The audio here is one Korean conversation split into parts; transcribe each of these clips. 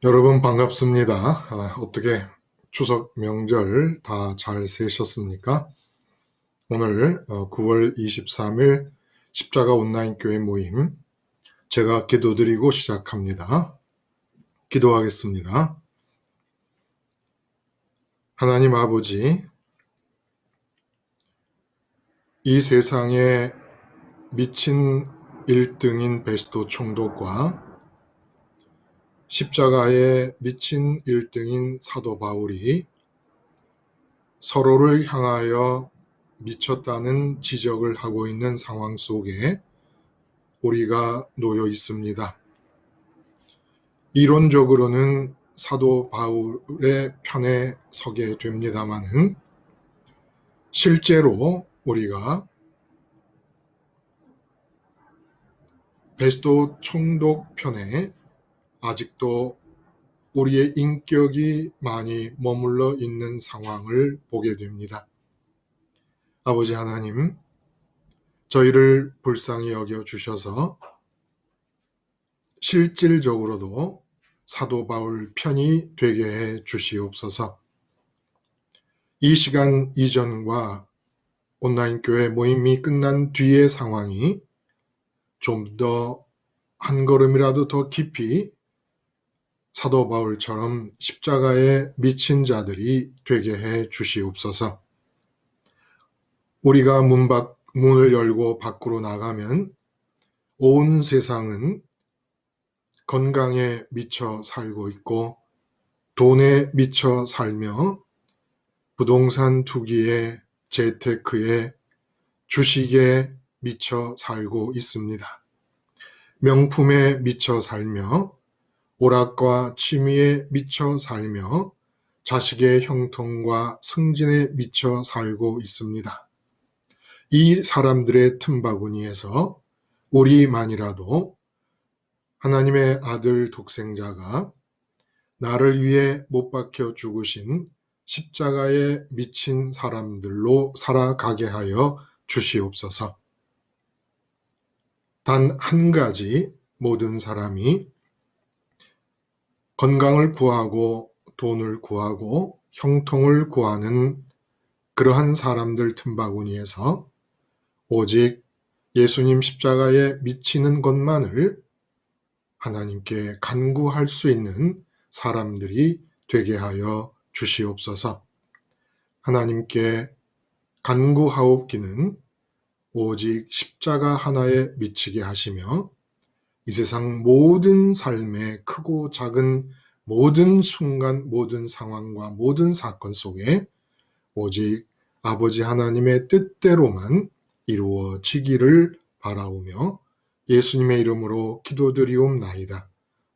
여러분 반갑습니다. 어떻게 추석 명절 다 잘 세셨습니까? 오늘 9월 23일 십자가 온라인 교회 모임 제가 기도드리고 시작합니다. 기도하겠습니다. 하나님 아버지, 이 세상에 미친 1등인 베스도 총독과 십자가에 미친 1등인 사도 바울이 서로를 향하여 미쳤다는 지적을 하고 있는 상황 속에 우리가 놓여 있습니다. 이론적으로는 사도 바울의 편에 서게 됩니다마는 실제로 우리가 베스도 총독 편에 아직도 우리의 인격이 많이 머물러 있는 상황을 보게 됩니다. 아버지 하나님, 저희를 불쌍히 여겨 주셔서 실질적으로도 사도 바울 편이 되게 해 주시옵소서. 이 시간 이전과 온라인 교회 모임이 끝난 뒤의 상황이 좀 더 한 걸음이라도 더 깊이 사도 바울처럼 십자가에 미친 자들이 되게 해 주시옵소서. 우리가 문을 열고 밖으로 나가면 온 세상은 건강에 미쳐 살고 있고 돈에 미쳐 살며 부동산 투기에 재테크에 주식에 미쳐 살고 있습니다. 명품에 미쳐 살며 오락과 취미에 미쳐 살며 자식의 형통과 승진에 미쳐 살고 있습니다. 이 사람들의 틈바구니에서 우리만이라도 하나님의 아들 독생자가 나를 위해 못 박혀 죽으신 십자가에 미친 사람들로 살아가게 하여 주시옵소서. 단 한 가지 모든 사람이 건강을 구하고 돈을 구하고 형통을 구하는 그러한 사람들 틈바구니에서 오직 예수님 십자가에 미치는 것만을 하나님께 간구할 수 있는 사람들이 되게 하여 주시옵소서. 하나님께 간구하옵기는 오직 십자가 하나에 미치게 하시며 이 세상 모든 삶의 크고 작은 모든 순간, 모든 상황과 모든 사건 속에 오직 아버지 하나님의 뜻대로만 이루어지기를 바라오며 예수님의 이름으로 기도드리옵나이다.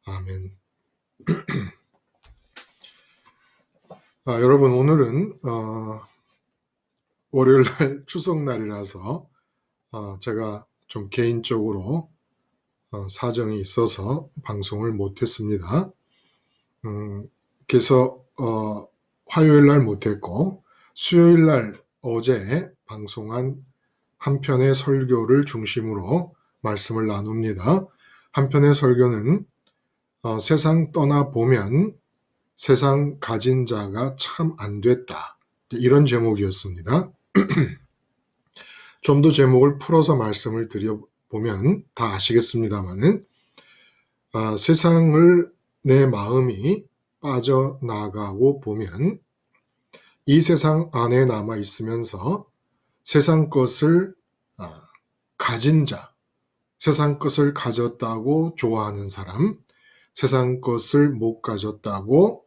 아멘. 여러분, 오늘은 월요일날 추석날이라서 제가 좀 개인적으로 사정이 있어서 방송을 못했습니다. 그래서 화요일날 못했고 수요일날 어제 방송한 한 편의 설교를 중심으로 말씀을 나눕니다. 한 편의 설교는 세상 떠나보면 세상 가진 자가 참 안 됐다. 이런 제목이었습니다. 좀 더 제목을 풀어서 말씀을 드려보면 다 아시겠습니다만은 세상을 내 마음이 빠져나가고 보면 이 세상 안에 남아 있으면서 세상 것을 가진 자, 세상 것을 가졌다고 좋아하는 사람, 세상 것을 못 가졌다고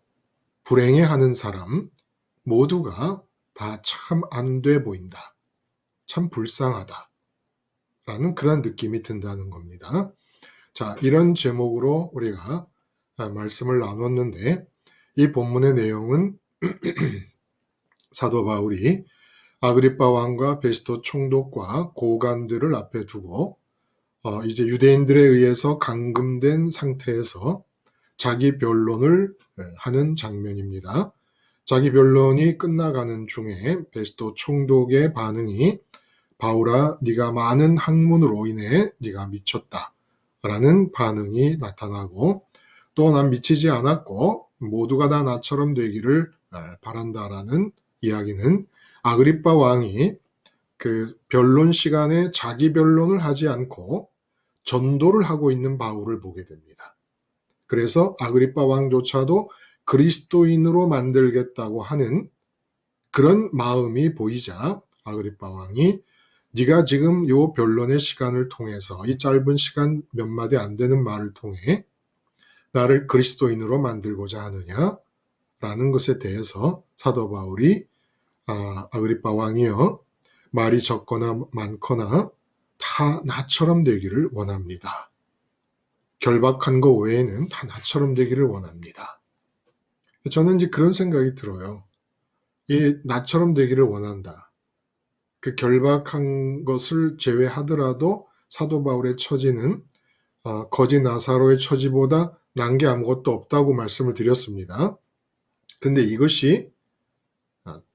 불행해하는 사람 모두가 다 참 안 돼 보인다. 참 불쌍하다. 라는 그런 느낌이 든다는 겁니다. 자, 이런 제목으로 우리가 말씀을 나눴는데 이 본문의 내용은 사도 바울이 아그리빠 왕과 베스도 총독과 고관들을 앞에 두고 이제 유대인들에 의해서 감금된 상태에서 자기 변론을 하는 장면입니다. 자기 변론이 끝나가는 중에 베스도 총독의 반응이 바울아, 네가 많은 학문으로 인해 네가 미쳤다 라는 반응이 나타나고 또 난 미치지 않았고 모두가 다 나처럼 되기를 바란다라는 이야기는 아그리빠 왕이 그 변론 시간에 자기 변론을 하지 않고 전도를 하고 있는 바울을 보게 됩니다. 그래서 아그리빠 왕조차도 그리스도인으로 만들겠다고 하는 그런 마음이 보이자 아그리빠 왕이 네가 지금 요 변론의 시간을 통해서 이 짧은 시간 몇 마디 안 되는 말을 통해 나를 그리스도인으로 만들고자 하느냐라는 것에 대해서 사도 바울이 아그리빠 왕이여 말이 적거나 많거나 다 나처럼 되기를 원합니다. 결박한 거 외에는 다 나처럼 되기를 원합니다. 저는 이제 그런 생각이 들어요. 이 나처럼 되기를 원한다. 그 결박한 것을 제외하더라도 사도 바울의 처지는 거지 나사로의 처지보다 난 게 아무것도 없다고 말씀을 드렸습니다. 근데 이것이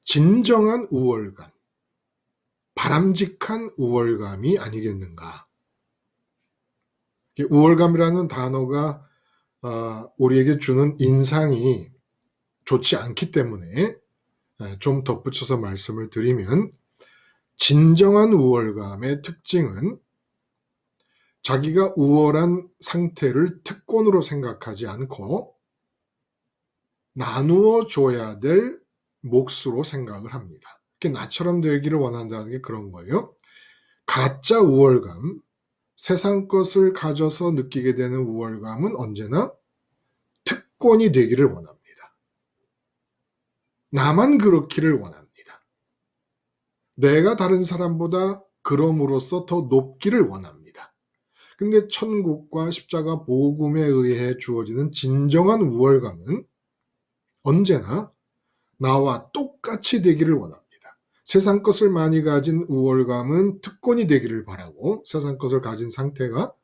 진정한 우월감, 바람직한 우월감이 아니겠는가. 우월감이라는 단어가 우리에게 주는 인상이 좋지 않기 때문에 좀 덧붙여서 말씀을 드리면 진정한 우월감의 특징은 자기가 우월한 상태를 특권으로 생각하지 않고 나누어 줘야 될 몫으로 생각을 합니다. 나처럼 되기를 원한다는 게 그런 거예요. 가짜 우월감, 세상 것을 가져서 느끼게 되는 우월감은 언제나 특권이 되기를 원합니다. 나만 그렇기를 원합니다. 내가 다른 사람보다 그럼으로써 더 높기를 원합니다. 근데 천국과 십자가 복음에 의해 주어지는 진정한 우월감은 언제나 나와 똑같이 되기를 원합니다. 세상 것을 많이 가진 우월감은 특권이 되기를 바라고 세상 것을 가진 상태가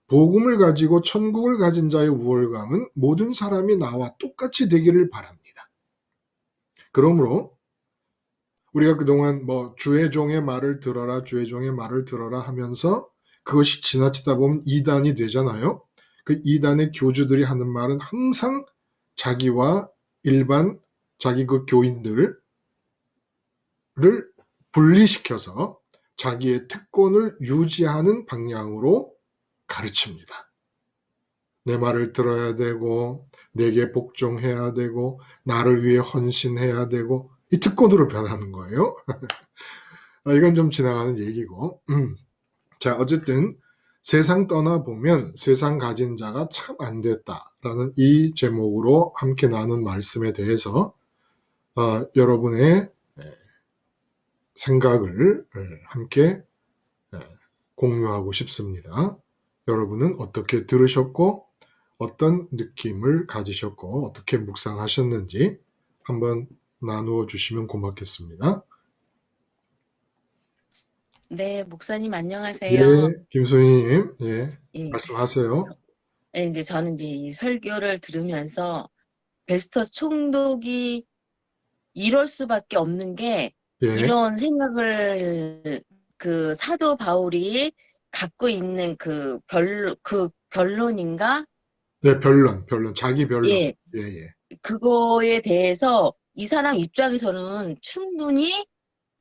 복음을 가지고 천국을 가진 자의 우월감은 모든 사람이 나와 똑같이 되기를 바랍니다. 그러므로 우리가 그동안 주의 종의 말을 들어라, 주의 종의 말을 들어라 하면서 그것이 지나치다 보면 이단이 되잖아요. 그 이단의 교주들이 하는 말은 항상 자기와 일반 자기 그 교인들을 분리시켜서 자기의 특권을 유지하는 방향으로 가르칩니다. 내 말을 들어야 되고 내게 복종해야 되고 나를 위해 헌신해야 되고 이 특권으로 변하는 거예요. 이건 좀 지나가는 얘기고 자 어쨌든 세상 떠나보면 세상 가진 자가 참 안 됐다라는 이 제목으로 함께 나눈 말씀에 대해서 여러분의 생각을 함께 공유하고 싶습니다. 여러분은 어떻게 들으셨고 어떤 느낌을 가지셨고 어떻게 묵상하셨는지 한번 나누어 주시면 고맙겠습니다. 네, 목사님 예, 안녕하세요. 김소희님, 예, 말씀하세요. 이제 저는 이제 이 설교를 들으면서 베스터 총독이 이럴 수밖에 없는 게 예, 이런 생각을 그 사도 바울이 갖고 있는 그 변론인가? 네, 변론, 자기 변론. 예, 예, 예. 그거에 대해서 이 사람 입장에서는 충분히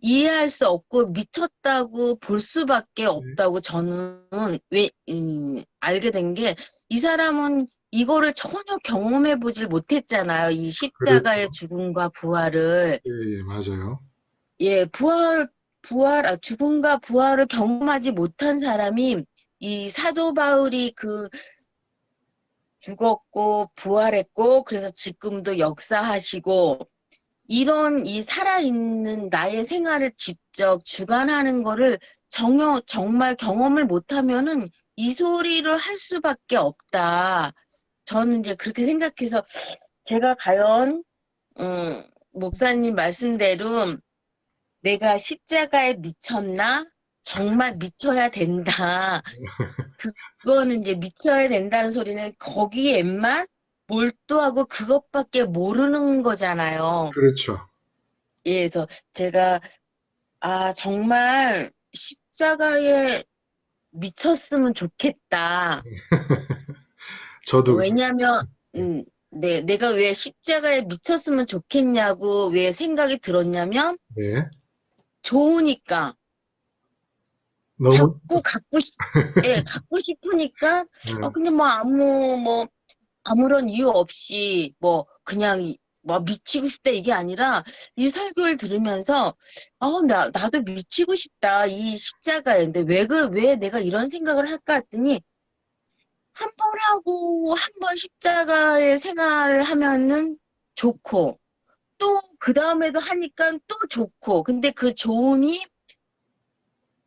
이해할 수 없고 미쳤다고 볼 수밖에 없다고 저는 알게 된 게 이 사람은 이거를 전혀 경험해 보질 못했잖아요. 이 십자가의 그렇죠. 죽음과 부활을. 예, 예, 맞아요. 예, 죽음과 부활을 경험하지 못한 사람이 이 사도 바울이 그 죽었고 부활했고 그래서 지금도 역사하시고 이런 이 살아있는 나의 생활을 직접 주관하는 거를 정말 경험을 못하면은 이 소리를 할 수밖에 없다. 저는 이제 그렇게 생각해서 제가 과연 목사님 말씀대로 내가 십자가에 미쳤나? 정말 미쳐야 된다. 그거는 이제 미쳐야 된다는 소리는 거기에만 몰두하고 그것밖에 모르는 거잖아요. 그렇죠. 예, 그래서 제가 정말 십자가에 미쳤으면 좋겠다. 저도 왜냐면, 네. 내가 왜 십자가에 미쳤으면 좋겠냐고 왜 생각이 들었냐면, 네. 좋으니까. 너무 자꾸 갖고 싶으니까, 네. 그냥 아무런 이유 없이, 그냥, 미치고 싶다 이게 아니라, 이 설교를 들으면서, 나도 미치고 싶다, 이 십자가에. 근데 왜 내가 이런 생각을 할까 했더니, 한 번 하고, 한 번 십자가의 생활을 하면은 좋고, 또, 그 다음에도 하니까 또 좋고, 근데 그 좋음이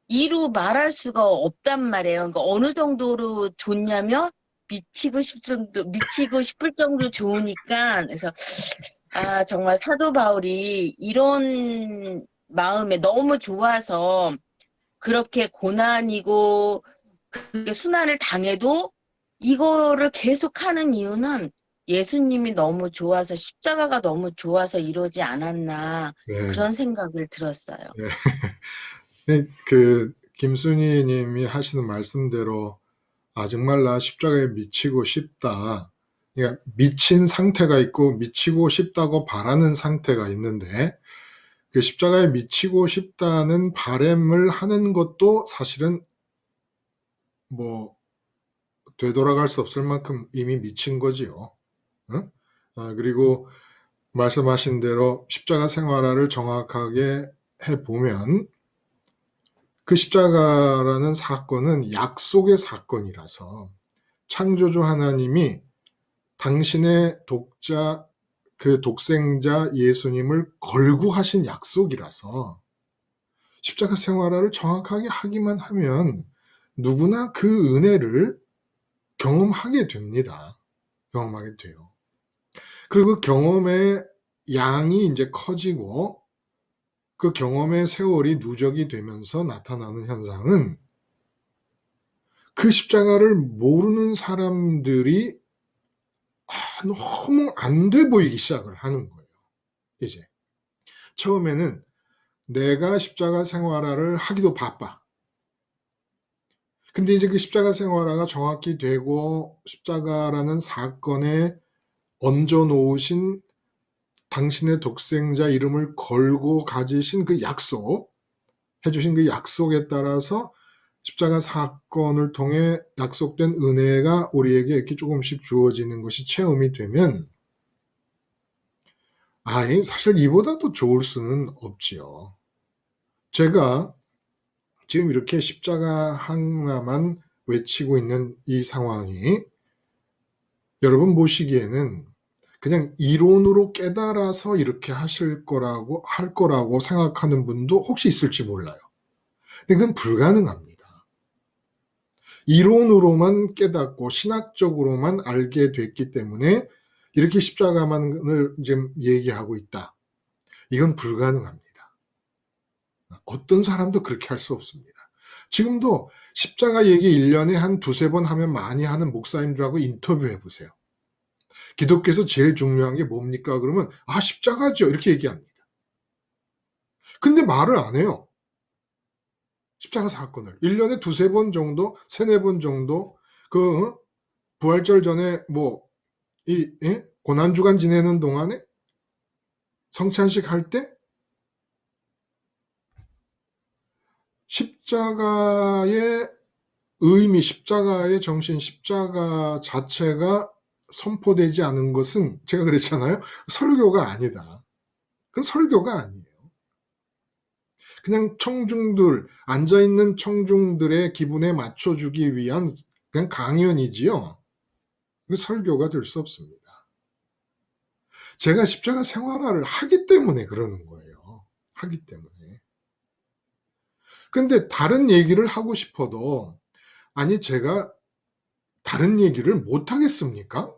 이루 말할 수가 없단 말이에요. 그러니까 어느 정도로 좋냐면 미치고 싶을 정도로 좋으니까. 그래서 정말 사도 바울이 이런 마음에 너무 좋아서 그렇게 고난이고 그렇게 순환을 당해도 이거를 계속하는 이유는 예수님이 너무 좋아서 십자가가 너무 좋아서 이러지 않았나 네. 그런 생각을 들었어요. 네. 네, 그 김순희 님이 하시는 말씀대로 정말 나 십자가에 미치고 싶다. 그러니까 미친 상태가 있고 미치고 싶다고 바라는 상태가 있는데 그 십자가에 미치고 싶다는 바램을 하는 것도 사실은 뭐 되돌아갈 수 없을 만큼 이미 미친 거지요. 응? 그리고 말씀하신 대로 십자가 생활화를 정확하게 해보면 그 십자가라는 사건은 약속의 사건이라서 창조주 하나님이 당신의 그 독생자 예수님을 걸고 하신 약속이라서 십자가 생활화를 정확하게 하기만 하면 누구나 그 은혜를 경험하게 됩니다. 경험하게 돼요. 그리고 그 경험의 양이 이제 커지고 그 경험의 세월이 누적이 되면서 나타나는 현상은 그 십자가를 모르는 사람들이 너무 안 돼 보이기 시작을 하는 거예요. 이제 처음에는 내가 십자가 생활화를 하기도 바빠. 근데 이제 그 십자가 생활화가 정확히 되고 십자가라는 사건에 얹어 놓으신 당신의 독생자 이름을 걸고 가지신 그 약속, 해주신 그 약속에 따라서 십자가 사건을 통해 약속된 은혜가 우리에게 이렇게 조금씩 주어지는 것이 체험이 되면 사실 이보다 더 좋을 수는 없지요. 제가 지금 이렇게 십자가 하나만 외치고 있는 이 상황이 여러분 보시기에는 그냥 이론으로 깨달아서 이렇게 할 거라고 생각하는 분도 혹시 있을지 몰라요. 근데 그건 불가능합니다. 이론으로만 깨닫고 신학적으로만 알게 됐기 때문에 이렇게 십자가만을 지금 얘기하고 있다. 이건 불가능합니다. 어떤 사람도 그렇게 할 수 없습니다. 지금도 십자가 얘기 1년에 한 두세 번 하면 많이 하는 목사님들하고 인터뷰해 보세요. 기독교에서 제일 중요한 게 뭡니까? 그러면 십자가죠. 이렇게 얘기합니다. 근데 말을 안 해요. 십자가 사건을. 1년에 두세 번 정도, 세네 번 정도 그 부활절 전에 고난주간 지내는 동안에 성찬식 할 때 십자가의 의미, 십자가의 정신, 십자가 자체가 선포되지 않은 것은 제가 그랬잖아요. 설교가 아니다. 그건 설교가 아니에요. 그냥 앉아있는 청중들의 기분에 맞춰주기 위한 그냥 강연이지요. 그 설교가 될 수 없습니다. 제가 십자가 생활화를 하기 때문에 그러는 거예요. 하기 때문에. 근데 다른 얘기를 하고 싶어도, 제가 다른 얘기를 못 하겠습니까?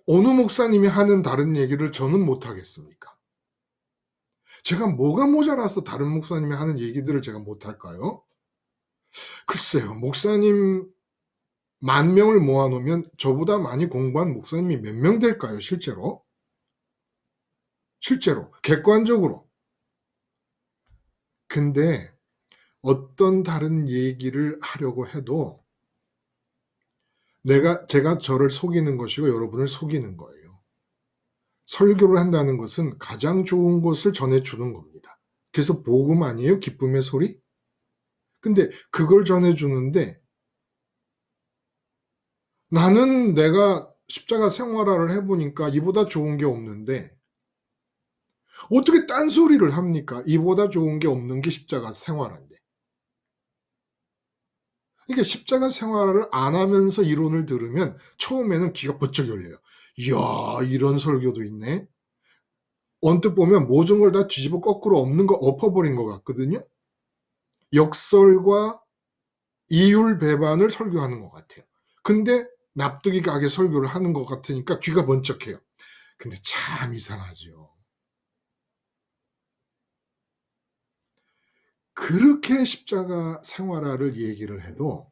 어느 목사님이 하는 다른 얘기를 저는 못 하겠습니까? 제가 뭐가 모자라서 다른 목사님이 하는 얘기들을 제가 못 할까요? 글쎄요, 목사님 10,000명을 모아놓으면 저보다 많이 공부한 목사님이 몇 명 될까요, 실제로? 실제로, 객관적으로. 근데 어떤 다른 얘기를 하려고 해도 제가 저를 속이는 것이고 여러분을 속이는 거예요. 설교를 한다는 것은 가장 좋은 것을 전해주는 겁니다. 그래서 복음 아니에요? 기쁨의 소리? 근데 그걸 전해주는데 나는 내가 십자가 생활화를 해보니까 이보다 좋은 게 없는데 어떻게 딴소리를 합니까? 이보다 좋은 게 없는 게 십자가 생활화인데. 그러니까 십자가 생활화를 안 하면서 이론을 들으면 처음에는 귀가 번쩍 열려요. 이야, 이런 설교도 있네. 언뜻 보면 모든 걸 다 뒤집어 거꾸로 없는 거 엎어버린 것 같거든요. 역설과 이율 배반을 설교하는 것 같아요. 근데 납득이 가게 설교를 하는 것 같으니까 귀가 번쩍해요. 근데 참 이상하죠. 그렇게 십자가 생활화를 얘기를 해도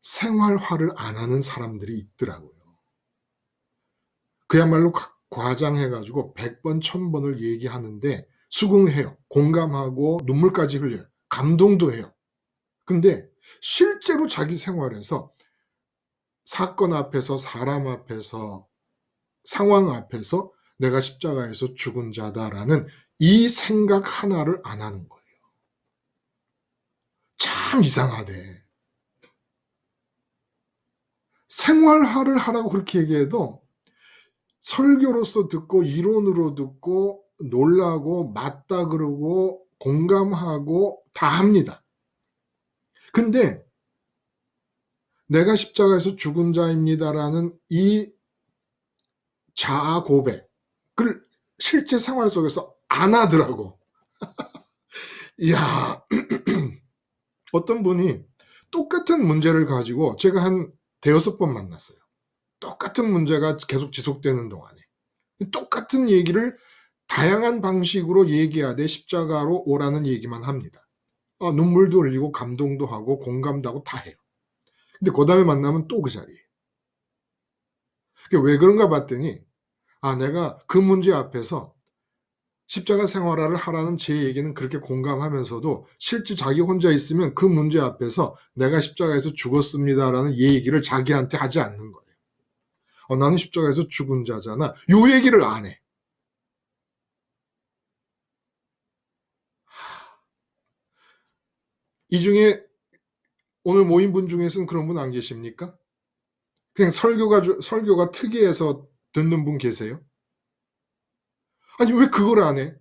생활화를 안 하는 사람들이 있더라고요. 그야말로 과장해가지고 100번, 1000번을 얘기하는데 수긍해요. 공감하고 눈물까지 흘려요. 감동도 해요. 근데 실제로 자기 생활에서 사건 앞에서, 사람 앞에서, 상황 앞에서 내가 십자가에서 죽은 자다라는 이 생각 하나를 안 하는 거예요. 참 이상하대. 생활화를 하라고 그렇게 얘기해도 설교로서 듣고 이론으로 듣고 놀라고 맞다 그러고 공감하고 다 합니다. 근데 내가 십자가에서 죽은 자입니다라는 이 자아 고백을 실제 생활 속에서 안 하더라고. 이야, 어떤 분이 똑같은 문제를 가지고 제가 한 대여섯 번 만났어요. 똑같은 문제가 계속 지속되는 동안에. 똑같은 얘기를 다양한 방식으로 얘기하되 십자가로 오라는 얘기만 합니다. 눈물도 흘리고 감동도 하고 공감도 하고 다 해요. 근데 그 다음에 만나면 또 그 자리에. 왜 그런가 봤더니 내가 그 문제 앞에서 십자가 생활화를 하라는 제 얘기는 그렇게 공감하면서도 실제 자기 혼자 있으면 그 문제 앞에서 내가 십자가에서 죽었습니다라는 얘기를 자기한테 하지 않는 거예요. 나는 십자가에서 죽은 자잖아. 요 얘기를 안 해. 이 중에 오늘 모인 분 중에서는 그런 분 안 계십니까? 그냥 설교가 특이해서 듣는 분 계세요? 아니, 왜 그걸 안 해?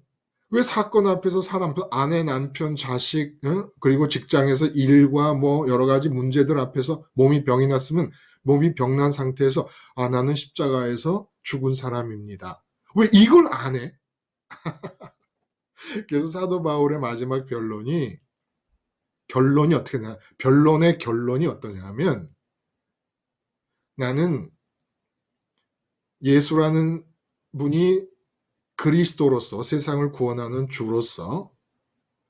왜 사건 앞에서 사람, 아내, 남편, 자식, 그리고 직장에서 일과 뭐 여러 가지 문제들 앞에서 몸이 병이 났으면 몸이 병난 상태에서 나는 십자가에서 죽은 사람입니다. 왜 이걸 안 해? 그래서 사도 바울의 마지막 결론이 어떻게 되나? 변론의 결론이 어떠냐면 나는 예수라는 분이 그리스도로서 세상을 구원하는 주로서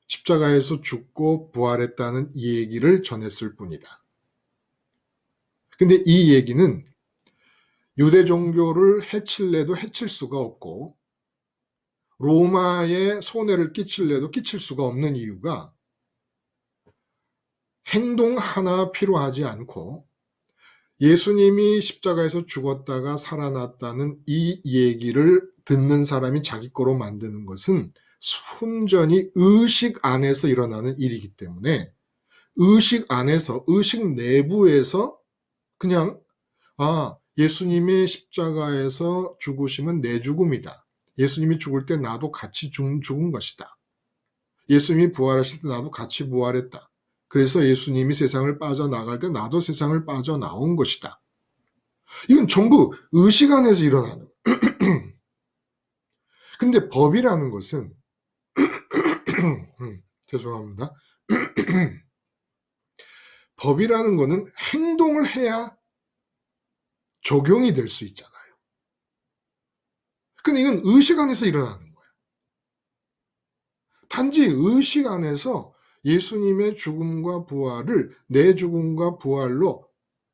십자가에서 죽고 부활했다는 이 얘기를 전했을 뿐이다. 근데 이 얘기는 유대 종교를 해칠래도 해칠 수가 없고 로마에 손해를 끼칠래도 끼칠 수가 없는 이유가 행동 하나 필요하지 않고 예수님이 십자가에서 죽었다가 살아났다는 이 얘기를 듣는 사람이 자기 거로 만드는 것은 순전히 의식 안에서 일어나는 일이기 때문에 의식 안에서, 의식 내부에서 그냥 예수님의 십자가에서 죽으심은 내 죽음이다. 예수님이 죽을 때 나도 같이 죽은 것이다. 예수님이 부활하실 때 나도 같이 부활했다. 그래서 예수님이 세상을 빠져나갈 때 나도 세상을 빠져나온 것이다. 이건 전부 의식 안에서 일어나는. 근데 법이라는 것은 죄송합니다. 법이라는 것은 행동을 해야 적용이 될 수 있잖아요. 근데 이건 의식 안에서 일어나는 거예요. 단지 의식 안에서 예수님의 죽음과 부활을 내 죽음과 부활로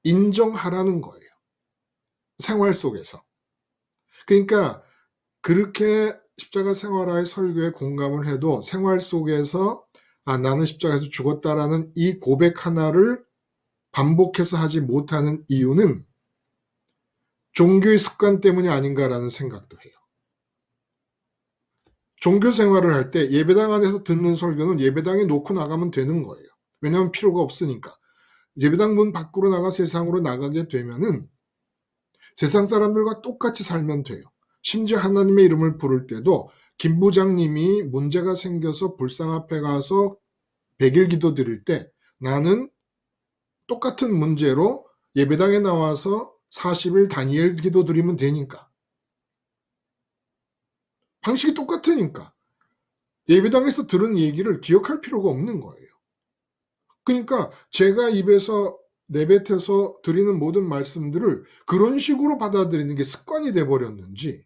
인정하라는 거예요. 생활 속에서. 그러니까 그렇게 십자가 생활화의 설교에 공감을 해도 생활 속에서 나는 십자가에서 죽었다라는 이 고백 하나를 반복해서 하지 못하는 이유는 종교의 습관 때문이 아닌가라는 생각도 해요. 종교 생활을 할 때 예배당 안에서 듣는 설교는 예배당에 놓고 나가면 되는 거예요. 왜냐하면 필요가 없으니까. 예배당 문 밖으로 나가 세상으로 나가게 되면은 세상 사람들과 똑같이 살면 돼요. 심지어 하나님의 이름을 부를 때도 김 부장님이 문제가 생겨서 불상 앞에 가서 100일 기도 드릴 때 나는 똑같은 문제로 예배당에 나와서 40일 다니엘 기도 드리면 되니까. 방식이 똑같으니까. 예배당에서 들은 얘기를 기억할 필요가 없는 거예요. 그러니까 제가 입에서 내뱉어서 드리는 모든 말씀들을 그런 식으로 받아들이는 게 습관이 돼 버렸는지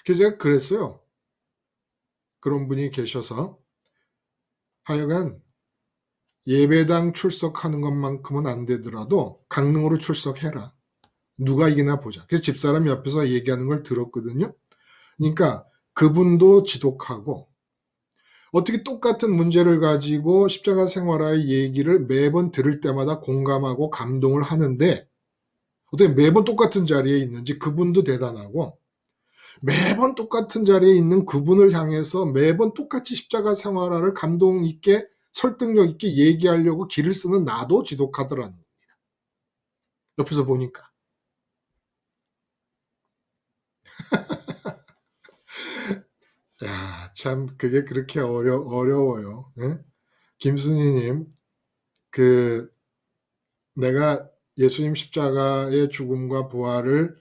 그래서 제가 그랬어요. 그런 분이 계셔서 하여간 예배당 출석하는 것만큼은 안 되더라도 강릉으로 출석해라. 누가 이기나 보자. 그래서 집사람 옆에서 얘기하는 걸 들었거든요. 그러니까 그분도 지독하고 어떻게 똑같은 문제를 가지고 십자가 생활화의 얘기를 매번 들을 때마다 공감하고 감동을 하는데 어떻게 매번 똑같은 자리에 있는지 그분도 대단하고 매번 똑같은 자리에 있는 그분을 향해서 매번 똑같이 십자가 생활화를 감동 있게 설득력 있게 얘기하려고 길을 쓰는 나도 지독하더라는 겁니다. 옆에서 보니까. 야, 참 그게 그렇게 어려워요. 네? 김순희님, 그 내가 예수님 십자가의 죽음과 부활을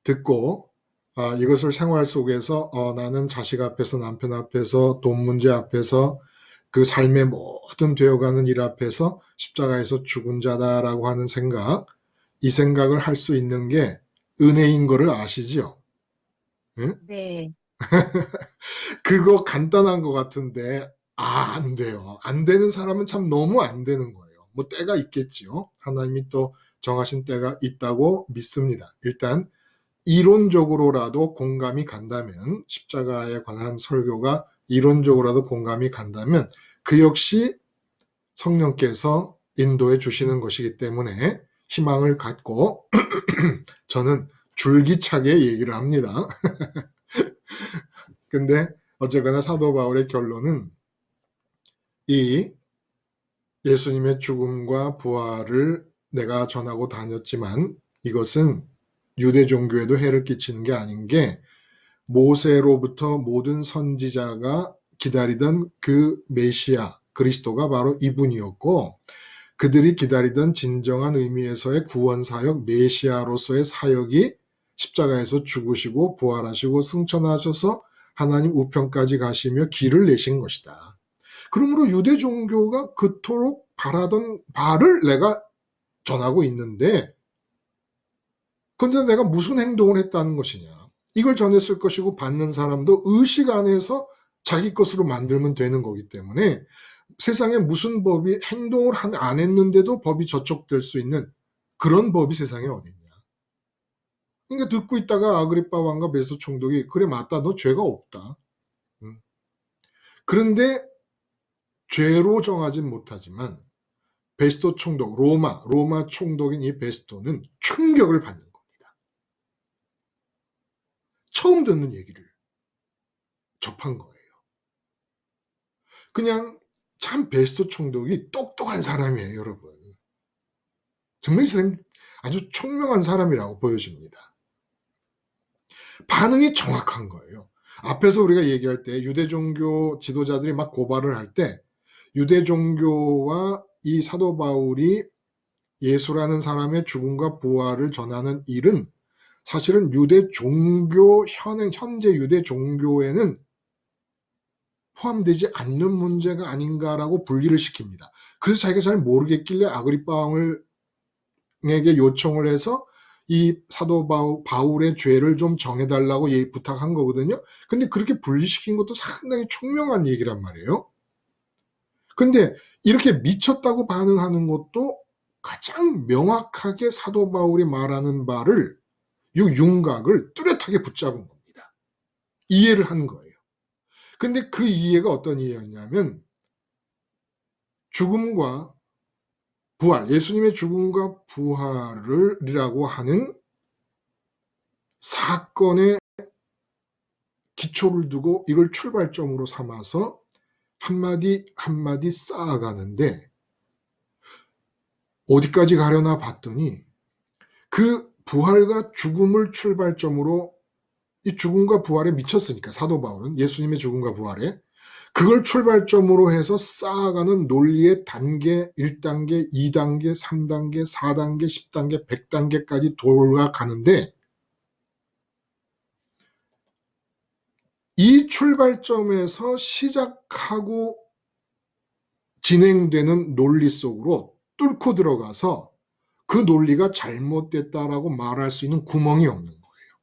듣고 이것을 생활 속에서 나는 자식 앞에서 남편 앞에서 돈 문제 앞에서 그 삶의 모든 되어가는 일 앞에서 십자가에서 죽은 자다라고 하는 생각, 이 생각을 할 수 있는 게 은혜인 거를 아시죠? 응? 네. 그거 간단한 것 같은데 안 돼요. 안 되는 사람은 참 너무 안 되는 거예요. 뭐 때가 있겠지요. 하나님이 또 정하신 때가 있다고 믿습니다. 일단 이론적으로라도 공감이 간다면 십자가에 관한 설교가 이론적으로라도 공감이 간다면 그 역시 성령께서 인도해 주시는 것이기 때문에 희망을 갖고 저는 줄기차게 얘기를 합니다. 근데 어쨌거나 사도 바울의 결론은 이 예수님의 죽음과 부활을 내가 전하고 다녔지만 이것은 유대 종교에도 해를 끼치는 게 아닌 게 모세로부터 모든 선지자가 기다리던 그 메시아 그리스도가 바로 이분이었고 그들이 기다리던 진정한 의미에서의 구원 사역 메시아로서의 사역이 십자가에서 죽으시고 부활하시고 승천하셔서 하나님 우편까지 가시며 길을 내신 것이다. 그러므로 유대 종교가 그토록 바라던 바를 내가 전하고 있는데 그런데 내가 무슨 행동을 했다는 것이냐. 이걸 전했을 것이고 받는 사람도 의식 안에서 자기 것으로 만들면 되는 거기 때문에 세상에 무슨 법이 행동을 안 했는데도 법이 저촉될 수 있는 그런 법이 세상에 어디 있냐. 그러니까 듣고 있다가 아그리빠 왕과 베스도 총독이 그래 맞다 너 죄가 없다. 그런데 죄로 정하진 못하지만 베스도 총독 로마 총독인 이 베스도는 충격을 받는 겁니다. 처음 듣는 얘기를 접한 거예요. 그냥 참 베스도 총독이 똑똑한 사람이에요, 여러분. 정말 이 사람이 아주 총명한 사람이라고 보여집니다. 반응이 정확한 거예요. 앞에서 우리가 얘기할 때 유대 종교 지도자들이 막 고발을 할 때 유대 종교와 이 사도 바울이 예수라는 사람의 죽음과 부활을 전하는 일은 사실은 유대 종교 현재 유대 종교에는 포함되지 않는 문제가 아닌가라고 분리를 시킵니다. 그래서 자기가 잘 모르겠길래 아그리빠 왕에게 요청을 해서 이 사도 바울의 죄를 좀 정해달라고 부탁한 거거든요. 근데 그렇게 분리시킨 것도 상당히 총명한 얘기란 말이에요. 근데 이렇게 미쳤다고 반응하는 것도 가장 명확하게 사도 바울이 말하는 바를 이 윤곽을 뚜렷하게 붙잡은 겁니다. 이해를 한 거예요. 근데 그 이해가 어떤 이해였냐면 죽음과 부활, 예수님의 죽음과 부활이라고 하는 사건의 기초를 두고 이걸 출발점으로 삼아서 한마디 한마디 쌓아가는데, 어디까지 가려나 봤더니 그 부활과 죽음을 출발점으로, 이 죽음과 부활에 미쳤으니까 사도 바울은 예수님의 죽음과 부활에, 그걸 출발점으로 해서 쌓아가는 논리의 단계, 1단계, 2단계, 3단계, 4단계, 10단계, 100단계까지 돌아가는데, 이 출발점에서 시작하고 진행되는 논리 속으로 뚫고 들어가서 그 논리가 잘못됐다라고 말할 수 있는 구멍이 없는 거예요.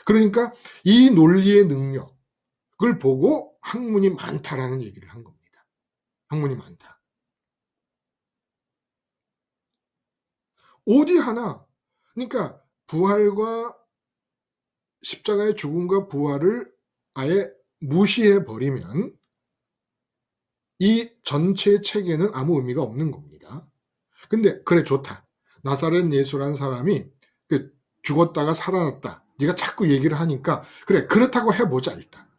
그러니까 이 논리의 능력을 보고 학문이 많다라는 얘기를 한 겁니다. 학문이 많다. 어디 하나, 그러니까 부활과 십자가의 죽음과 부활을 아예 무시해 버리면 이 전체 체계는 아무 의미가 없는 겁니다. 근데 그래, 좋다. 나사렛 예수라는 사람이 죽었다가 살아났다. 네가 자꾸 얘기를 하니까 그래, 그렇다고 해보자. 일단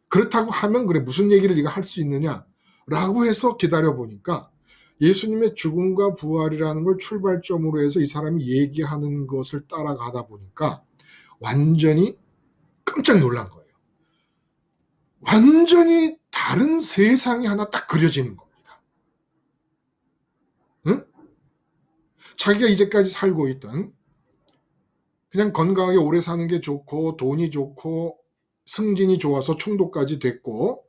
그렇다고 하면 그래, 무슨 얘기를 네가 할 수 있느냐라고 해서 기다려보니까 예수님의 죽음과 부활이라는 걸 출발점으로 해서 이 사람이 얘기하는 것을 따라가다 보니까 완전히 깜짝 놀란 거예요. 완전히 다른 세상이 하나 딱 그려지는 겁니다. 응? 자기가 이제까지 살고 있던, 그냥 건강하게 오래 사는 게 좋고 돈이 좋고 승진이 좋아서 총독까지 됐고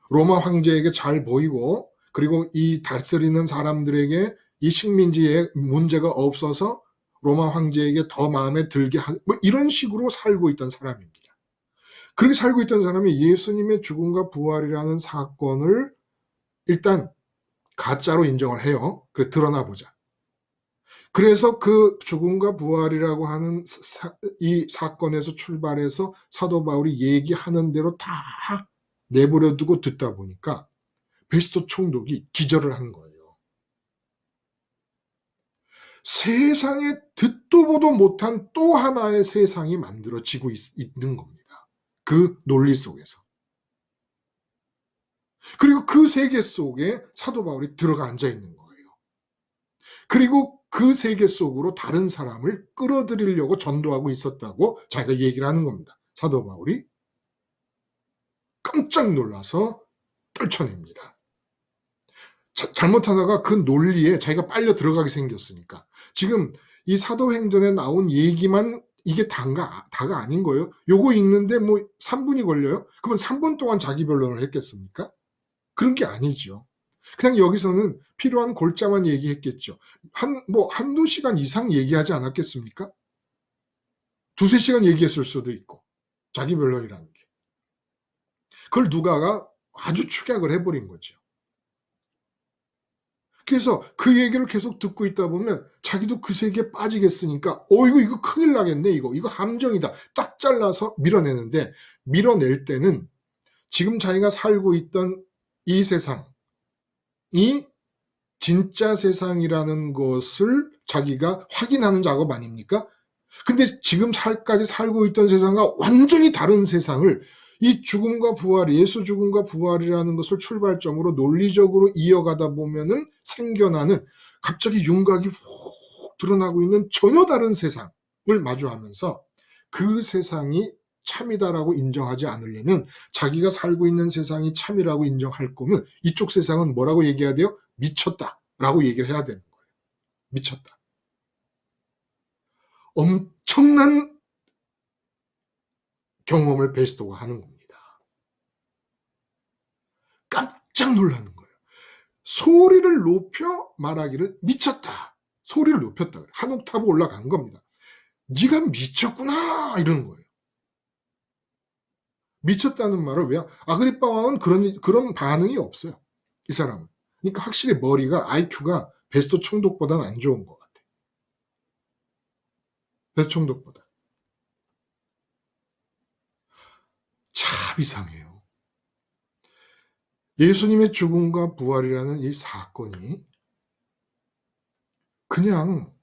로마 황제에게 잘 보이고, 그리고 이 다스리는 사람들에게 이 식민지에 문제가 없어서 로마 황제에게 더 마음에 들게 뭐 이런 식으로 살고 있던 사람입니다. 그렇게 살고 있던 사람이 예수님의 죽음과 부활이라는 사건을 일단 가짜로 인정을 해요. 그래, 드러나 보자. 그래서 그 죽음과 부활이라고 하는 이 사건에서 출발해서 사도 바울이 얘기하는 대로 다 내버려 두고 듣다 보니까 베스토 총독이 기절을 한 거예요. 세상에 듣도 보도 못한 또 하나의 세상이 만들어지고 있는 겁니다. 그 논리 속에서. 그리고 그 세계 속에 사도 바울이 들어가 앉아 있는 거예요. 그리고 그 세계 속으로 다른 사람을 끌어들이려고 전도하고 있었다고 자기가 얘기를 하는 겁니다. 사도 바울이 깜짝 놀라서 떨쳐냅니다. 잘못하다가 그 논리에 자기가 빨려 들어가게 생겼으니까. 지금 이 사도행전에 나온 얘기만 이게 다가 아닌 거예요. 요거 읽는데 뭐 3분이 걸려요? 그러면 3분 동안 자기 변론을 했겠습니까? 그런 게 아니죠. 그냥 여기서는 필요한 골자만 얘기했겠죠. 한두 시간 이상 얘기하지 않았겠습니까? 두세 시간 얘기했을 수도 있고, 자기 변론이라는 게. 그걸 누가가 아주 축약을 해버린 거죠. 그래서 그 얘기를 계속 듣고 있다 보면 자기도 그 세계에 빠지겠으니까 이거 큰일 나겠네. 이거 함정이다. 딱 잘라서 밀어내는데, 밀어낼 때는 지금 자기가 살고 있던 이 세상이 진짜 세상이라는 것을 자기가 확인하는 작업 아닙니까? 근데 지금까지 살고 있던 세상과 완전히 다른 세상을, 이 죽음과 부활, 예수 죽음과 부활이라는 것을 출발점으로 논리적으로 이어가다 보면은 생겨나는, 갑자기 윤곽이 훅 드러나고 있는 전혀 다른 세상을 마주하면서 그 세상이 참이다라고 인정하지 않으려면, 자기가 살고 있는 세상이 참이라고 인정할 거면 이쪽 세상은 뭐라고 얘기해야 돼요? 미쳤다라고 얘기를 해야 되는 거예요. 미쳤다. 엄청난 경험을 베스토가 하는 겁니다. 깜짝 놀라는 거예요. 소리를 높여 말하기를 미쳤다. 소리를 높였다. 한 옥타브 올라간 겁니다. 네가 미쳤구나 이러는 거예요. 미쳤다는 말을 왜? 아그리빠 왕은 그런 반응이 없어요. 이 사람은. 그러니까 확실히 머리가, IQ가 베스토 총독보다는 안 좋은 것 같아요. 베스토 총독보다. 참 이상해요. 예수님의 죽음과 부활이라는 이 사건이 그냥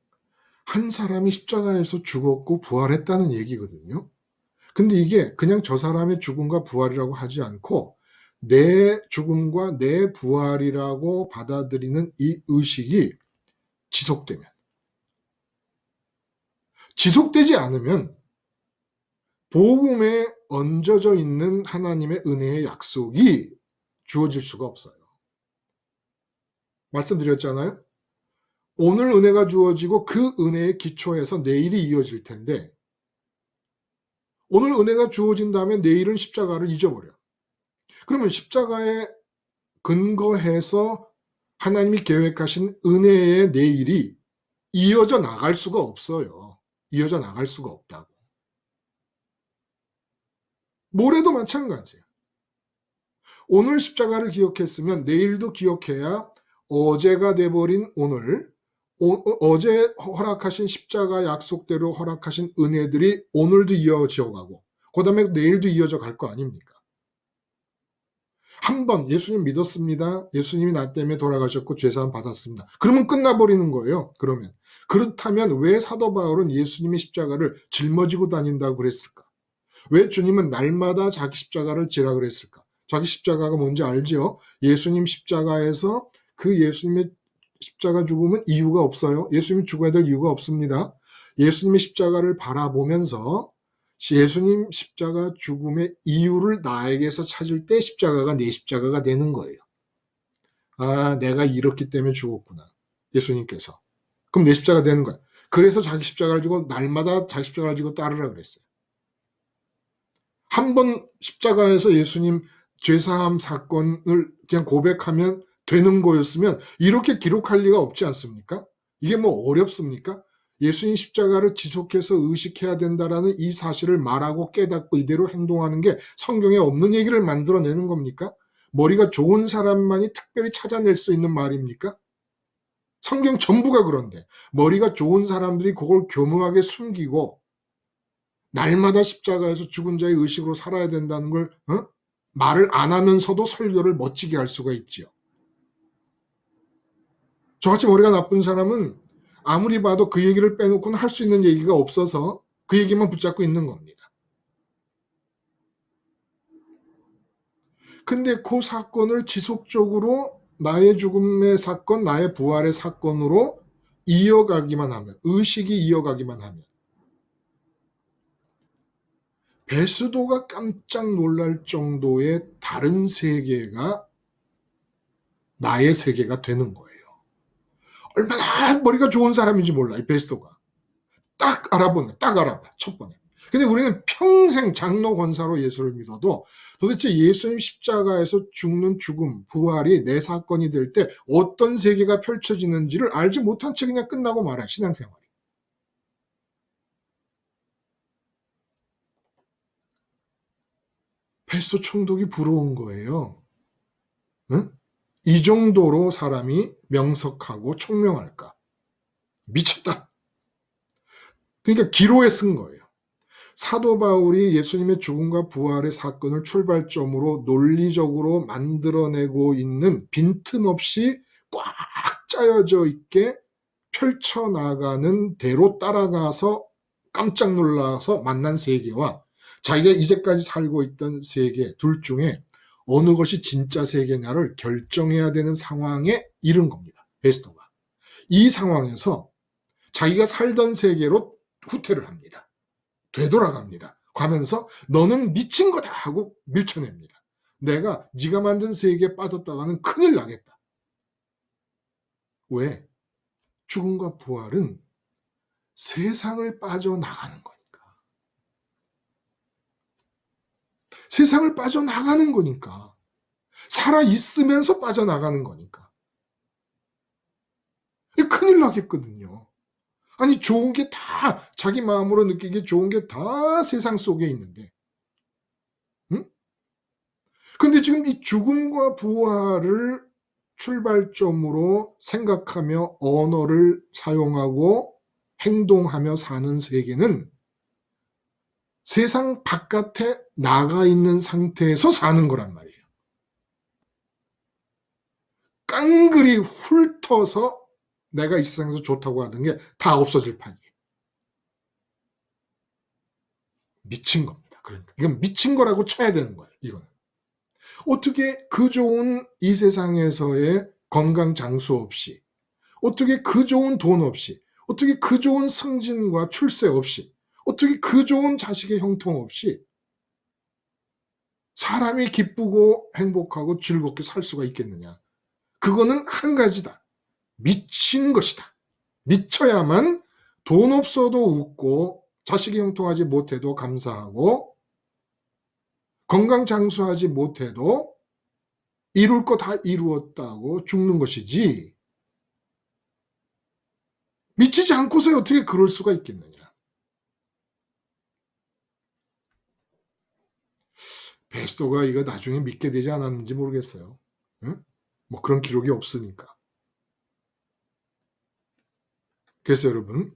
한 사람이 십자가에서 죽었고 부활했다는 얘기거든요. 근데 이게 그냥 저 사람의 죽음과 부활이라고 하지 않고 내 죽음과 내 부활이라고 받아들이는 이 의식이 지속되면, 지속되지 않으면 복음에 얹어져 있는 하나님의 은혜의 약속이 주어질 수가 없어요. 말씀드렸잖아요. 오늘 은혜가 주어지고 그 은혜의 기초에서 내일이 이어질 텐데, 오늘 은혜가 주어진 다음에 내일은 십자가를 잊어버려. 그러면 십자가에 근거해서 하나님이 계획하신 은혜의 내일이 이어져 나갈 수가 없어요. 이어져 나갈 수가 없다고. 모레도 마찬가지예요. 오늘 십자가를 기억했으면 내일도 기억해야 어제가 돼버린 오늘, 어제 허락하신 십자가 약속대로 허락하신 은혜들이 오늘도 이어져 가고 그 다음에 내일도 이어져 갈 거 아닙니까? 한 번 예수님 믿었습니다. 예수님이 나 때문에 돌아가셨고 죄사함 받았습니다. 그러면 끝나버리는 거예요. 그러면 그렇다면 왜 사도 바울은 예수님의 십자가를 짊어지고 다닌다고 그랬을까? 왜 주님은 날마다 자기 십자가를 지라 그랬을까? 자기 십자가가 뭔지 알죠? 예수님 십자가에서 그 예수님의 십자가 죽음은 이유가 없어요. 예수님이 죽어야 될 이유가 없습니다. 예수님의 십자가를 바라보면서 예수님 십자가 죽음의 이유를 나에게서 찾을 때 십자가가 내 십자가가 되는 거예요. 아, 내가 이렇기 때문에 죽었구나. 예수님께서. 그럼 내 십자가 되는 거야. 그래서 자기 십자가를 지고 날마다 자기 십자가를 지고 따르라 그랬어요. 한 번 십자가에서 예수님 죄사함 사건을 그냥 고백하면 되는 거였으면 이렇게 기록할 리가 없지 않습니까? 이게 뭐 어렵습니까? 예수님 십자가를 지속해서 의식해야 된다라는 이 사실을 말하고 깨닫고 이대로 행동하는 게 성경에 없는 얘기를 만들어내는 겁니까? 머리가 좋은 사람만이 특별히 찾아낼 수 있는 말입니까? 성경 전부가 그런데 머리가 좋은 사람들이 그걸 교묘하게 숨기고 날마다 십자가에서 죽은 자의 의식으로 살아야 된다는 걸 말을 안 하면서도 설교를 멋지게 할 수가 있지요. 저같이 머리가 나쁜 사람은 아무리 봐도 그 얘기를 빼놓고는 할 수 있는 얘기가 없어서 그 얘기만 붙잡고 있는 겁니다. 근데 그 사건을 지속적으로 나의 죽음의 사건, 나의 부활의 사건으로 이어가기만 하면, 의식이 이어가기만 하면 베스도가 깜짝 놀랄 정도의 다른 세계가 나의 세계가 되는 거예요. 얼마나 머리가 좋은 사람인지 몰라, 이 베스도가. 딱 알아보네, 딱 알아봐, 첫 번에. 근데 우리는 평생 장로 권사로 예수를 믿어도 도대체 예수님 십자가에서 죽는 죽음, 부활이 내 사건이 될 때 어떤 세계가 펼쳐지는지를 알지 못한 채 그냥 끝나고 말아, 신앙생활이. 베스도 총독이 부러운 거예요. 응? 이 정도로 사람이 명석하고 총명할까? 미쳤다. 그러니까 기로에 쓴 거예요. 사도 바울이 예수님의 죽음과 부활의 사건을 출발점으로 논리적으로 만들어내고 있는 빈틈없이 꽉 짜여져 있게 펼쳐나가는 대로 따라가서 깜짝 놀라서 만난 세계와 자기가 이제까지 살고 있던 세계 둘 중에 어느 것이 진짜 세계냐를 결정해야 되는 상황에 이른 겁니다. 베스토가. 이 상황에서 자기가 살던 세계로 후퇴를 합니다. 되돌아갑니다. 가면서 너는 미친 거다 하고 밀쳐냅니다. 내가 네가 만든 세계에 빠졌다가는 큰일 나겠다. 왜? 죽음과 부활은 세상을 빠져나가는 거니까. 세상을 빠져나가는 거니까. 살아있으면서 빠져나가는 거니까. 큰일 나겠거든요. 아니 좋은 게 다 자기 마음으로 느끼기 좋은 게 다 세상 속에 있는데 응? 근데 지금 이 죽음과 부활을 출발점으로 생각하며 언어를 사용하고 행동하며 사는 세계는 세상 바깥에 나가 있는 상태에서 사는 거란 말이에요. 깡그리 훑어서 내가 이 세상에서 좋다고 하는 게 다 없어질 판이에요. 미친 겁니다. 그러니까 이건 미친 거라고 쳐야 되는 거예요. 이거는 어떻게 그 좋은 이 세상에서의 건강 장수 없이, 어떻게 그 좋은 돈 없이, 어떻게 그 좋은 승진과 출세 없이, 어떻게 그 좋은 자식의 형통 없이 사람이 기쁘고 행복하고 즐겁게 살 수가 있겠느냐. 그거는 한 가지다. 미친 것이다. 미쳐야만 돈 없어도 웃고 자식이 형통하지 못해도 감사하고 건강 장수하지 못해도 이룰 거 다 이루었다고 죽는 것이지, 미치지 않고서 어떻게 그럴 수가 있겠느냐. 베스토가 이거 나중에 믿게 되지 않았는지 모르겠어요. 응? 뭐 그런 기록이 없으니까. 그래서 여러분,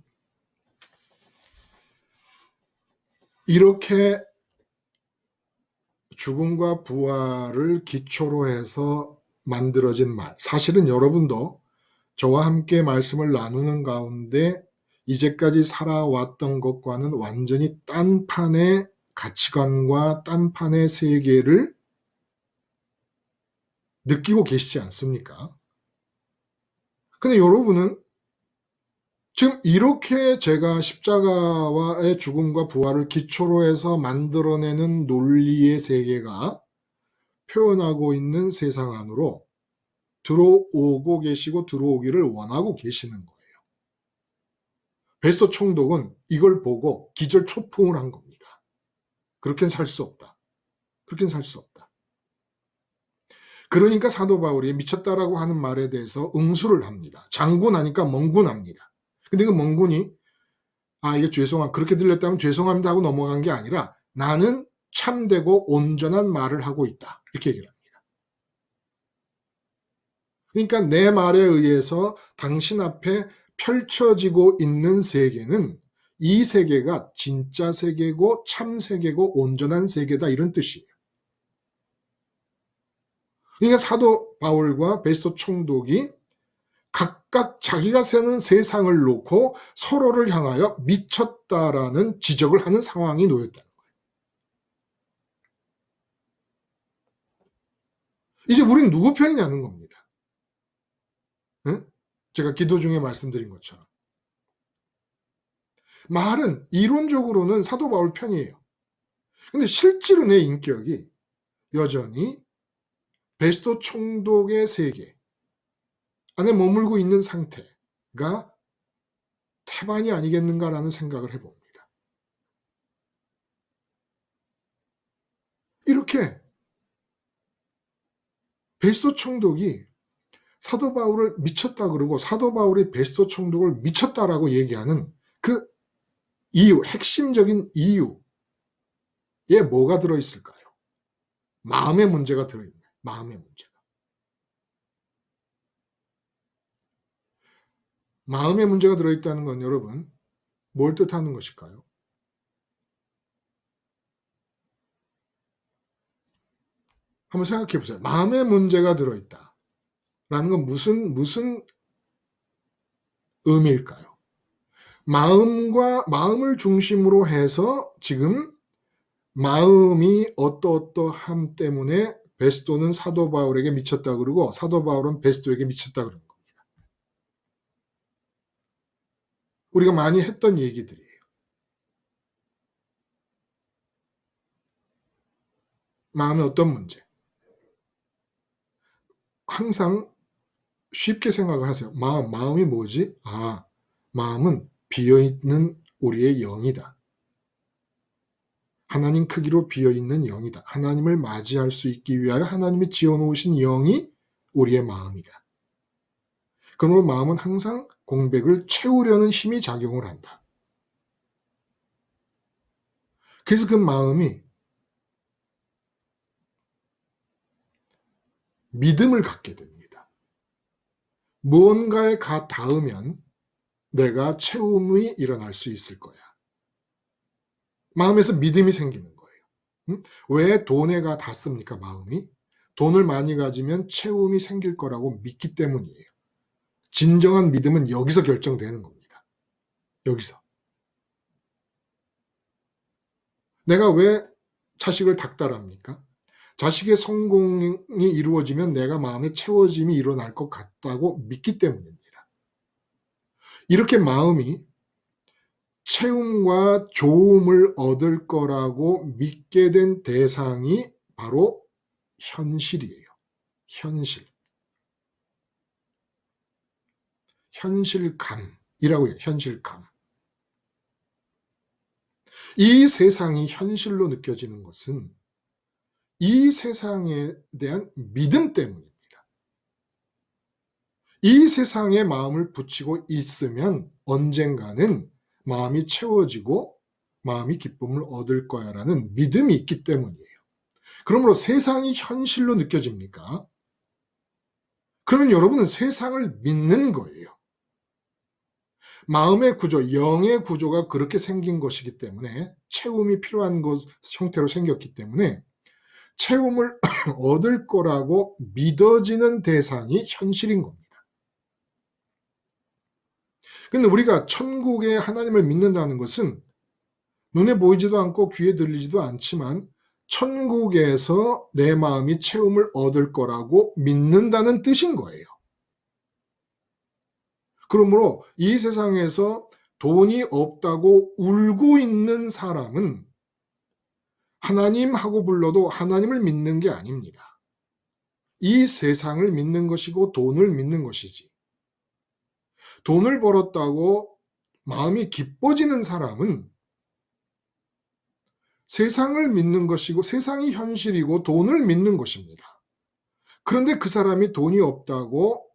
이렇게 죽음과 부활을 기초로 해서 만들어진 말, 사실은 여러분도 저와 함께 말씀을 나누는 가운데 이제까지 살아왔던 것과는 완전히 딴판의 가치관과 딴판의 세계를 느끼고 계시지 않습니까? 근데 여러분은 지금 이렇게 제가 십자가와의 죽음과 부활을 기초로 해서 만들어내는 논리의 세계가 표현하고 있는 세상 안으로 들어오고 계시고 들어오기를 원하고 계시는 거예요. 베스토 총독은 이걸 보고 기절초풍을 한 겁니다. 그렇게는 살 수 없다. 그렇게는 살 수 없다. 그러니까 사도 바울이 미쳤다라고 하는 말에 대해서 응수를 합니다. 장군하니까 멍군합니다. 근데 그 멍군이 이게 그렇게 들렸다면 죄송합니다 하고 넘어간 게 아니라 나는 참되고 온전한 말을 하고 있다. 이렇게 얘기를 합니다. 그러니까 내 말에 의해서 당신 앞에 펼쳐지고 있는 세계는 이 세계가 진짜 세계고 참 세계고 온전한 세계다, 이런 뜻이에요. 그러니까 사도 바울과 베스토 총독이 각각 자기가 사는 세상을 놓고 서로를 향하여 미쳤다라는 지적을 하는 상황이 놓였다는 거예요. 이제 우린 누구 편이냐는 겁니다. 응? 제가 기도 중에 말씀드린 것처럼 말은 이론적으로는 사도 바울 편이에요. 근데 실제로 내 인격이 여전히 베스토 총독의 세계 안에 머물고 있는 상태가 태반이 아니겠는가라는 생각을 해봅니다. 이렇게 베스토 총독이 사도 바울을 미쳤다 그러고 사도 바울이 베스토 총독을 미쳤다라고 얘기하는 그 이유, 핵심적인 이유에 뭐가 들어있을까요? 마음의 문제가 들어있네. 마음의 문제가. 마음의 문제가 들어있다는 건 여러분 뭘 뜻하는 것일까요? 한번 생각해 보세요. 마음의 문제가 들어있다 라는 건 무슨 의미일까요? 마음을 중심으로 해서 지금 마음이 어떠어떠함 때문에 베스토는 사도 바울에게 미쳤다 그러고 사도 바울은 베스토에게 미쳤다 그러는 겁니다. 우리가 많이 했던 얘기들이에요. 마음의 어떤 문제? 항상 쉽게 생각을 하세요. 마음이 뭐지? 마음은 비어있는 우리의 영이다. 하나님 크기로 비어있는 영이다. 하나님을 맞이할 수 있기 위하여 하나님이 지어놓으신 영이 우리의 마음이다. 그러므로 마음은 항상 공백을 채우려는 힘이 작용을 한다. 그래서 그 마음이 믿음을 갖게 됩니다. 무언가에 닿으면 내가 채움이 일어날 수 있을 거야. 마음에서 믿음이 생기는 거예요. 왜 돈에 닿습니까? 마음이 돈을 많이 가지면 채움이 생길 거라고 믿기 때문이에요. 진정한 믿음은 여기서 결정되는 겁니다. 여기서. 내가 왜 자식을 닥달합니까? 자식의 성공이 이루어지면 내가 마음에 채워짐이 일어날 것 같다고 믿기 때문입니다. 이렇게 마음이 채움과 좋음을 얻을 거라고 믿게 된 대상이 바로 현실이에요. 현실. 현실감이라고 해요. 현실감. 이 세상이 현실로 느껴지는 것은 이 세상에 대한 믿음 때문입니다. 이 세상에 마음을 붙이고 있으면 언젠가는 마음이 채워지고 마음이 기쁨을 얻을 거야라는 믿음이 있기 때문이에요. 그러므로 세상이 현실로 느껴집니까? 그러면 여러분은 세상을 믿는 거예요. 마음의 구조, 영의 구조가 그렇게 생긴 것이기 때문에 채움이 필요한 것 형태로 생겼기 때문에 채움을 얻을 거라고 믿어지는 대상이 현실인 겁니다. 근데 우리가 천국의 하나님을 믿는다는 것은 눈에 보이지도 않고 귀에 들리지도 않지만 천국에서 내 마음이 채움을 얻을 거라고 믿는다는 뜻인 거예요. 그러므로 이 세상에서 돈이 없다고 울고 있는 사람은 하나님 하고 불러도 하나님을 믿는 게 아닙니다. 이 세상을 믿는 것이고 돈을 믿는 것이지. 돈을 벌었다고 마음이 기뻐지는 사람은 세상을 믿는 것이고 세상이 현실이고 돈을 믿는 것입니다. 그런데 그 사람이 돈이 없다고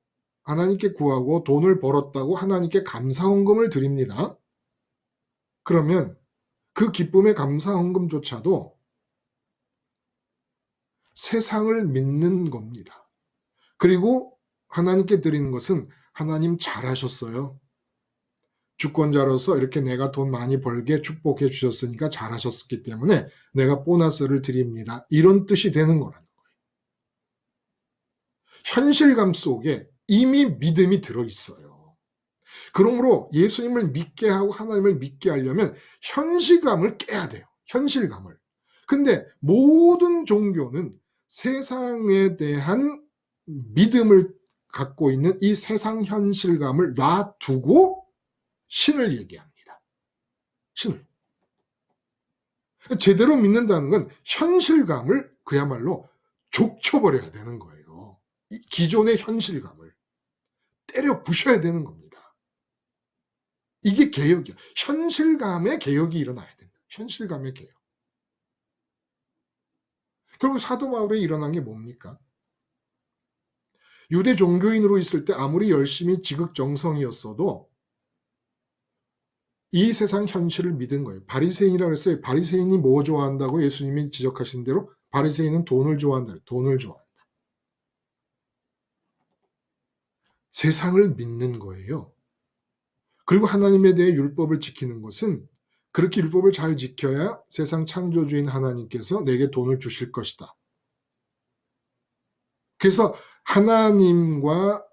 하나님께 구하고 돈을 벌었다고 하나님께 감사헌금을 드립니다. 그러면 그 기쁨의 감사헌금조차도 세상을 믿는 겁니다. 그리고 하나님께 드리는 것은 하나님 잘하셨어요. 주권자로서 이렇게 내가 돈 많이 벌게 축복해 주셨으니까 잘하셨기 때문에 내가 보너스를 드립니다. 이런 뜻이 되는 거라는 거예요. 현실감 속에 이미 믿음이 들어있어요. 그러므로 예수님을 믿게 하고 하나님을 믿게 하려면 현실감을 깨야 돼요. 현실감을. 근데 모든 종교는 세상에 대한 믿음을 갖고 있는 이 세상 현실감을 놔두고 신을 얘기합니다. 신을. 제대로 믿는다는 건 현실감을 그야말로 족쳐버려야 되는 거예요. 이 기존의 현실감을 때려 부셔야 되는 겁니다. 이게 개혁이야. 현실감의 개혁이 일어나야 된다. 현실감의 개혁. 결국 사도 바울에 일어난 게 뭡니까? 유대 종교인으로 있을 때 아무리 열심히 지극정성이었어도 이 세상 현실을 믿은 거예요. 바리새인이라고 했어요. 바리새인이 뭐 좋아한다고 예수님이 지적하신 대로 바리새인은 돈을 좋아한다. 돈을 좋아한다. 세상을 믿는 거예요. 그리고 하나님에 대해 율법을 지키는 것은 그렇게 율법을 잘 지켜야 세상 창조주인 하나님께서 내게 돈을 주실 것이다. 그래서 하나님과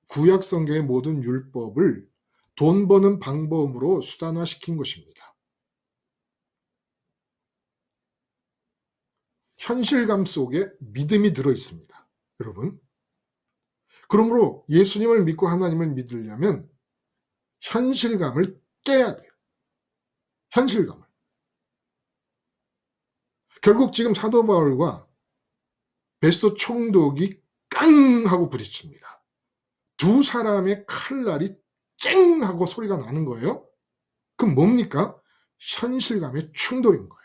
구약 성경의 모든 율법을 돈 버는 방법으로 수단화시킨 것입니다. 현실감 속에 믿음이 들어 있습니다. 여러분. 그러므로 예수님을 믿고 하나님을 믿으려면 현실감을 깨야 돼요. 현실감을. 결국 지금 사도 바울과 베스도 총독이 깡 하고 부딪힙니다. 두 사람의 칼날이 쨍 하고 소리가 나는 거예요. 그럼 뭡니까? 현실감의 충돌인 거예요.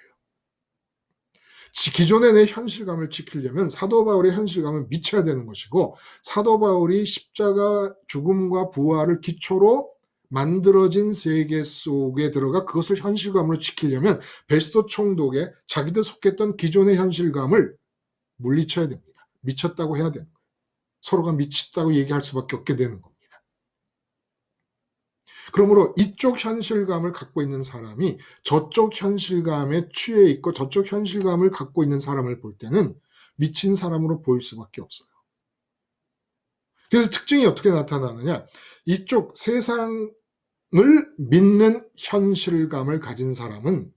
기존의 내 현실감을 지키려면 사도 바울의 현실감을 미쳐야 되는 것이고 사도 바울이 십자가 죽음과 부활을 기초로 만들어진 세계 속에 들어가 그것을 현실감으로 지키려면 베스도 총독의 자기들 속했던 기존의 현실감을 물리쳐야 됩니다. 미쳤다고 해야 되는 거예요. 서로가 미쳤다고 얘기할 수밖에 없게 되는 겁니다. 그러므로 이쪽 현실감을 갖고 있는 사람이 저쪽 현실감에 취해 있고 저쪽 현실감을 갖고 있는 사람을 볼 때는 미친 사람으로 보일 수밖에 없어요. 그래서 특징이 어떻게 나타나느냐? 이쪽 세상을 믿는 현실감을 가진 사람은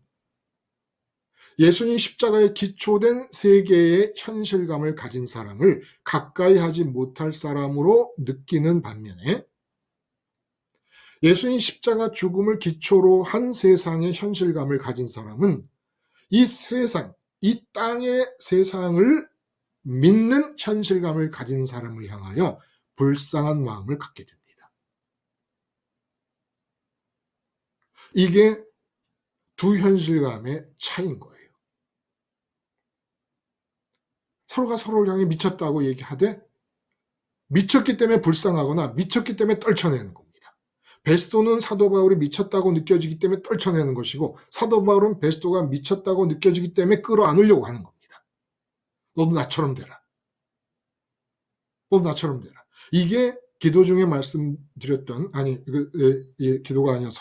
예수님 십자가에 기초된 세계의 현실감을 가진 사람을 가까이 하지 못할 사람으로 느끼는 반면에 예수님 십자가 죽음을 기초로 한 세상의 현실감을 가진 사람은 이 세상, 이 땅의 세상을 믿는 현실감을 가진 사람을 향하여 불쌍한 마음을 갖게 됩니다. 이게 두 현실감의 차이인 거예요. 서로가 서로를 향해 미쳤다고 얘기하되 미쳤기 때문에 불쌍하거나 미쳤기 때문에 떨쳐내는 겁니다. 베스토는 사도 바울이 미쳤다고 느껴지기 때문에 떨쳐내는 것이고 사도 바울은 베스토가 미쳤다고 느껴지기 때문에 끌어안으려고 하는 겁니다. 너도 나처럼 되라. 너도 나처럼 되라. 이게 기도 중에 말씀드렸던 기도가 아니라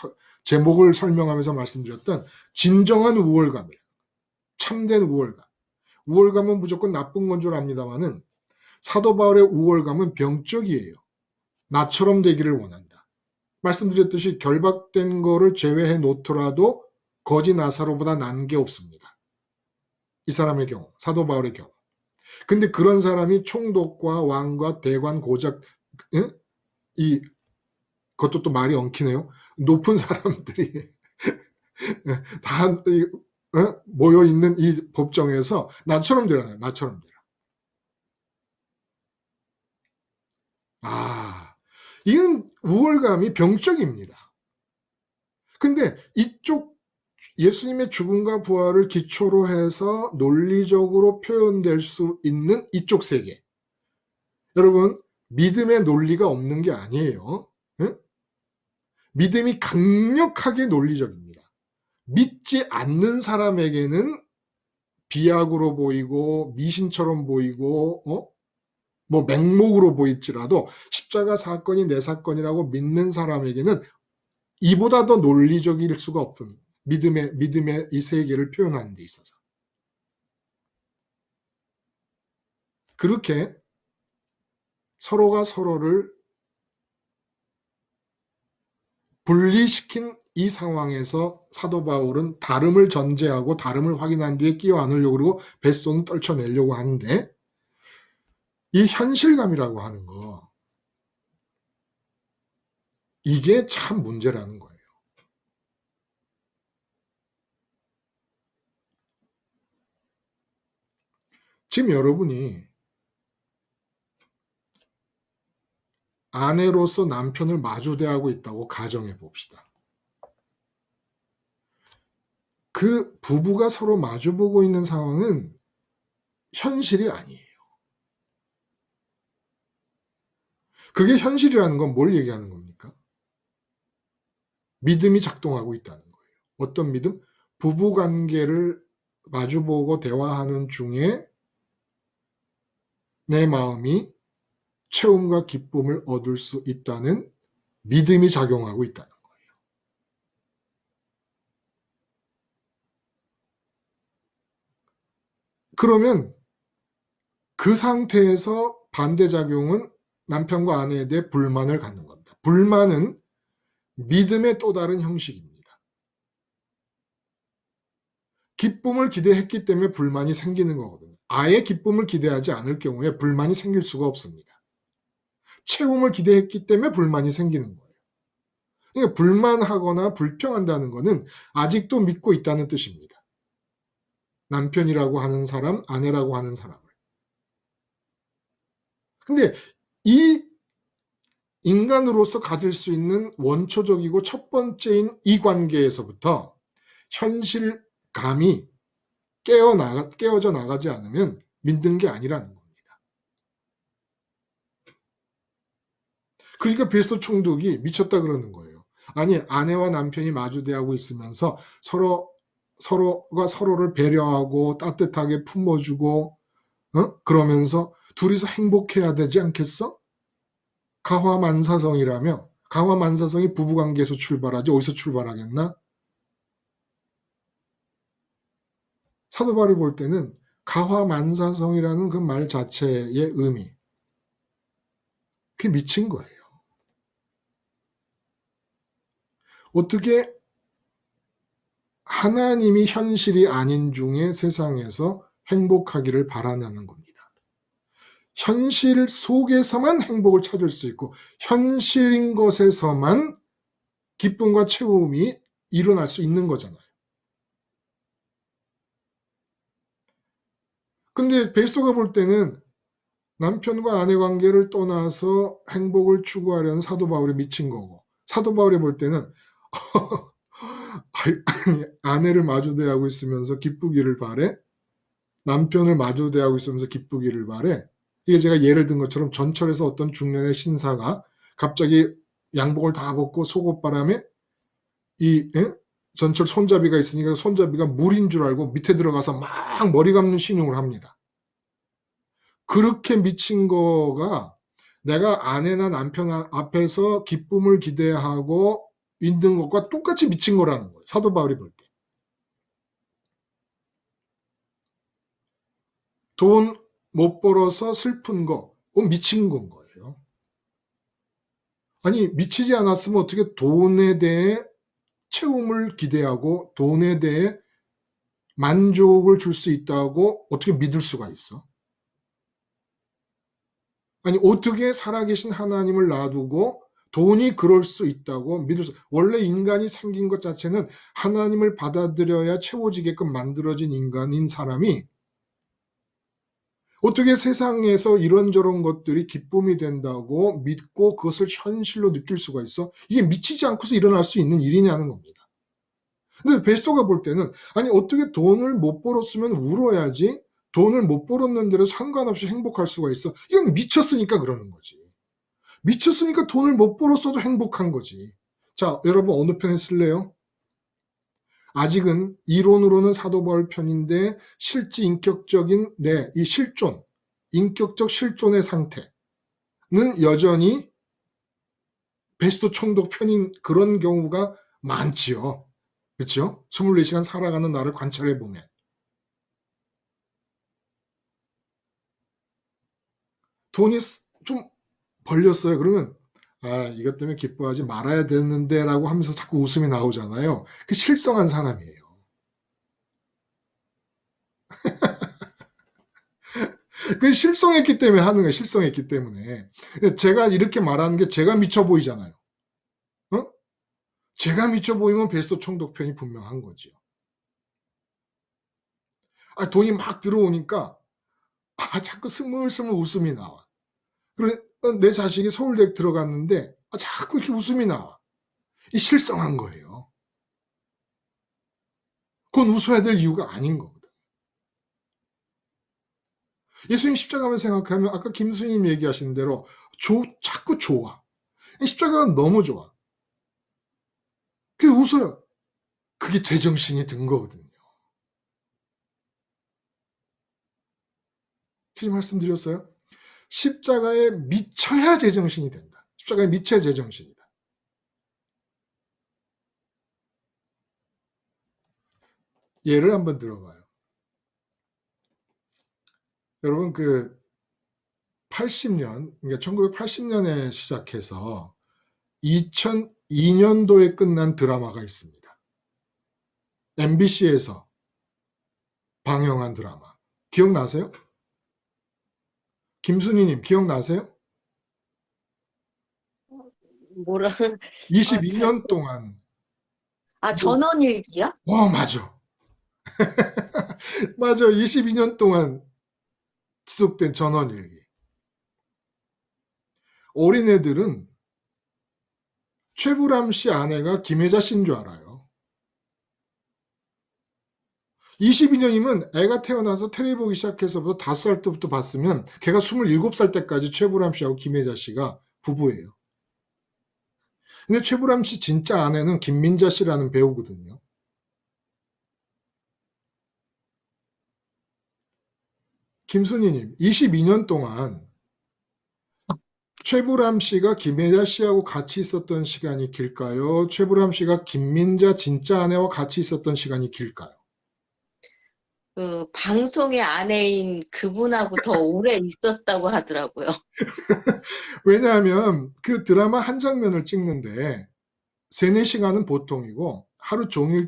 제목을 설명하면서 말씀드렸던 진정한 우월감이에요. 참된 우월감. 우월감은 무조건 나쁜 건 줄 압니다만은 사도 바울의 우월감은 병적이에요. 나처럼 되기를 원한다. 말씀드렸듯이 결박된 거를 제외해 놓더라도 거지 나사로보다 난 게 없습니다. 이 사람의 경우, 사도 바울의 경우. 근데 그런 사람이 총독과 왕과 대관 고작 그것도 또 말이 엉키네요. 높은 사람들이 다 모여 있는 이 법정에서 나처럼 되라요. 나처럼 되라. 이건 우월감이 병적입니다. 근데 이쪽 예수님의 죽음과 부활을 기초로 해서 논리적으로 표현될 수 있는 이쪽 세계. 여러분, 믿음의 논리가 없는 게 아니에요. 응? 믿음이 강력하게 논리적입니다. 믿지 않는 사람에게는 비약으로 보이고 미신처럼 보이고 뭐 맹목으로 보일지라도 십자가 사건이 내 사건이라고 믿는 사람에게는 이보다 더 논리적일 수가 없습니다. 믿음의 이 세계를 표현하는 데 있어서. 그렇게 서로가 서로를 분리시킨 이 상황에서 사도 바울은 다름을 전제하고 다름을 확인한 뒤에 끼어 안으려고 그러고 뱃손은 떨쳐내려고 하는데 이 현실감이라고 하는 거 이게 참 문제라는 거예요. 지금 여러분이 아내로서 남편을 마주대하고 있다고 가정해 봅시다. 그 부부가 서로 마주보고 있는 상황은 현실이 아니에요. 그게 현실이라는 건 뭘 얘기하는 겁니까? 믿음이 작동하고 있다는 거예요. 어떤 믿음? 부부 관계를 마주보고 대화하는 중에 내 마음이 체험과 기쁨을 얻을 수 있다는 믿음이 작용하고 있다는 거예요. 그러면 그 상태에서 반대작용은 남편과 아내에 대해 불만을 갖는 겁니다. 불만은 믿음의 또 다른 형식입니다. 기쁨을 기대했기 때문에 불만이 생기는 거거든요. 아예 기쁨을 기대하지 않을 경우에 불만이 생길 수가 없습니다. 체험을 기대했기 때문에 불만이 생기는 거예요. 그러니까 불만하거나 불평한다는 것은 아직도 믿고 있다는 뜻입니다. 남편이라고 하는 사람, 아내라고 하는 사람을. 근데 이 인간으로서 가질 수 있는 원초적이고 첫 번째인 이 관계에서부터 현실감이 깨어져 나가지 않으면 믿는 게 아니라는 겁니다. 그러니까 베스토 총독이 미쳤다 그러는 거예요. 아니, 아내와 남편이 마주대하고 있으면서 서로가 서로를 배려하고 따뜻하게 품어주고 그러면서 둘이서 행복해야 되지 않겠어? 가화만사성이라며 가화만사성이 부부관계에서 출발하지 어디서 출발하겠나? 사도 바울이 볼 때는 가화만사성이라는 그 말 자체의 의미, 그게 미친 거예요. 어떻게 하나님이 현실이 아닌 중에 세상에서 행복하기를 바라냐는 겁니다. 현실 속에서만 행복을 찾을 수 있고 현실인 것에서만 기쁨과 채움이 일어날 수 있는 거잖아요. 근데 베소가 볼 때는 남편과 아내 관계를 떠나서 행복을 추구하려는 사도 바울이 미친 거고, 사도 바울이 볼 때는 아내를 마주 대하고 있으면서 기쁘기를 바래, 남편을 마주 대하고 있으면서 기쁘기를 바래. 이게 제가 예를 든 것처럼 전철에서 어떤 중년의 신사가 갑자기 양복을 다 벗고 속옷바람에 전철 손잡이가 있으니까 손잡이가 물인 줄 알고 밑에 들어가서 막 머리 감는 신용을 합니다. 그렇게 미친 거가 내가 아내나 남편 앞에서 기쁨을 기대하고 있는 것과 똑같이 미친 거라는 거예요. 사도 바울이 볼 때. 돈 못 벌어서 슬픈 거, 미친 건 거예요. 아니, 미치지 않았으면 어떻게 돈에 대해 채움을 기대하고 돈에 대해 만족을 줄 수 있다고 어떻게 믿을 수가 있어? 아니, 어떻게 살아계신 하나님을 놔두고 돈이 그럴 수 있다고 믿을 수, 원래 인간이 생긴 것 자체는 하나님을 받아들여야 채워지게끔 만들어진 인간인 사람이 어떻게 세상에서 이런저런 것들이 기쁨이 된다고 믿고 그것을 현실로 느낄 수가 있어? 이게 미치지 않고서 일어날 수 있는 일이냐는 겁니다. 근데 베소가 볼 때는 아니 어떻게 돈을 못 벌었으면 울어야지 돈을 못 벌었는데도 상관없이 행복할 수가 있어? 이건 미쳤으니까 그러는 거지. 미쳤으니까 돈을 못 벌었어도 행복한 거지. 자, 여러분 어느 편에 쓸래요? 아직은 이론으로는 사도 바울 편인데 실제 인격적인 이 실존, 인격적 실존의 상태는 여전히 베스트 총독 편인 그런 경우가 많지요. 그렇죠? 24시간 살아가는 나를 관찰해 보면. 돈이 좀 벌렸어요. 그러면 이것 때문에 기뻐하지 말아야 되는데라고 하면서 자꾸 웃음이 나오잖아요. 그 실성한 사람이에요. 그 실성했기 때문에 하는 거예요. 실성했기 때문에. 제가 이렇게 말하는 게 제가 미쳐 보이잖아요. 어? 제가 미쳐 보이면 베스트 총독 편이 분명한 거죠. 돈이 막 들어오니까 자꾸 스물스물 웃음이 나와. 그래 내 자식이 서울대 들어갔는데 자꾸 이렇게 웃음이 나와. 이 실성한 거예요. 그건 웃어야 될 이유가 아닌 거거든. 예수님 십자가만 생각하면 아까 김수님 얘기하신 대로 자꾸 좋아. 십자가가 너무 좋아. 그게 웃어요. 그게 제정신이 든 거거든요. 그렇게 말씀드렸어요? 십자가에 미쳐야 제정신이 된다. 십자가에 미쳐야 제정신이다. 예를 한번 들어봐요. 여러분 80년, 그러니까 1980년에 시작해서 2002년도에 끝난 드라마가 있습니다. MBC에서 방영한 드라마. 기억나세요? 김순희님 기억나세요? 뭐라, 22년 동안. 전원일기야? 맞아. 맞아. 22년 동안 지속된 전원일기. 어린애들은 최불암 씨 아내가 김혜자 씨인 줄 알아요. 22년이면 애가 태어나서 텔레비 보기 시작해서부터 5살 때부터 봤으면 걔가 27살 때까지 최불암 씨하고 김혜자 씨가 부부예요. 근데 최불암 씨 진짜 아내는 김민자 씨라는 배우거든요. 김순희님, 22년 동안 최불암 씨가 김혜자 씨하고 같이 있었던 시간이 길까요? 최불암 씨가 김민자 진짜 아내와 같이 있었던 시간이 길까요? 그 방송의 아내인 그분하고 더 오래 있었다고 하더라고요. 왜냐하면 그 드라마 한 장면을 찍는데 3-4시간은 보통이고 하루 종일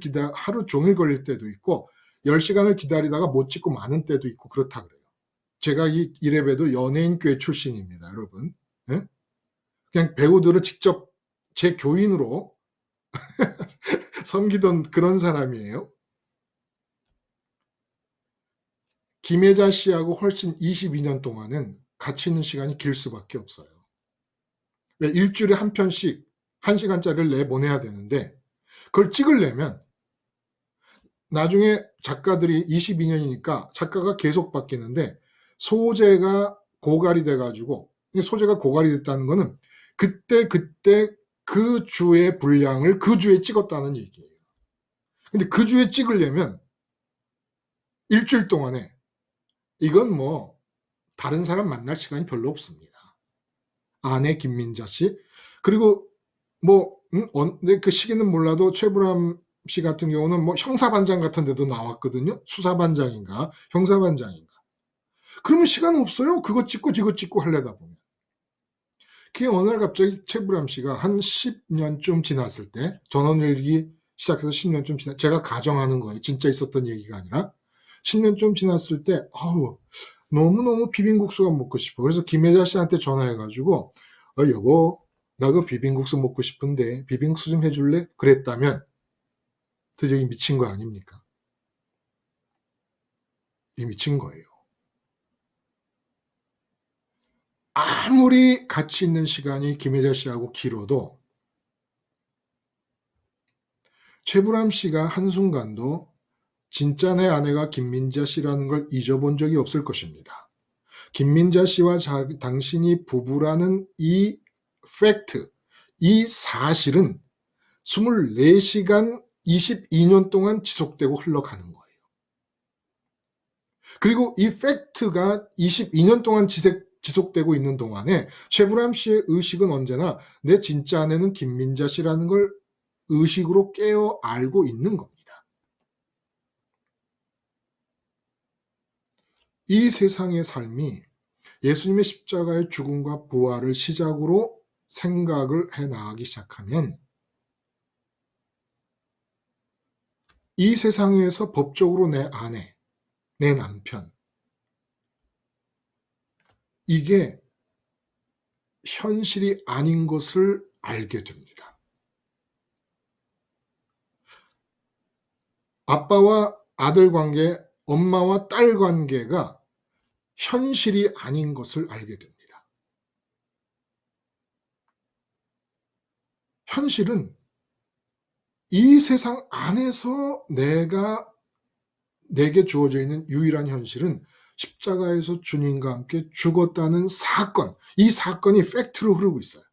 걸릴 때도 있고 10시간을 기다리다가 못 찍고 마는 때도 있고 그렇다 그래요. 제가 이래봬도 연예인교회 출신입니다, 여러분. 예? 그냥 배우들을 직접 제 교인으로 섬기던 그런 사람이에요. 김혜자 씨하고 훨씬 22년 동안은 같이 있는 시간이 길 수밖에 없어요. 왜 일주일에 한 편씩 1시간짜리를 내보내야 되는데 그걸 찍으려면 나중에 작가들이 22년이니까 작가가 계속 바뀌는데 소재가 고갈이 돼가지고 소재가 고갈이 됐다는 거는 그때 그 주의 분량을 그 주에 찍었다는 얘기예요. 근데 그 주에 찍으려면 일주일 동안에 이건 뭐 다른 사람 만날 시간이 별로 없습니다. 아내 김민자 씨 그리고 뭐 그 시기는 몰라도 최불암 씨 같은 경우는 뭐 형사반장 같은 데도 나왔거든요. 수사반장인가 형사반장인가. 그러면 시간 없어요. 그거 찍고 저거 찍고 하려다 보면. 그게 어느 날 갑자기 최불암 씨가 한 10년쯤 지났을 때 전원일기 시작해서 10년쯤 지나 제가 가정하는 거예요. 진짜 있었던 얘기가 아니라 10년쯤 지났을 때 아우 너무너무 비빔국수가 먹고 싶어. 그래서 김혜자 씨한테 전화해가지고 여보 나 그 비빔국수 먹고 싶은데 비빔국수 좀 해줄래? 그랬다면 도저히 미친 거 아닙니까? 이 미친 거예요. 아무리 같이 있는 시간이 김혜자 씨하고 길어도 최불암 씨가 한순간도 진짜 내 아내가 김민자 씨라는 걸 잊어본 적이 없을 것입니다. 김민자 씨와 당신이 부부라는 이 팩트, 이 사실은 24시간 22년 동안 지속되고 흘러가는 거예요. 그리고 이 팩트가 22년 동안 지속되고 있는 동안에 최불암 씨의 의식은 언제나 내 진짜 아내는 김민자 씨라는 걸 의식으로 깨어 알고 있는 겁니다. 이 세상의 삶이 예수님의 십자가의 죽음과 부활을 시작으로 생각을 해 나가기 시작하면 이 세상에서 법적으로 내 아내, 내 남편 이게 현실이 아닌 것을 알게 됩니다. 아빠와 아들 관계, 엄마와 딸 관계가 현실이 아닌 것을 알게 됩니다. 현실은 이 세상 안에서 내게 주어져 있는 유일한 현실은 십자가에서 주님과 함께 죽었다는 사건, 이 사건이 팩트로 흐르고 있어요.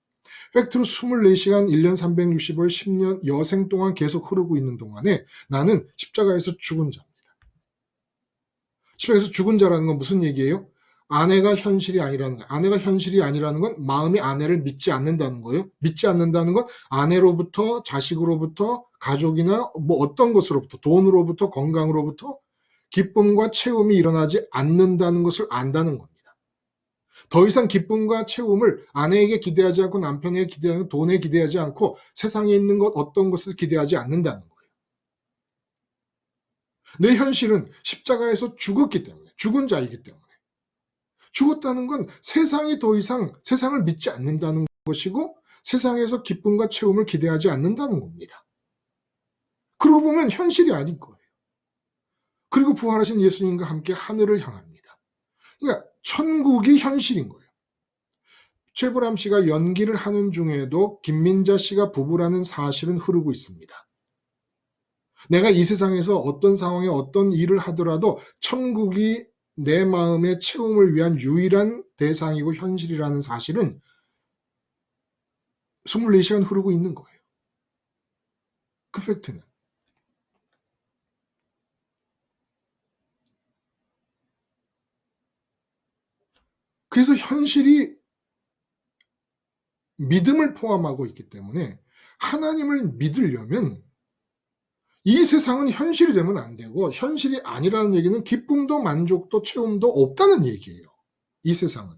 팩트로 24시간 1년 365일 10년 여생 동안 계속 흐르고 있는 동안에 나는 십자가에서 죽은 자입니다. 십자가에서 죽은 자라는 건 무슨 얘기예요? 아내가 현실이 아니라는 거예요. 아내가 현실이 아니라는 건 마음이 아내를 믿지 않는다는 거예요. 믿지 않는다는 건 아내로부터 자식으로부터 가족이나 뭐 어떤 것으로부터 돈으로부터 건강으로부터 기쁨과 채움이 일어나지 않는다는 것을 안다는 겁니다. 더 이상 기쁨과 채움을 아내에게 기대하지 않고 남편에게 기대하고 돈에 기대하지 않고 세상에 있는 것 어떤 것을 기대하지 않는다는 거예요. 내 현실은 십자가에서 죽었기 때문에 죽은 자이기 때문에 죽었다는 건 세상이 더 이상 세상을 믿지 않는다는 것이고 세상에서 기쁨과 채움을 기대하지 않는다는 겁니다. 그러고 보면 현실이 아닌 거예요. 그리고 부활하신 예수님과 함께 하늘을 향합니다. 그러니까 천국이 현실인 거예요. 최불암 씨가 연기를 하는 중에도 김민자 씨가 부부라는 사실은 흐르고 있습니다. 내가 이 세상에서 어떤 상황에 어떤 일을 하더라도 천국이 내 마음의 채움을 위한 유일한 대상이고 현실이라는 사실은 24시간 흐르고 있는 거예요. 그 팩트는. 그래서 현실이 믿음을 포함하고 있기 때문에 하나님을 믿으려면 이 세상은 현실이 되면 안 되고 현실이 아니라는 얘기는 기쁨도 만족도 채움도 없다는 얘기예요. 이 세상은.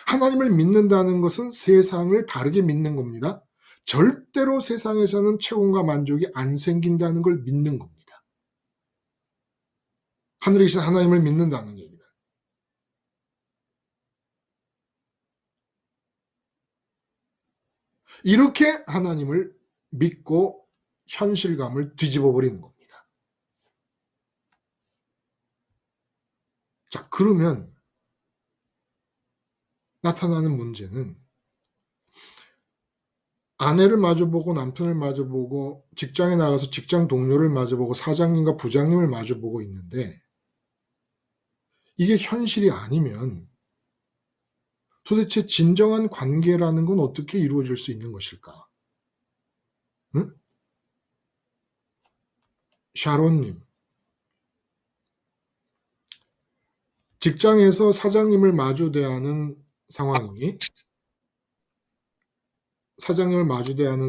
하나님을 믿는다는 것은 세상을 다르게 믿는 겁니다. 절대로 세상에서는 채움과 만족이 안 생긴다는 걸 믿는 겁니다. 하늘에 계신 하나님을 믿는다는 얘기는. 이렇게 하나님을 믿고 현실감을 뒤집어 버리는 겁니다. 자, 그러면 나타나는 문제는 아내를 마주보고 남편을 마주보고 직장에 나가서 직장 동료를 마주보고 사장님과 부장님을 마주보고 있는데 이게 현실이 아니면 도대체 진정한 관계라는 건 어떻게 이루어질 수 있는 것일까? 응? 샤론님, 직장에서 사장님을 마주대하는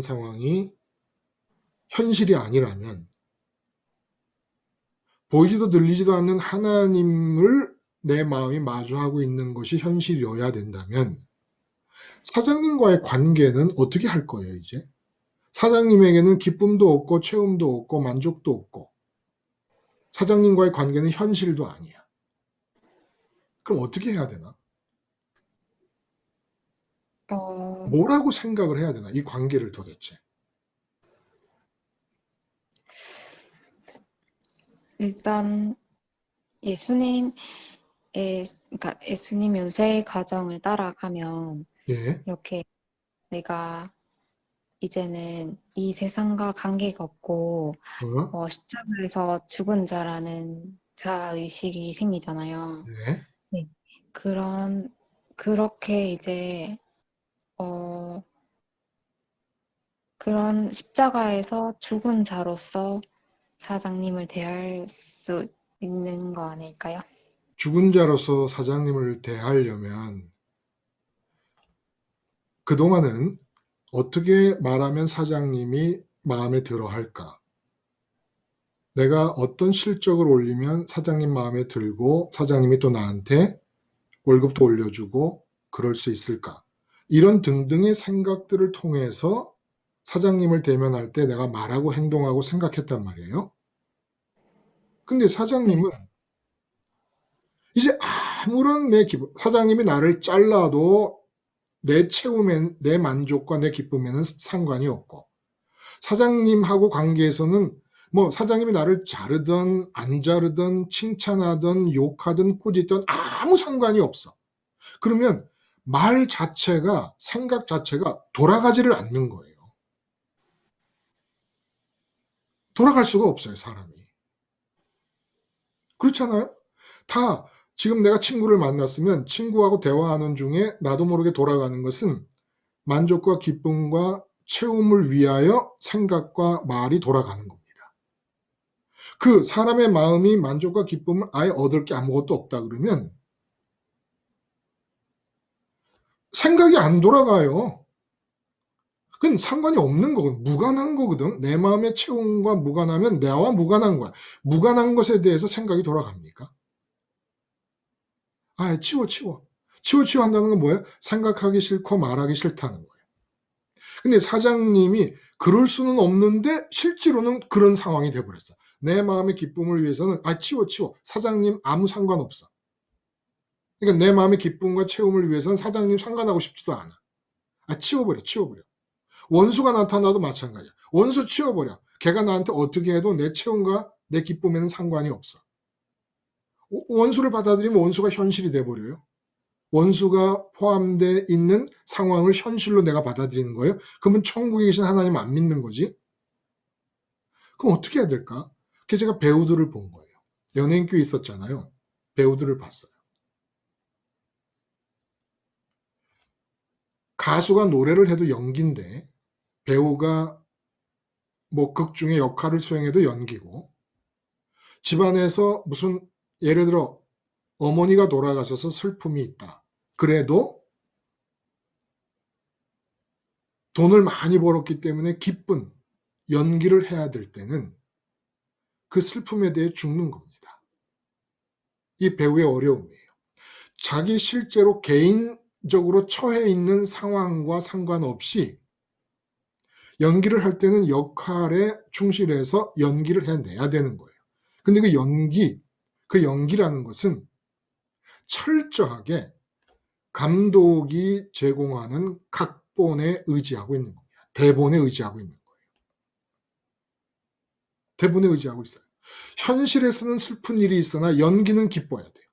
상황이 현실이 아니라면 보이지도 들리지도 않는 하나님을 내 마음이 마주하고 있는 것이 현실이어야 된다면 사장님과의 관계는 어떻게 할 거예요, 이제? 사장님에게는 기쁨도 없고 채움도 없고 만족도 없고 사장님과의 관계는 현실도 아니야. 그럼 어떻게 해야 되나? 어, 뭐라고 생각을 해야 되나? 이 관계를 도대체. 일단 예수님의 그러니까 예수님 요새 가정을 따라가면 예. 이렇게 내가 이제는 이 세상과 관계가 없고 어? 십자가에서 죽은 자라는 자의식이 생기잖아요. 네. 네. 그렇게 이제 어, 그런 십자가에서 죽은 자로서 사장님을 대할 수 있는 거 아닐까요? 죽은 자로서 사장님을 대하려면 그동안은 어떻게 말하면 사장님이 마음에 들어 할까? 내가 어떤 실적을 올리면 사장님 마음에 들고 사장님이 또 나한테 월급도 올려주고 그럴 수 있을까? 이런 등등의 생각들을 통해서 사장님을 대면할 때 내가 말하고 행동하고 생각했단 말이에요. 근데 네. 사장님은 이제 아무런 사장님이 나를 잘라도 내 채움엔, 내 만족과 내 기쁨에는 상관이 없고, 사장님하고 관계에서는 뭐 사장님이 나를 자르든 안 자르든 칭찬하든 욕하든 꾸짖든 아무 상관이 없어. 그러면 말 자체가, 생각 자체가 돌아가지를 않는 거예요. 돌아갈 수가 없어요, 사람이. 그렇잖아요? 다 지금 내가 친구를 만났으면 친구하고 대화하는 중에 나도 모르게 돌아가는 것은 만족과 기쁨과 채움을 위하여 생각과 말이 돌아가는 겁니다. 그 사람의 마음이 만족과 기쁨을 아예 얻을 게 아무것도 없다 그러면 생각이 안 돌아가요. 그건 상관이 없는 거거든. 무관한 거거든. 내 마음의 채움과 무관하면 나와 무관한 거야. 무관한 것에 대해서 생각이 돌아갑니까? 아, 치워. 치워 한다는 건 뭐예요? 생각하기 싫고 말하기 싫다는 거예요. 근데 사장님이 그럴 수는 없는데 실제로는 그런 상황이 돼버렸어. 내 마음의 기쁨을 위해서는 치워. 사장님 아무 상관없어. 그러니까 내 마음의 기쁨과 채움을 위해서는 사장님 상관하고 싶지도 않아. 치워버려. 원수가 나타나도 마찬가지야. 원수 치워버려. 걔가 나한테 어떻게 해도 내 채움과 내 기쁨에는 상관이 없어. 원수를 받아들이면 원수가 현실이 돼버려요. 원수가 포함되어 있는 상황을 현실로 내가 받아들이는 거예요. 그러면 천국에 계신 하나님 안 믿는 거지? 그럼 어떻게 해야 될까? 그래서 제가 배우들을 본 거예요. 연예인교회 있었잖아요. 배우들을 봤어요. 가수가 노래를 해도 연기인데 배우가 뭐 극 중에 역할을 수행해도 연기고 집안에서 무슨 예를 들어 어머니가 돌아가셔서 슬픔이 있다. 그래도 돈을 많이 벌었기 때문에 기쁜 연기를 해야 될 때는 그 슬픔에 대해 죽는 겁니다. 이 배우의 어려움이에요. 자기 실제로 개인적으로 처해 있는 상황과 상관없이 연기를 할 때는 역할에 충실해서 연기를 해내야 되는 거예요. 근데 그 연기라는 것은 철저하게 감독이 제공하는 각본에 의지하고 있는 겁니다. 대본에 의지하고 있는 거예요. 대본에 의지하고 있어요. 현실에서는 슬픈 일이 있으나 연기는 기뻐야 돼요.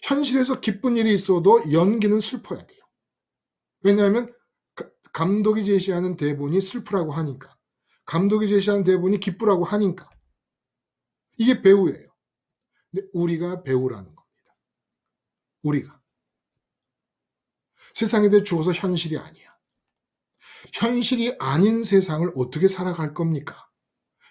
현실에서 기쁜 일이 있어도 연기는 슬퍼야 돼요. 왜냐하면 감독이 제시하는 대본이 슬프라고 하니까. 감독이 제시하는 대본이 기쁘라고 하니까. 이게 배우예요. 근데 우리가 배우라는 겁니다. 우리가. 세상에 대해 죽어서 현실이 아니야. 현실이 아닌 세상을 어떻게 살아갈 겁니까?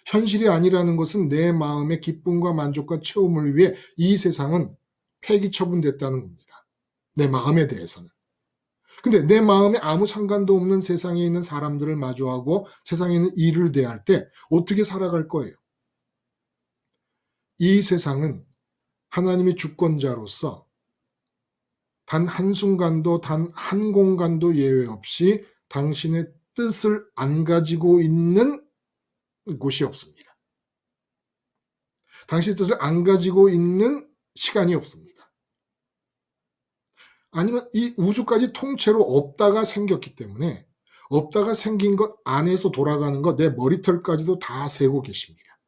현실이 아니라는 것은 내 마음의 기쁨과 만족과 체험을 위해 이 세상은 폐기 처분됐다는 겁니다. 내 마음에 대해서는. 근데 내 마음에 아무 상관도 없는 세상에 있는 사람들을 마주하고 세상에 있는 일을 대할 때 어떻게 살아갈 거예요? 이 세상은 하나님의 주권자로서 단 한순간도 단 한 공간도 예외 없이 당신의 뜻을 안 가지고 있는 곳이 없습니다. 당신의 뜻을 안 가지고 있는 시간이 없습니다. 아니면 이 우주까지 통째로 없다가 생겼기 때문에 없다가 생긴 것 안에서 돌아가는 것 내 머리털까지도 다 세고 계십니다.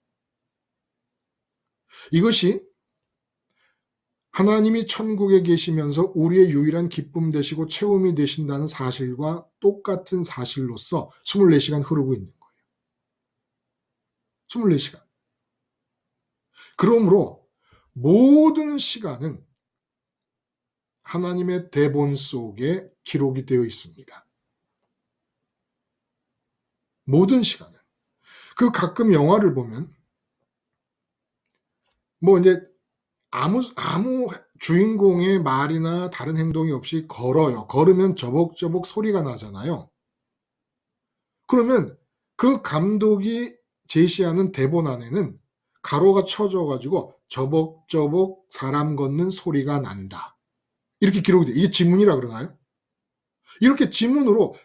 이것이 하나님이 천국에 계시면서 우리의 유일한 기쁨 되시고 체험이 되신다는 사실과 똑같은 사실로서 24시간 흐르고 있는 거예요. 24시간. 그러므로 모든 시간은 하나님의 대본 속에 기록이 되어 있습니다. 모든 시간은. 그 가끔 영화를 보면 뭐 이제 아무 주인공의 말이나 다른 행동이 없이 걸어요. 걸으면 저벅저벅 소리가 나잖아요. 그러면 그 감독이 제시하는 대본 안에는 가로가 쳐져 가지고 저벅저벅 사람 걷는 소리가 난다. 이렇게 기록이 돼요. 이게 지문이라 그러나요? 이렇게 지문으로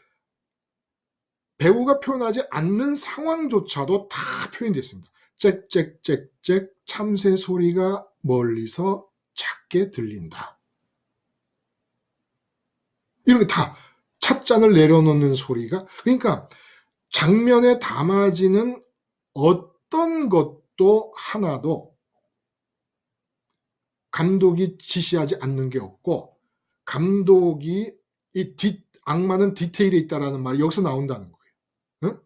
배우가 표현하지 않는 상황조차도 다 표현되어 있습니다. 짹짹짹짹 참새 소리가 멀리서 작게 들린다. 이렇게 다 찻잔을 내려놓는 소리가, 그러니까 장면에 담아지는 어떤 것도 하나도 감독이 지시하지 않는 게 없고, 감독이 악마는 디테일에 있다라는 말이 여기서 나온다는 거예요. 응?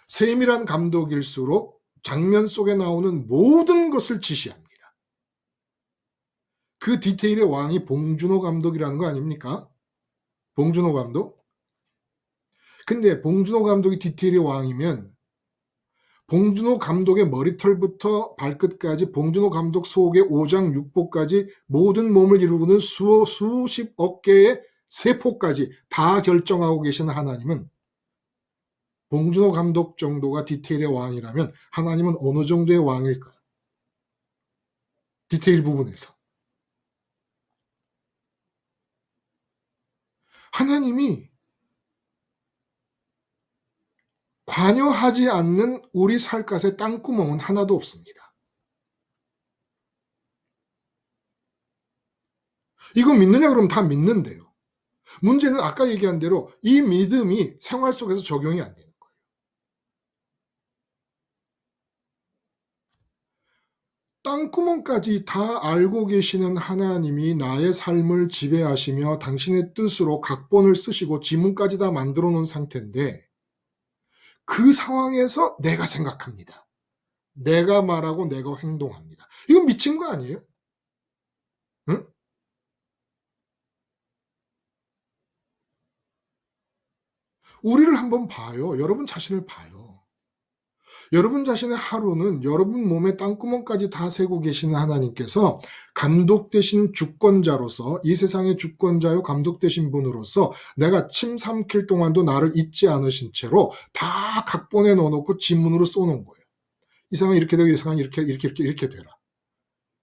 세밀한 감독일수록 장면 속에 나오는 모든 것을 지시합니다. 그 디테일의 왕이 봉준호 감독이라는 거 아닙니까? 봉준호 감독? 근데 봉준호 감독이 디테일의 왕이면 봉준호 감독의 머리털부터 발끝까지 봉준호 감독 속의 오장육부까지 모든 몸을 이루는 수십억 개의 세포까지 다 결정하고 계신 하나님은, 봉준호 감독 정도가 디테일의 왕이라면 하나님은 어느 정도의 왕일까? 디테일 부분에서. 하나님이 관여하지 않는 우리 살갗의 땅구멍은 하나도 없습니다. 이거 믿느냐 그러면 다 믿는데요. 문제는 아까 얘기한 대로 이 믿음이 생활 속에서 적용이 안 되는 거예요. 땅구멍까지 다 알고 계시는 하나님이 나의 삶을 지배하시며 당신의 뜻으로 각본을 쓰시고 지문까지 다 만들어 놓은 상태인데, 그 상황에서 내가 생각합니다. 내가 말하고 내가 행동합니다. 이건 미친 거 아니에요? 응? 우리를 한번 봐요. 여러분 자신을 봐요. 여러분 자신의 하루는 여러분 몸의 땅구멍까지 다 세고 계시는 하나님께서 감독 되신 주권자로서, 이 세상의 주권자요 감독 되신 분으로서 내가 침 삼킬 동안도 나를 잊지 않으신 채로 다 각본에 넣어놓고 지문으로 쏘는 거예요. 이 상황이 이렇게 되고 이 상황이 이렇게 되라.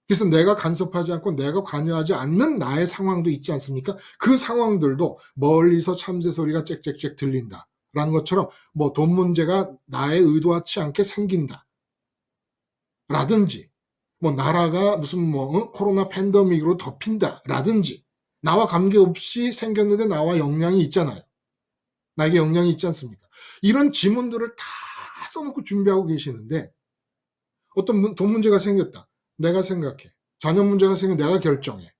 그래서 내가 간섭하지 않고 내가 관여하지 않는 나의 상황도 있지 않습니까? 그 상황들도 멀리서 참새 소리가 짹짹짹 들린다 라는 것처럼 뭐 돈 문제가 나의 의도하지 않게 생긴다 라든지, 뭐 나라가 무슨 뭐 코로나 팬데믹으로 덮인다 라든지, 나와 관계없이 생겼는데 나와 영향이 있잖아요. 나에게 영향이 있지 않습니까? 이런 지문들을 다 써놓고 준비하고 계시는데, 어떤 돈 문제가 생겼다. 내가 생각해. 자녀 문제가 생겨 내가 결정해.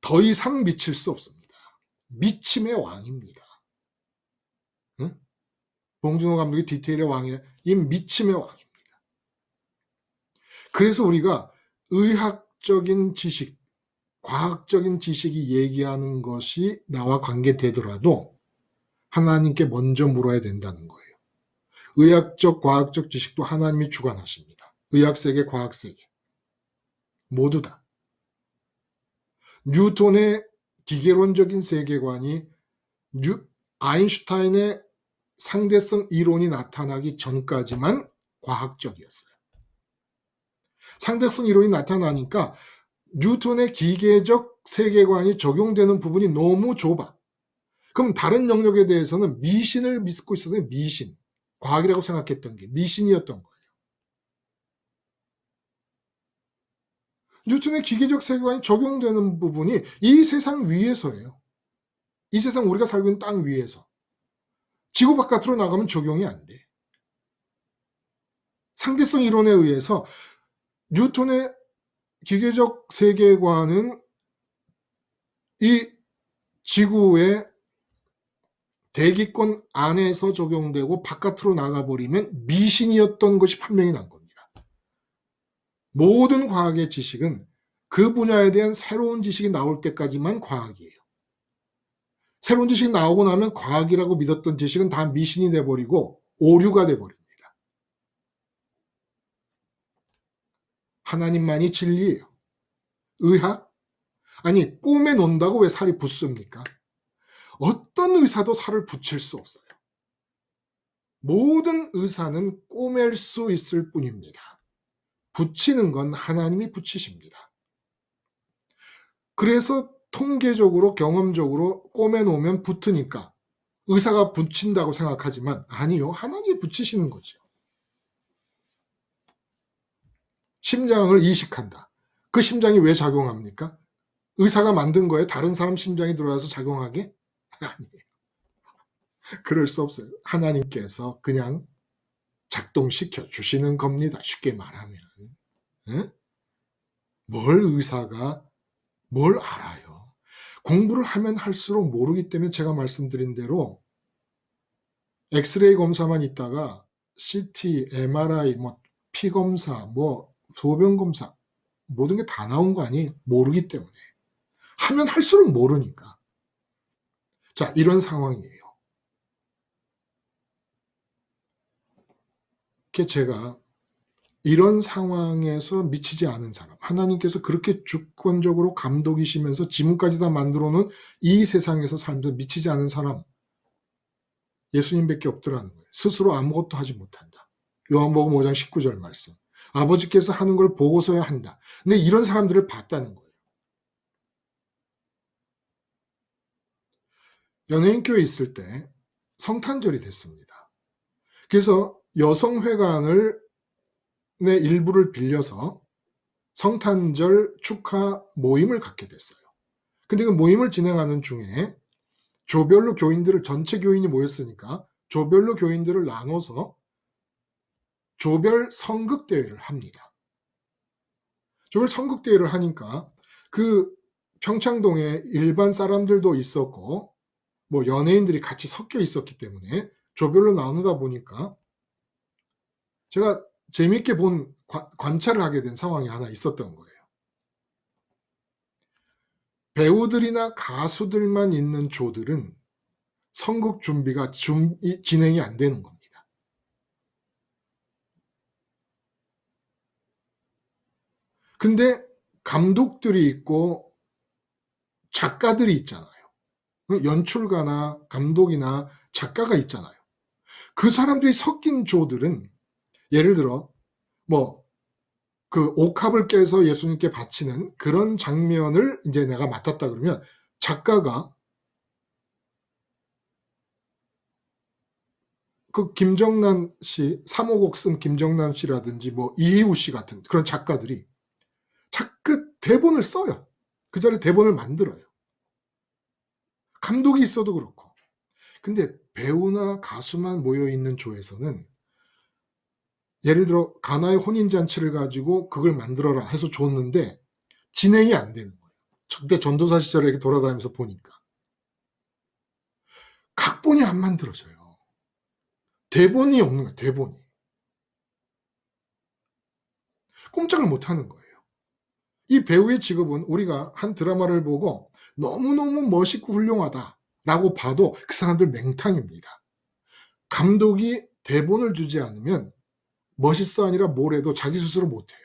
더 이상 미칠 수 없습니다. 미침의 왕입니다. 응? 봉준호 감독이 디테일의 왕이라, 이 미침의 왕입니다. 그래서 우리가 의학적인 지식, 과학적인 지식이 얘기하는 것이 나와 관계되더라도 하나님께 먼저 물어야 된다는 거예요. 의학적, 과학적 지식도 하나님이 주관하십니다. 의학세계, 과학세계. 모두 다. 뉴턴의 기계론적인 세계관이 아인슈타인의 상대성 이론이 나타나기 전까지만 과학적이었어요. 상대성 이론이 나타나니까 뉴턴의 기계적 세계관이 적용되는 부분이 너무 좁아. 그럼 다른 영역에 대해서는 미신을 믿고 있었어요. 미신. 과학이라고 생각했던 게 미신이었던 거예요. 뉴턴의 기계적 세계관이 적용되는 부분이 이 세상 위에서예요. 이 세상 우리가 살고 있는 땅 위에서. 지구 바깥으로 나가면 적용이 안 돼. 상대성 이론에 의해서 뉴턴의 기계적 세계관은 이 지구의 대기권 안에서 적용되고 바깥으로 나가버리면 미신이었던 것이 판명이 난 겁니다. 모든 과학의 지식은 그 분야에 대한 새로운 지식이 나올 때까지만 과학이에요. 새로운 지식이 나오고 나면 과학이라고 믿었던 지식은 다 미신이 돼버리고 오류가 돼버립니다. 하나님만이 진리예요. 의학? 아니, 꿈에 논다고 왜 살이 붙습니까? 어떤 의사도 살을 붙일 수 없어요. 모든 의사는 꼬맬 수 있을 뿐입니다. 붙이는 건 하나님이 붙이십니다. 그래서 통계적으로, 경험적으로 꼬매 놓으면 붙으니까 의사가 붙인다고 생각하지만 아니요, 하나님이 붙이시는 거죠. 심장을 이식한다. 그 심장이 왜 작용합니까? 의사가 만든 거예요? 다른 사람 심장이 들어와서 작용하게? 아니에요. 그럴 수 없어요. 하나님께서 그냥 작동시켜 주시는 겁니다. 쉽게 말하면. 에? 뭘 의사가 뭘 알아요. 공부를 하면 할수록 모르기 때문에 제가 말씀드린 대로 엑스레이 검사만 있다가 CT, MRI, 피 검사, 소변 검사 모든 게 다 나온 거 아니에요. 모르기 때문에. 하면 할수록 모르니까. 자, 이런 상황이에요. 제가 이런 상황에서 미치지 않은 사람, 하나님께서 그렇게 주권적으로 감독이시면서 지문까지 다 만들어 놓은 이 세상에서 살면서 미치지 않은 사람, 예수님밖에 없더라는 거예요. 스스로 아무것도 하지 못한다. 요한복음 5장 19절 말씀. 아버지께서 하는 걸 보고서야 한다. 근데 이런 사람들을 봤다는 거예요. 연예인교회에 있을 때 성탄절이 됐습니다. 그래서 여성회관을 내 일부를 빌려서 성탄절 축하 모임을 갖게 됐어요. 근데 그 모임을 진행하는 중에 조별로 교인들을, 전체 교인이 모였으니까 조별로 교인들을 나눠서 조별 성극대회를 합니다. 조별 성극대회를 하니까 그 평창동에 일반 사람들도 있었고 연예인들이 같이 섞여 있었기 때문에 조별로 나누다 보니까 제가 재미있게 본 관찰을 하게 된 상황이 하나 있었던 거예요. 배우들이나 가수들만 있는 조들은 선곡 준비가 진행이 안 되는 겁니다. 근데 감독들이 있고 작가들이 있잖아요. 연출가나 감독이나 작가가 있잖아요. 그 사람들이 섞인 조들은 예를 들어 뭐 그 옥합을 깨서 예수님께 바치는 그런 장면을 이제 내가 맡았다 그러면 작가가 그 김정난 씨, 3호곡 쓴 김정난 씨라든지 뭐 이희우 씨 같은 그런 작가들이 자꾸 대본을 써요. 그 자리에 대본을 만들어요. 감독이 있어도 그렇고. 근데 배우나 가수만 모여 있는 조에서는 예를 들어 가나의 혼인잔치를 가지고 그걸 만들어라 해서 줬는데 진행이 안 되는 거예요. 그때 전도사 시절에 이렇게 돌아다니면서 보니까. 각본이 안 만들어져요. 대본이 없는 거예요. 대본이. 꼼짝을 못 하는 거예요. 이 배우의 직업은 우리가 한 드라마를 보고 너무너무 멋있고 훌륭하다라고 봐도 그 사람들 맹탕입니다. 감독이 대본을 주지 않으면 멋있어 아니라 뭘 해도 자기 스스로 못해요.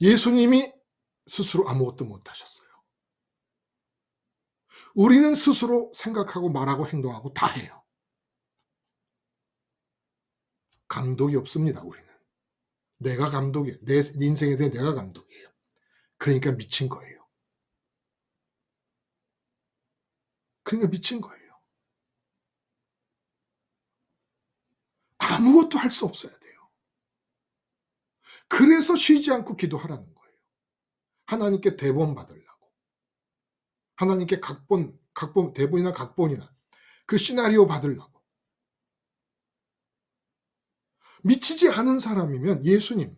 예수님이 스스로 아무것도 못하셨어요. 우리는 스스로 생각하고 말하고 행동하고 다 해요. 감독이 없습니다, 우리는. 내가 감독이에요. 내 인생에 대해 내가 감독이에요. 그러니까 미친 거예요. 그러니까 미친 거예요. 아무것도 할 수 없어야 돼요. 그래서 쉬지 않고 기도하라는 거예요. 하나님께 대본 받으려고. 하나님께 대본이나 각본이나 그 시나리오 받으려고. 미치지 않은 사람이면 예수님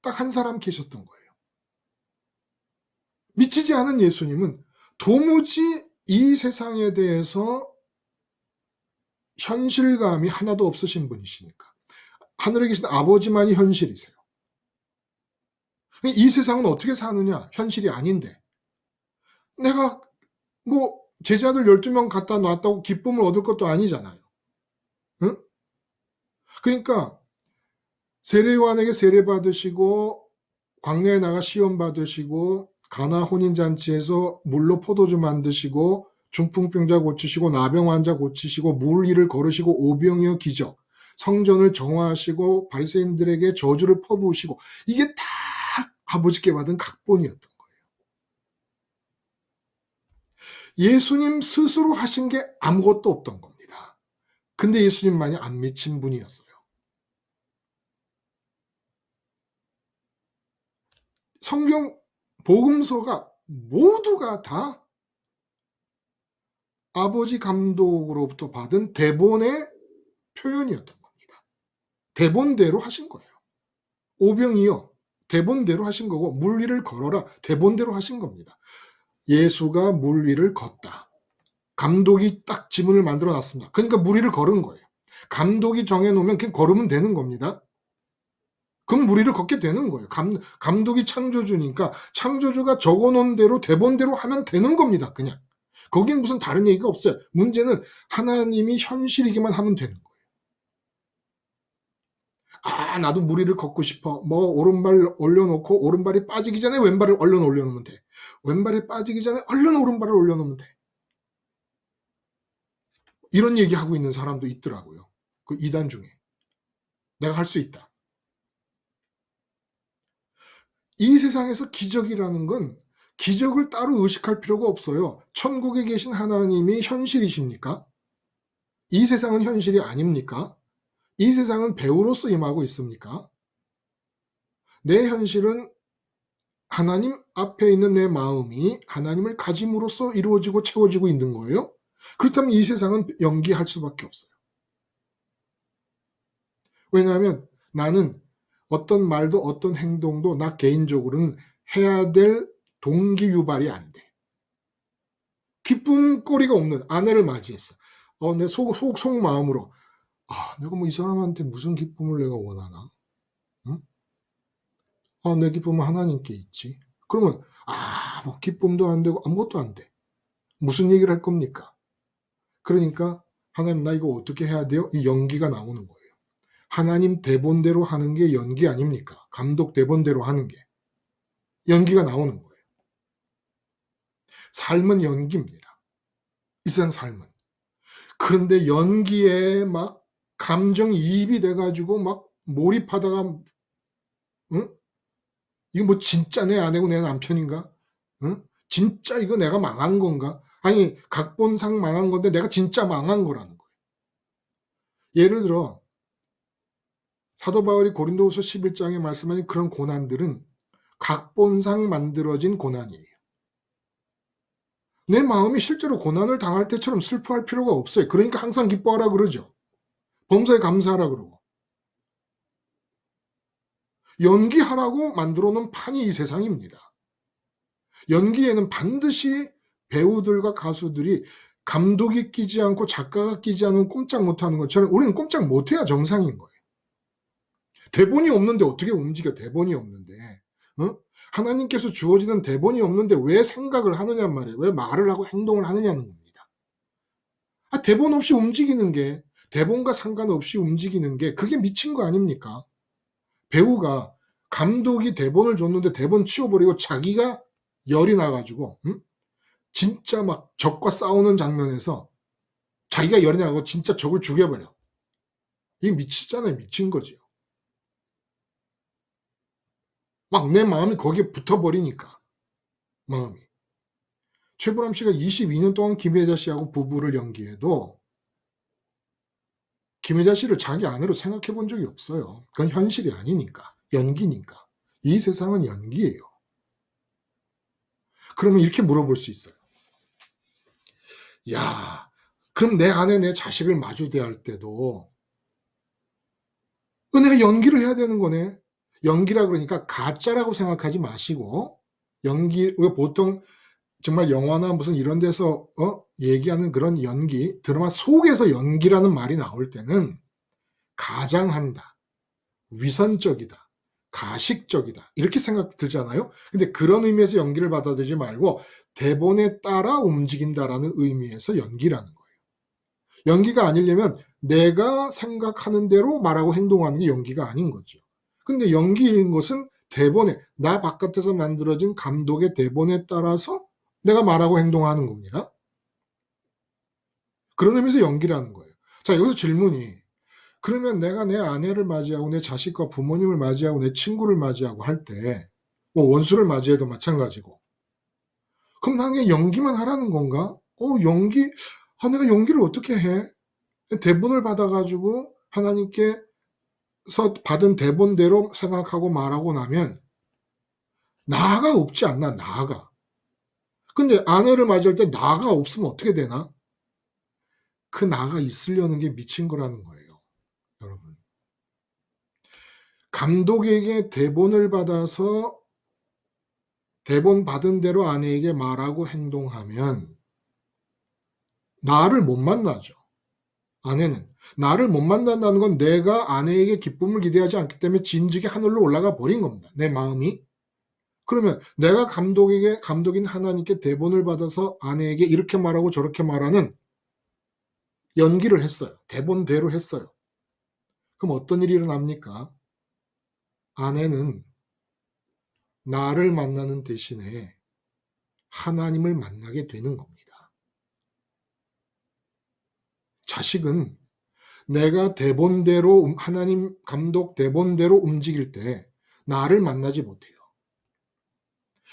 딱 한 사람 계셨던 거예요. 미치지 않은 예수님은 도무지 이 세상에 대해서 현실감이 하나도 없으신 분이시니까. 하늘에 계신 아버지만이 현실이세요. 이 세상은 어떻게 사느냐? 현실이 아닌데. 내가 뭐 제자들 12명 갖다 놨다고 기쁨을 얻을 것도 아니잖아요. 응? 그러니까 세례요한에게 세례 받으시고 광야에 나가 시험 받으시고 가나 혼인잔치에서 물로 포도주 만드시고 중풍병자 고치시고 나병 환자 고치시고 물 위를 걸으시고 오병이어 기적, 성전을 정화하시고 바리새인들에게 저주를 퍼부으시고 이게 다 아버지께 받은 각본이었던 거예요. 예수님 스스로 하신 게 아무것도 없던 겁니다. 근데 예수님만이 안 미친 분이었어요. 성경 복음서가 모두가 다 아버지 감독으로부터 받은 대본의 표현이었던 겁니다. 대본대로 하신 거예요. 오병이어 대본대로 하신 거고 물 위를 걸어라 대본대로 하신 겁니다. 예수가 물 위를 걷다. 감독이 딱 지문을 만들어 놨습니다. 그러니까 물 위를 걸은 거예요. 감독이 정해놓으면 그냥 걸으면 되는 겁니다. 그럼 물 위를 걷게 되는 거예요. 감독이 창조주니까 창조주가 적어놓은 대로 대본대로 하면 되는 겁니다. 그냥. 거긴 무슨 다른 얘기가 없어요. 문제는 하나님이 현실이기만 하면 되는 거예요. 아, 나도 물 위를 걷고 싶어. 뭐 오른발 올려놓고 오른발이 빠지기 전에 왼발을 얼른 올려놓으면 돼. 왼발이 빠지기 전에 얼른 오른발을 올려놓으면 돼. 이런 얘기하고 있는 사람도 있더라고요. 그 이단 중에. 내가 할 수 있다. 이 세상에서 기적이라는 건 기적을 따로 의식할 필요가 없어요. 천국에 계신 하나님이 현실이십니까? 이 세상은 현실이 아닙니까? 이 세상은 배우로서 임하고 있습니까? 내 현실은 하나님 앞에 있는 내 마음이 하나님을 가짐으로써 이루어지고 채워지고 있는 거예요. 그렇다면 이 세상은 연기할 수밖에 없어요. 왜냐하면 나는 어떤 말도 어떤 행동도 나 개인적으로는 해야 될 동기 유발이 안 돼. 기쁨거리가 없는 아내를 맞이했어. 내 속마음으로 내가 뭐 이 사람한테 무슨 기쁨을 내가 원하나? 응? 내 기쁨은 하나님께 있지. 그러면 뭐 기쁨도 안 되고 아무것도 안 돼. 무슨 얘기를 할 겁니까? 그러니까 하나님 나 이거 어떻게 해야 돼요? 이 연기가 나오는 거예요. 하나님 대본대로 하는 게 연기 아닙니까? 감독 대본대로 하는 게 연기가 나오는 거예요. 삶은 연기입니다. 이 세상 삶은. 그런데 연기에 막 감정이입이 돼가지고 막 몰입하다가 응? 이거 뭐 진짜 내 아내고 내 남편인가? 응? 진짜 이거 내가 망한 건가? 아니 각본상 망한 건데 내가 진짜 망한 거라는 거예요. 예를 들어 사도 바울이 고린도후서 11장에 말씀하신 그런 고난들은 각본상 만들어진 고난이에요. 내 마음이 실제로 고난을 당할 때처럼 슬퍼할 필요가 없어요. 그러니까 항상 기뻐하라 그러죠. 범사에 감사하라 그러고. 연기하라고 만들어 놓은 판이 이 세상입니다. 연기에는 반드시 배우들과 가수들이 감독이 끼지 않고 작가가 끼지 않으면 꼼짝 못하는 것처럼 우리는 꼼짝 못해야 정상인 거예요. 대본이 없는데 어떻게 움직여? 대본이 없는데. 하나님께서 주어지는 대본이 없는데 왜 생각을 하느냐 말이에요. 왜 말을 하고 행동을 하느냐는 겁니다. 대본 없이 움직이는 게, 대본과 상관없이 움직이는 게 그게 미친 거 아닙니까? 배우가 감독이 대본을 줬는데 대본 치워버리고 자기가 열이 나가지고 진짜 막 적과 싸우는 장면에서 자기가 열이 나고 진짜 적을 죽여버려. 이게 미치잖아요. 미친 거지요. 막 내 마음이 거기에 붙어버리니까. 마음이. 최보람 씨가 22년 동안 김혜자 씨하고 부부를 연기해도 김혜자 씨를 자기 아내로 생각해 본 적이 없어요. 그건 현실이 아니니까. 연기니까. 이 세상은 연기예요. 그러면 이렇게 물어볼 수 있어요. 야, 그럼 내 아내, 내 자식을 마주 대할 때도 내가 연기를 해야 되는 거네. 연기라 그러니까 가짜라고 생각하지 마시고 연기, 왜 보통 정말 영화나 무슨 이런 데서 얘기하는 그런 연기, 드라마 속에서 연기라는 말이 나올 때는 가장한다, 위선적이다, 가식적이다 이렇게 생각 들잖아요. 근데 그런 의미에서 연기를 받아들이지 말고 대본에 따라 움직인다라는 의미에서 연기라는 거예요. 연기가 아니려면 내가 생각하는 대로 말하고 행동하는 게 연기가 아닌 거죠. 근데 연기인 것은 대본에, 나 바깥에서 만들어진 감독의 대본에 따라서 내가 말하고 행동하는 겁니다. 그런 의미에서 연기라는 거예요. 자, 여기서 질문이, 그러면 내가 내 아내를 맞이하고 내 자식과 부모님을 맞이하고 내 친구를 맞이하고 할 때, 뭐 원수를 맞이해도 마찬가지고, 그럼 나는 연기만 하라는 건가? 연기, 내가 연기를 어떻게 해? 대본을 받아가지고 하나님께서 받은 대본대로 생각하고 말하고 나면 나가 없지 않나, 나가. 근데 아내를 맞이할 때 나가 없으면 어떻게 되나? 그 나가 있으려는 게 미친 거라는 거예요, 여러분. 감독에게 대본을 받아서 대본 받은 대로 아내에게 말하고 행동하면 나를 못 만나죠. 아내는. 나를 못 만난다는 건 내가 아내에게 기쁨을 기대하지 않기 때문에 진즉에 하늘로 올라가 버린 겁니다. 내 마음이. 그러면 내가 감독인 하나님께 대본을 받아서 아내에게 이렇게 말하고 저렇게 말하는 연기를 했어요. 대본대로 했어요. 그럼 어떤 일이 일어납니까? 아내는 나를 만나는 대신에 하나님을 만나게 되는 겁니다. 자식은 내가 대본대로, 하나님 감독 대본대로 움직일 때 나를 만나지 못해요.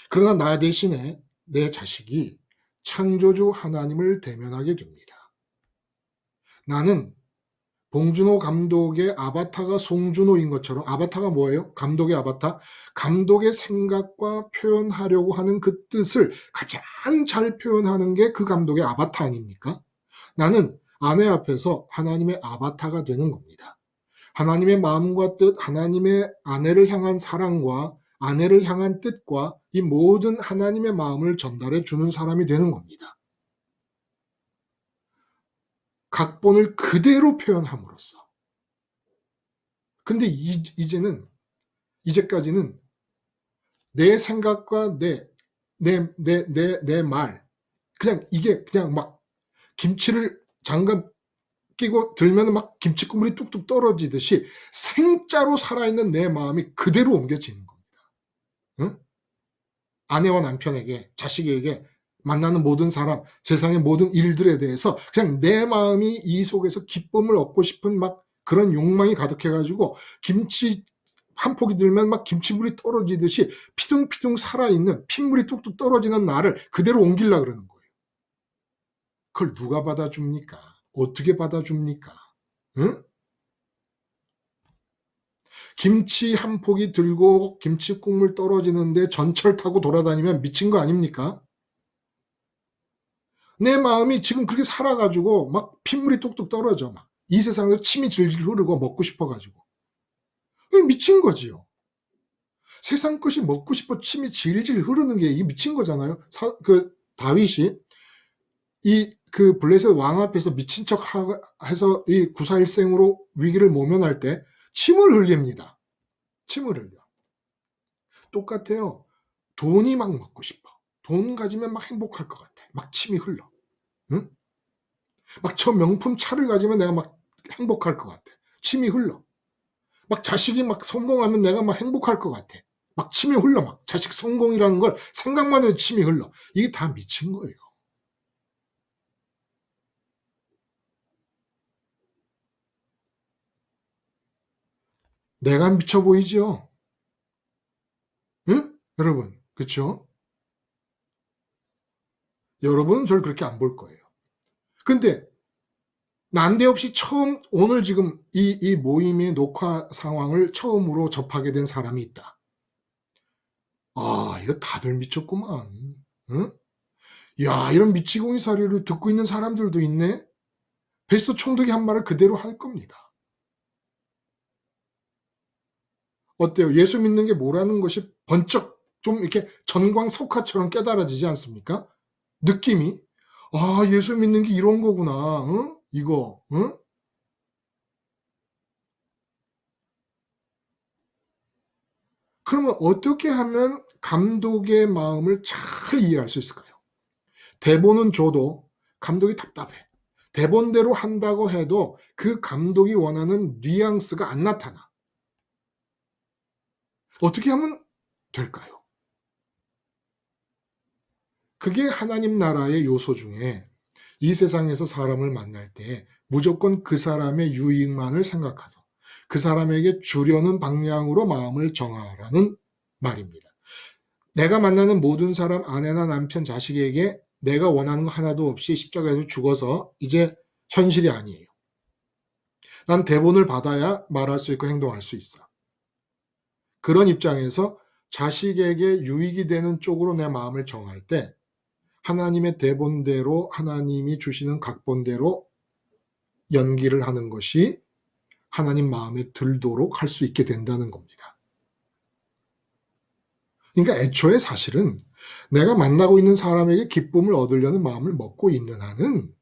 그러나 나 대신에 내 자식이 창조주 하나님을 대면하게 됩니다. 나는 봉준호 감독의 아바타가 송준호인 것처럼, 아바타가 뭐예요? 감독의 아바타? 감독의 생각과 표현하려고 하는 그 뜻을 가장 잘 표현하는 게 그 감독의 아바타 아닙니까? 나는 아내 앞에서 하나님의 아바타가 되는 겁니다. 하나님의 마음과 뜻, 하나님의 아내를 향한 사랑과 아내를 향한 뜻과 이 모든 하나님의 마음을 전달해 주는 사람이 되는 겁니다. 각본을 그대로 표현함으로써. 근데 이제까지는 내 생각과 내 말, 그냥 이게 그냥 막 김치를 장갑 끼고 들면 막 김치 국물이 뚝뚝 떨어지듯이 생짜로 살아있는 내 마음이 그대로 옮겨지는 겁니다. 응? 아내와 남편에게, 자식에게, 만나는 모든 사람, 세상의 모든 일들에 대해서 그냥 내 마음이 이 속에서 기쁨을 얻고 싶은 막 그런 욕망이 가득해가지고 김치 한 포기 들면 막 김치물이 떨어지듯이 피둥피둥 살아있는 핏물이 뚝뚝 떨어지는 나를 그대로 옮기려고 그러는 거예요. 그걸 누가 받아줍니까? 어떻게 받아줍니까? 응? 김치 한 포기 들고 김치 국물 떨어지는데 전철 타고 돌아다니면 미친 거 아닙니까? 내 마음이 지금 그렇게 살아가지고 막 핏물이 뚝뚝 떨어져. 막. 이 세상에서 침이 질질 흐르고 먹고 싶어가지고. 미친 거지요. 세상 것이 먹고 싶어 침이 질질 흐르는 게 이게 미친 거잖아요. 다윗이 그 블레셋 왕 앞에서 미친 척 해서 이 구사일생으로 위기를 모면할 때 침을 흘립니다. 침을 흘려. 똑같아요. 돈이 막 먹고 싶어. 돈 가지면 막 행복할 것 같아. 막 침이 흘러. 응? 막 저 명품 차를 가지면 내가 막 행복할 것 같아. 침이 흘러. 막 자식이 막 성공하면 내가 막 행복할 것 같아. 막 침이 흘러. 막 자식 성공이라는 걸 생각만 해도 침이 흘러. 이게 다 미친 거예요. 내가 미쳐 보이죠? 응? 여러분, 그쵸? 여러분은 저를 그렇게 안 볼 거예요. 근데 난데없이 처음 오늘 지금 이 모임의 녹화 상황을 처음으로 접하게 된 사람이 있다. 아, 이거 다들 미쳤구만. 응? 야, 이런 미치광이 사리를 듣고 있는 사람들도 있네? 뱃속 총독이 한 말을 그대로 할 겁니다. 어때요? 예수 믿는 게 뭐라는 것이 번쩍 좀 이렇게 전광석화처럼 깨달아지지 않습니까? 느낌이. 아, 예수 믿는 게 이런 거구나. 응? 이거. 응? 그러면 어떻게 하면 감독의 마음을 잘 이해할 수 있을까요? 대본은 줘도 감독이 답답해. 대본대로 한다고 해도 그 감독이 원하는 뉘앙스가 안 나타나. 어떻게 하면 될까요? 그게 하나님 나라의 요소 중에 이 세상에서 사람을 만날 때 무조건 그 사람의 유익만을 생각하서 그 사람에게 주려는 방향으로 마음을 정하라는 말입니다. 내가 만나는 모든 사람, 아내나 남편, 자식에게 내가 원하는 거 하나도 없이 십자가에서 죽어서 이제 현실이 아니에요. 난 대본을 받아야 말할 수 있고 행동할 수 있어. 그런 입장에서 자식에게 유익이 되는 쪽으로 내 마음을 정할 때 하나님의 대본대로 하나님이 주시는 각본대로 연기를 하는 것이 하나님 마음에 들도록 할 수 있게 된다는 겁니다. 그러니까 애초에 사실은 내가 만나고 있는 사람에게 기쁨을 얻으려는 마음을 먹고 있는 한은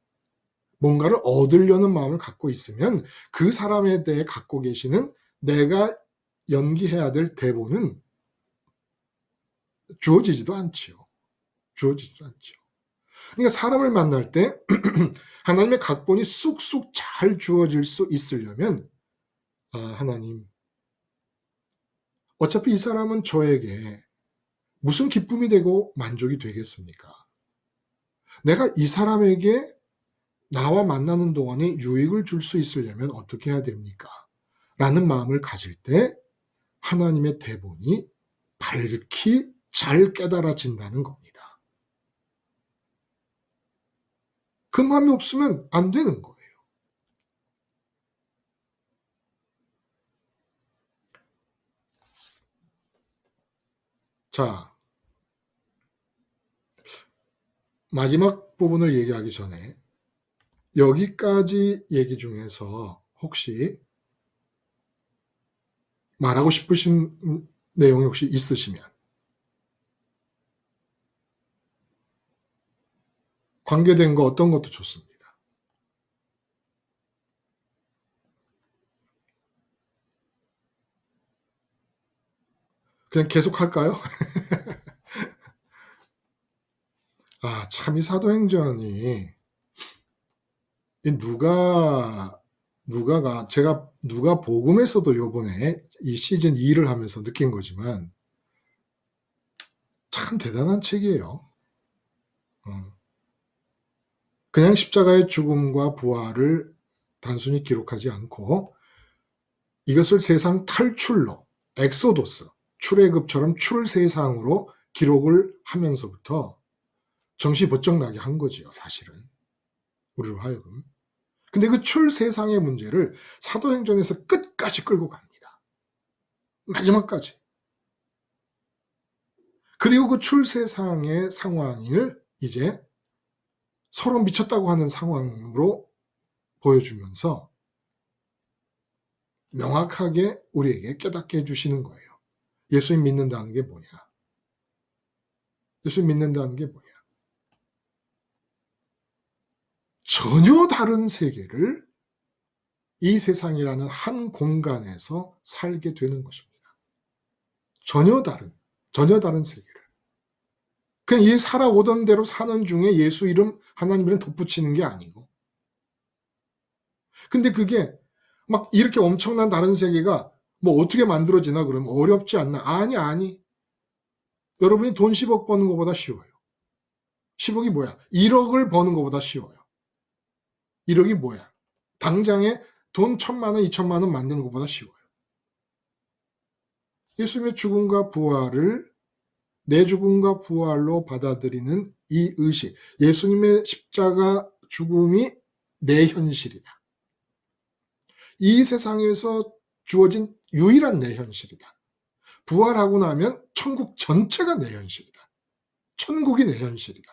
뭔가를 얻으려는 마음을 갖고 있으면 그 사람에 대해 갖고 계시는 내가 연기해야 될 대본은 주어지지도 않지요. 주어지지도 않죠. 그러니까 사람을 만날 때 하나님의 각본이 쑥쑥 잘 주어질 수 있으려면 하나님, 어차피 이 사람은 저에게 무슨 기쁨이 되고 만족이 되겠습니까? 내가 이 사람에게 나와 만나는 동안에 유익을 줄 수 있으려면 어떻게 해야 됩니까? 라는 마음을 가질 때 하나님의 대본이 밝히 잘 깨달아진다는 겁니다. 그 마음이 없으면 안 되는 거예요. 자, 마지막 부분을 얘기하기 전에 여기까지 얘기 중에서 혹시 말하고 싶으신 내용이 혹시 있으시면 관계된 거 어떤 것도 좋습니다. 그냥 계속 할까요? 참 이 사도행전이 이 제가 누가 복음에서도 요번에 이 시즌 2를 하면서 느낀 거지만 참 대단한 책이에요. 그냥 십자가의 죽음과 부활을 단순히 기록하지 않고 이것을 세상 탈출로, 엑소도스, 출애굽처럼 출세상으로 기록을 하면서부터 정신 번쩍 나게 한 거지요, 사실은. 우리로 하여금. 근데 그 출세상의 문제를 사도행전에서 끝까지 끌고 갑니다. 마지막까지. 그리고 그 출세상의 상황을 이제 서로 미쳤다고 하는 상황으로 보여주면서 명확하게 우리에게 깨닫게 해주시는 거예요. 예수님 믿는다는 게 뭐냐? 예수님 믿는다는 게 뭐냐? 전혀 다른 세계를 이 세상이라는 한 공간에서 살게 되는 것입니다. 전혀 다른 세계를. 그냥 이 살아오던 대로 사는 중에 예수 이름, 하나님 이름 덧붙이는 게 아니고. 근데 그게 막 이렇게 엄청난 다른 세계가 뭐 어떻게 만들어지나 그러면 어렵지 않나? 아니. 여러분이 돈 10억 버는 것보다 쉬워요. 10억이 뭐야? 1억을 버는 것보다 쉬워요. 1억이 뭐야? 당장에 돈 1,000만 원, 2,000만 원 만드는 것보다 쉬워요. 예수님의 죽음과 부활을 내 죽음과 부활로 받아들이는 이 의식, 예수님의 십자가 죽음이 내 현실이다. 이 세상에서 주어진 유일한 내 현실이다. 부활하고 나면 천국 전체가 내 현실이다. 천국이 내 현실이다.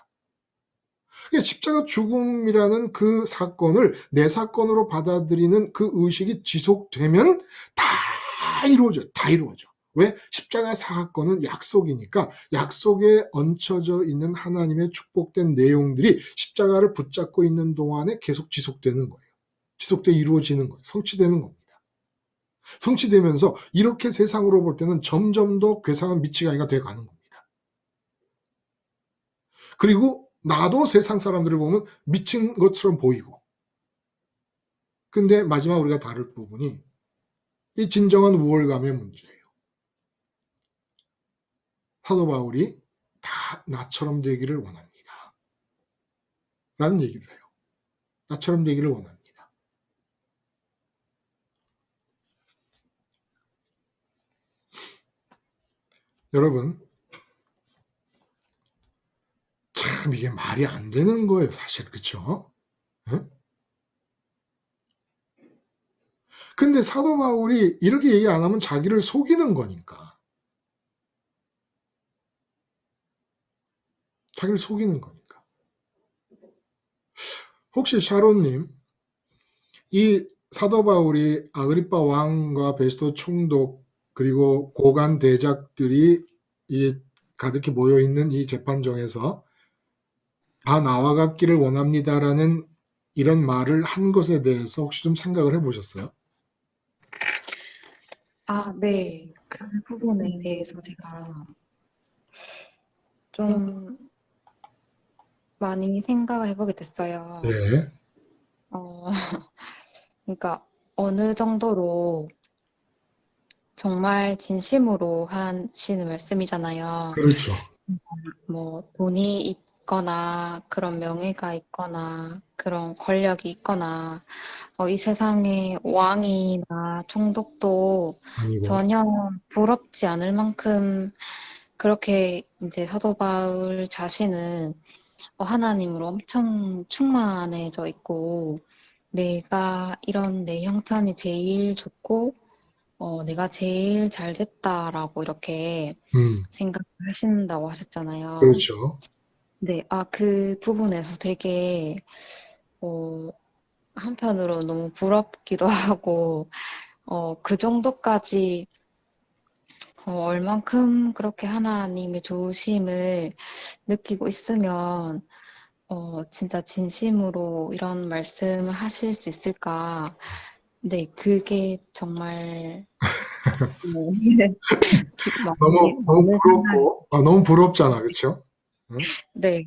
십자가 죽음이라는 그 사건을 내 사건으로 받아들이는 그 의식이 지속되면 다 이루어져. 왜? 십자가 사건은 약속이니까 약속에 얹혀져 있는 하나님의 축복된 내용들이 십자가를 붙잡고 있는 동안에 계속 지속되는 거예요. 지속돼 이루어지는 거예요. 성취되는 겁니다. 성취되면서 이렇게 세상으로 볼 때는 점점 더 괴상한 미치가이가 돼가는 겁니다. 그리고 나도 세상 사람들을 보면 미친 것처럼 보이고, 근데 마지막 우리가 다룰 부분이 이 진정한 우월감의 문제예요. 사도 바울이 다 나처럼 되기를 원합니다. 라는 얘기를 해요. 나처럼 되기를 원합니다. 여러분, 참 이게 말이 안 되는 거예요, 사실. 그렇죠? 응? 근데 사도 바울이 이렇게 얘기 안 하면 자기를 속이는 거니까. 자기를 속이는 거니까. 혹시 샤론님, 이 사도 바울이 아그리빠 왕과 베스토 총독 그리고 고관 대작들이 이 가득히 모여있는 이 재판정에서 다 나와 같기를 원합니다라는 이런 말을 한 것에 대해서 혹시 좀 생각을 해보셨어요? 네. 그 부분에 대해서 제가 좀 많이 생각을 해보게 됐어요. 네, 그러니까 어느 정도로 정말 진심으로 하시는 말씀이잖아요. 그렇죠. 뭐 돈이 있거나 그런 명예가 있거나 그런 권력이 있거나 이 세상에 왕이나 총독도 아니고, 전혀 부럽지 않을 만큼 그렇게 이제 사도 바울 자신은 하나님으로 엄청 충만해져 있고 내가 이런 내 형편이 제일 좋고 내가 제일 잘 됐다라고 이렇게 생각하신다고 하셨잖아요. 그렇죠. 네, 그 부분에서 되게 한편으로 너무 부럽기도 하고 그 정도까지 얼만큼 그렇게 하나님의 좋으심을 느끼고 있으면 진짜 진심으로 이런 말씀을 하실 수 있을까? 네, 그게 정말 너무 많은 생각이. 부럽고, 너무 부럽잖아, 그렇죠? 응? 네.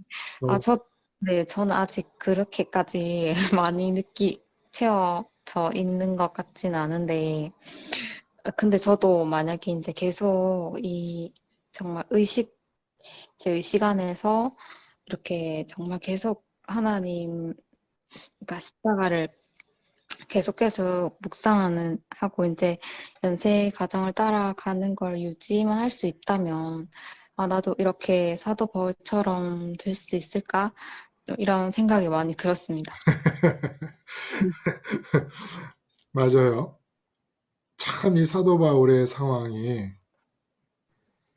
아, 너무 네, 저는 아직 그렇게까지 많이 채워져 있는 것 같진 않은데, 근데 저도 만약에 이제 계속 정말 제 의식 안에서 이렇게 정말 계속 그러니까 십자가를 계속 하고 이제 연세 과정을 따라가는 걸 유지만 할 수 있다면, 아, 나도 이렇게 사도 바울처럼 될 수 있을까? 이런 생각이 많이 들었습니다. 맞아요. 참 이 사도 바울의 상황이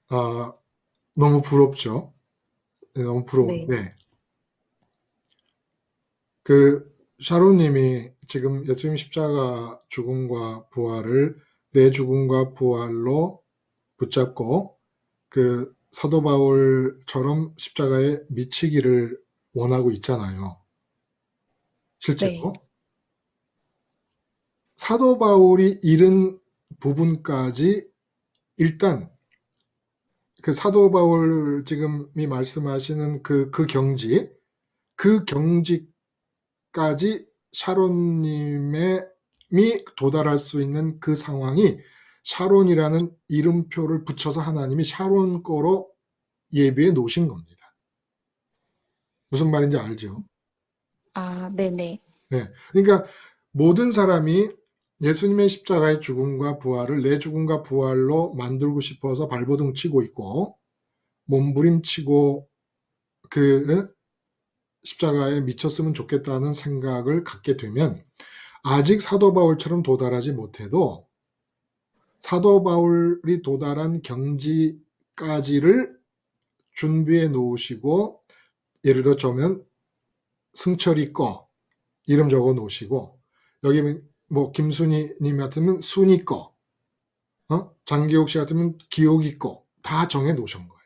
아, 너무 부럽죠. 네, 너무 네, 부러운데 그 샤론님이 지금 예수님 십자가 죽음과 부활을 내 죽음과 부활로 붙잡고 그 사도 바울처럼 십자가에 미치기를 원하고 있잖아요. 네, 실제로 사도 바울이 이른 부분까지 일단 그 사도 바울 지금이 말씀하시는 그 경지, 그 경지까지 샤론님이 도달할 수 있는 그 상황이 샤론이라는 이름표를 붙여서 하나님이 샤론 거로 예비해 놓으신 겁니다. 무슨 말인지 알죠? 아, 네네. 네. 그러니까 모든 사람이 예수님의 십자가의 죽음과 부활을 내 죽음과 부활로 만들고 싶어서 발버둥 치고 있고 몸부림치고 그 십자가에 미쳤으면 좋겠다는 생각을 갖게 되면 아직 사도 바울처럼 도달하지 못해도 사도 바울이 도달한 경지까지를 준비해 놓으시고 예를 들어 저면 승철이 거 이름 적어 놓으시고 여기 뭐 김순희 님 같으면 순이 거 장기옥 씨 같으면 기옥이 거 다 정해 놓으신 거예요.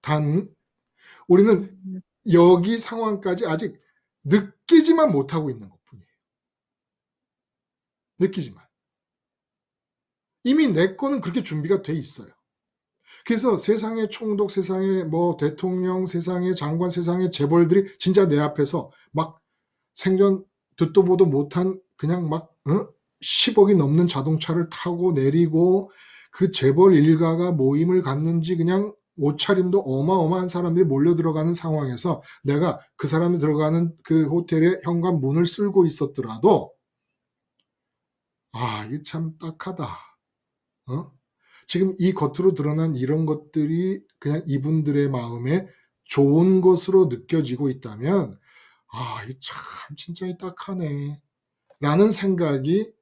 단 우리는 음, 여기 상황까지 아직 느끼지만 못하고 있는 것뿐이에요. 느끼지만. 이미 내 거는 그렇게 준비가 돼 있어요. 그래서 세상의 총독, 세상의 뭐 대통령, 세상의 장관, 세상의 재벌들이 진짜 내 앞에서 막 생전 듣도 보도 못한 그냥 막 10억이 넘는 자동차를 타고 내리고 그 재벌 일가가 모임을 갖는지 그냥 옷차림도 어마어마한 사람들이 몰려 들어가는 상황에서 내가 그 사람이 들어가는 그 호텔의 현관 문을 쓸고 있었더라도 아, 이게 참 딱하다. 어? 지금 이 겉으로 드러난 이런 것들이 그냥 이분들의 마음에 좋은 것으로 느껴지고 있다면 아, 이 참 진짜 이 딱하네. 라는 생각이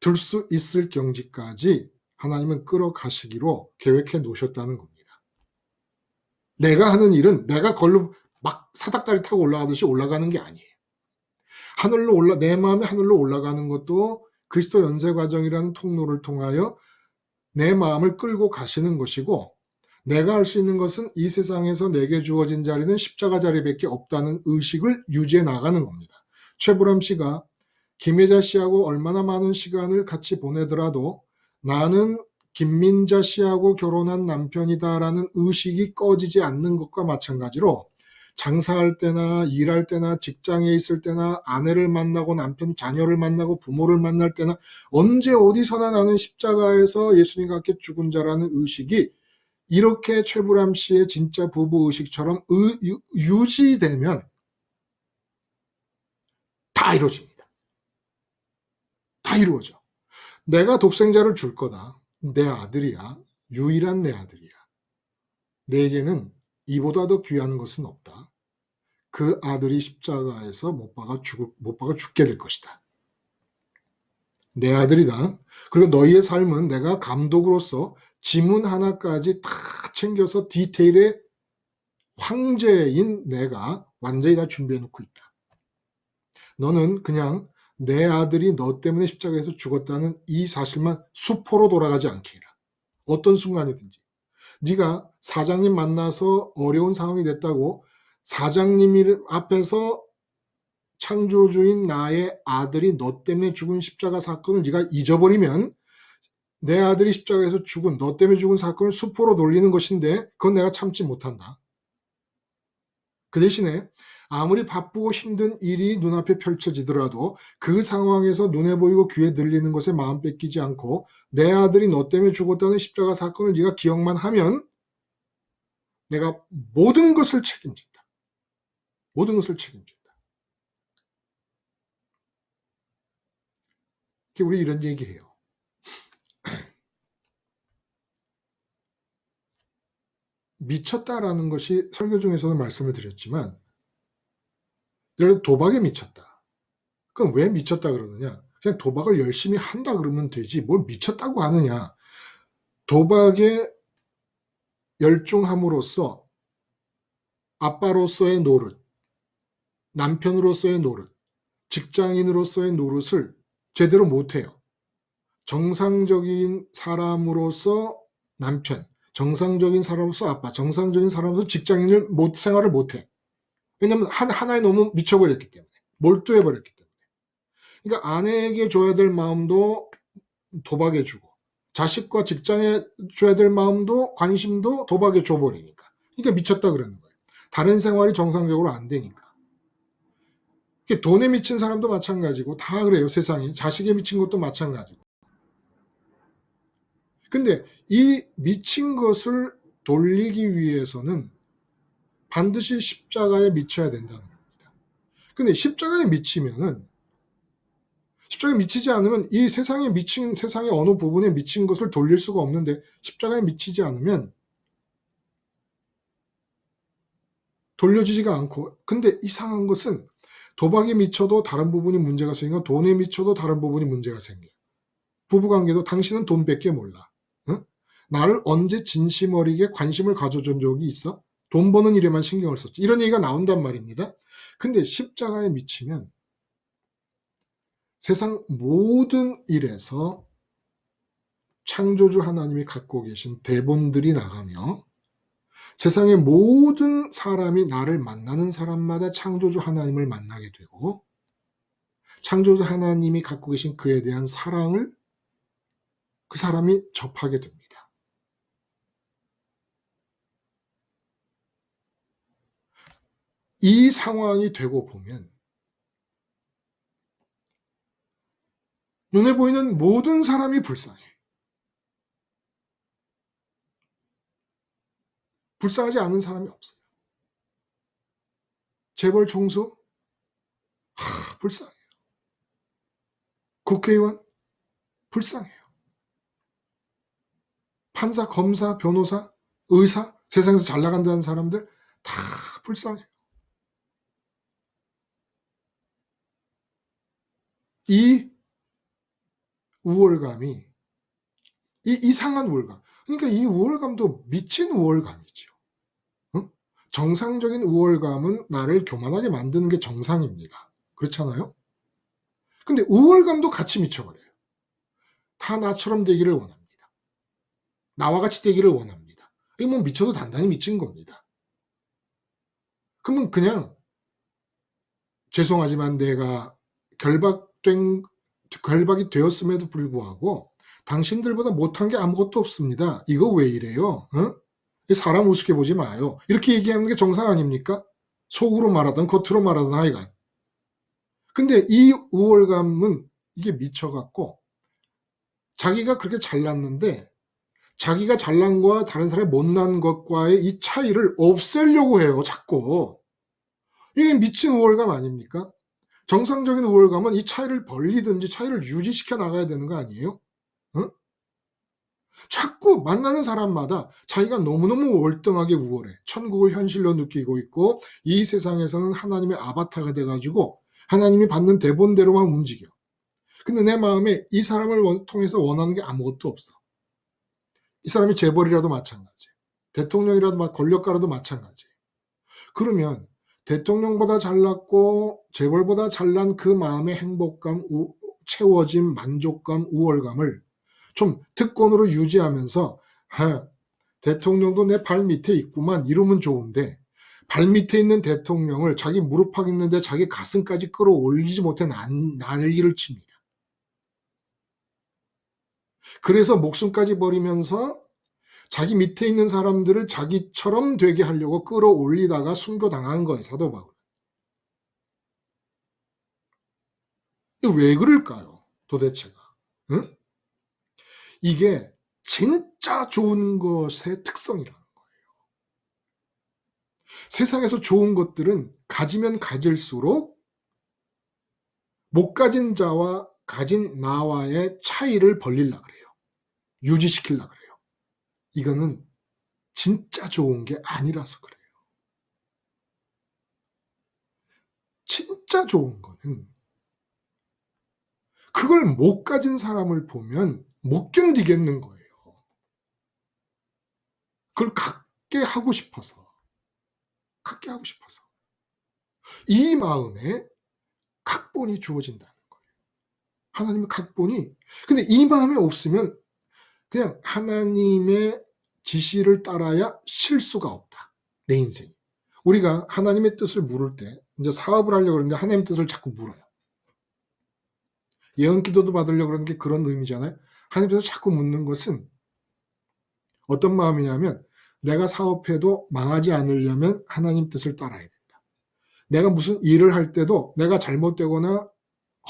들 수 있을 경지까지 하나님은 끌어가시기로 계획해 놓으셨다는 겁니다. 내가 하는 일은 내가 걸로 막 사닥다리 타고 올라가듯이 올라가는 게 아니에요. 내 마음이 하늘로 올라가는 것도 그리스도 연세 과정이라는 통로를 통하여 내 마음을 끌고 가시는 것이고 내가 할 수 있는 것은 이 세상에서 내게 주어진 자리는 십자가 자리밖에 없다는 의식을 유지해 나가는 겁니다. 최불암 씨가 김혜자 씨하고 얼마나 많은 시간을 같이 보내더라도 나는 김민자 씨하고 결혼한 남편이다라는 의식이 꺼지지 않는 것과 마찬가지로 장사할 때나 일할 때나 직장에 있을 때나 아내를 만나고 남편, 자녀를 만나고 부모를 만날 때나 언제 어디서나 나는 십자가에서 예수님과 함께 죽은 자라는 의식이 이렇게 최불암 씨의 진짜 부부 의식처럼 유지되면 다 이루어집니다. 다 이루어져. 내가 독생자를 줄 거다. 내 아들이야. 유일한 내 아들이야. 내게는 이보다 더 귀한 것은 없다. 그 아들이 십자가에서 못 박아 죽게 될 것이다. 내 아들이다. 그리고 너희의 삶은 내가 감독으로서 지문 하나까지 다 챙겨서 디테일에 황제인 내가 완전히 다 준비해 놓고 있다. 너는 그냥 내 아들이 너 때문에 십자가에서 죽었다는 이 사실만 수포로 돌아가지 않게 해라. 어떤 순간이든지. 네가 사장님 만나서 어려운 상황이 됐다고 사장님 앞에서 창조주인 나의 아들이 너 때문에 죽은 십자가 사건을 네가 잊어버리면 내 아들이 십자가에서 죽은 너 때문에 죽은 사건을 수포로 돌리는 것인데 그건 내가 참지 못한다. 그 대신에 아무리 바쁘고 힘든 일이 눈앞에 펼쳐지더라도 그 상황에서 눈에 보이고 귀에 들리는 것에 마음 뺏기지 않고 내 아들이 너 때문에 죽었다는 십자가 사건을 네가 기억만 하면 내가 모든 것을 책임진다. 모든 것을 책임진다. 우리 이런 얘기해요. 미쳤다라는 것이 설교 중에서도 말씀을 드렸지만 예를 들어 도박에 미쳤다. 그럼 왜 미쳤다 그러느냐? 그냥 도박을 열심히 한다 그러면 되지 뭘 미쳤다고 하느냐. 도박에 열중함으로써 아빠로서의 노릇, 남편으로서의 노릇, 직장인으로서의 노릇을 제대로 못해요. 정상적인 사람으로서 남편, 정상적인 사람으로서 아빠, 정상적인 사람으로서 직장인을 생활을 못해. 왜냐하면 하나에 너무 미쳐버렸기 때문에. 몰두해버렸기 때문에. 그러니까 아내에게 줘야 될 마음도 도박에 주고 자식과 직장에 줘야 될 마음도 관심도 도박에 줘버리니까. 그러니까 미쳤다 그러는 거예요. 다른 생활이 정상적으로 안 되니까. 돈에 미친 사람도 마찬가지고 다 그래요. 세상에. 자식에 미친 것도 마찬가지고. 근데 이 미친 것을 돌리기 위해서는 반드시 십자가에 미쳐야 된다는 겁니다. 근데 십자가에 미치지 않으면 이 세상에 미친 세상의 어느 부분에 미친 것을 돌릴 수가 없는데 십자가에 미치지 않으면 돌려지지가 않고 근데 이상한 것은 도박에 미쳐도 다른 부분이 문제가 생기고 돈에 미쳐도 다른 부분이 문제가 생겨요. 부부관계도 당신은 돈밖에 몰라. 응? 나를 언제 진심 어리게 관심을 가져준 적이 있어? 돈 버는 일에만 신경을 썼지. 이런 얘기가 나온단 말입니다. 근데 십자가에 미치면 세상 모든 일에서 창조주 하나님이 갖고 계신 대본들이 나가며 세상의 모든 사람이 나를 만나는 사람마다 창조주 하나님을 만나게 되고 창조주 하나님이 갖고 계신 그에 대한 사랑을 그 사람이 접하게 됩니다. 이 상황이 되고 보면 눈에 보이는 모든 사람이 불쌍해. 불쌍하지 않은 사람이 없어요. 재벌 총수? 불쌍해요. 국회의원? 불쌍해요. 판사, 검사, 변호사, 의사? 세상에서 잘 나간다는 사람들? 다 불쌍해요. 이 우월감이 이 이상한 우월감. 그러니까 이 우월감도 미친 우월감이죠. 응? 정상적인 우월감은 나를 교만하게 만드는 게 정상입니다. 그렇잖아요? 근데 우월감도 같이 미쳐버려요. 다 나처럼 되기를 원합니다. 나와 같이 되기를 원합니다. 이거 뭐 미쳐도 단단히 미친 겁니다. 그러면 그냥 죄송하지만 내가 결박이 되었음에도 불구하고 당신들보다 못한 게 아무것도 없습니다. 이거 왜 이래요? 어? 사람 우습게 보지 마요. 이렇게 얘기하는 게 정상 아닙니까? 속으로 말하든 겉으로 말하든 하여간. 근데 이 우월감은 이게 미쳐갖고 자기가 그렇게 잘났는데 자기가 잘난 거와 다른 사람이 못난 것과의 이 차이를 없애려고 해요. 자꾸. 이게 미친 우월감 아닙니까? 정상적인 우월감은 이 차이를 벌리든지 차이를 유지시켜 나가야 되는 거 아니에요? 어? 자꾸 만나는 사람마다 자기가 너무너무 월등하게 우월해. 천국을 현실로 느끼고 있고 이 세상에서는 하나님의 아바타가 돼가지고 하나님이 받는 대본대로만 움직여. 근데 내 마음에 이 사람을 통해서 원하는 게 아무것도 없어. 이 사람이 재벌이라도 마찬가지. 대통령이라도 권력가라도 마찬가지. 그러면 대통령보다 잘났고 재벌보다 잘난 그 마음의 행복감, 채워짐, 만족감, 우월감을 좀 특권으로 유지하면서 대통령도 내 발 밑에 있구만 이러면 좋은데 발 밑에 있는 대통령을 자기 무릎팍 있는데 자기 가슴까지 끌어올리지 못해 난리를 칩니다. 그래서 목숨까지 버리면서 자기 밑에 있는 사람들을 자기처럼 되게 하려고 끌어올리다가 순교당한 거예요, 사도 바울. 왜 그럴까요? 도대체가. 응? 이게 진짜 좋은 것의 특성이라는 거예요. 세상에서 좋은 것들은 가지면 가질수록 못 가진 자와 가진 나와의 차이를 벌리려고 그래요. 유지시키려고 그래요. 이거는 진짜 좋은 게 아니라서 그래요. 진짜 좋은 거는 그걸 못 가진 사람을 보면 못 견디겠는 거예요. 그걸 갖게 하고 싶어서. 갖게 하고 싶어서. 이 마음에 각본이 주어진다는 거예요. 하나님의 각본이. 근데 이 마음이 없으면 그냥 하나님의 지시를 따라야 실수가 없다. 내 인생이. 우리가 하나님의 뜻을 물을 때 이제 사업을 하려고 그러는데 하나님의 뜻을 자꾸 물어요. 예언 기도도 받으려고 그러는 게 그런 의미잖아요. 하나님의 뜻을 자꾸 묻는 것은 어떤 마음이냐면 내가 사업해도 망하지 않으려면 하나님 뜻을 따라야 된다. 내가 무슨 일을 할 때도 내가 잘못되거나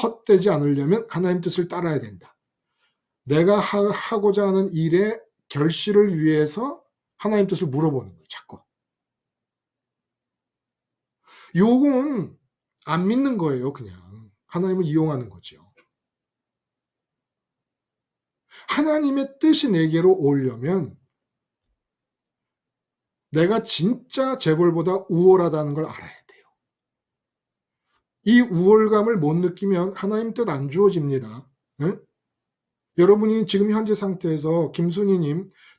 헛되지 않으려면 하나님 뜻을 따라야 된다. 내가 하고자 하는 일의 결실을 위해서 하나님 뜻을 물어보는 거예요. 자꾸. 요건 안 믿는 거예요. 그냥. 하나님을 이용하는 거죠. 하나님의 뜻이 내게로 오려면 내가 진짜 재벌보다 우월하다는 걸 알아야 돼요. 이 우월감을 못 느끼면 하나님 뜻 안 주어집니다. 응? 여러분이 지금 현재 상태에서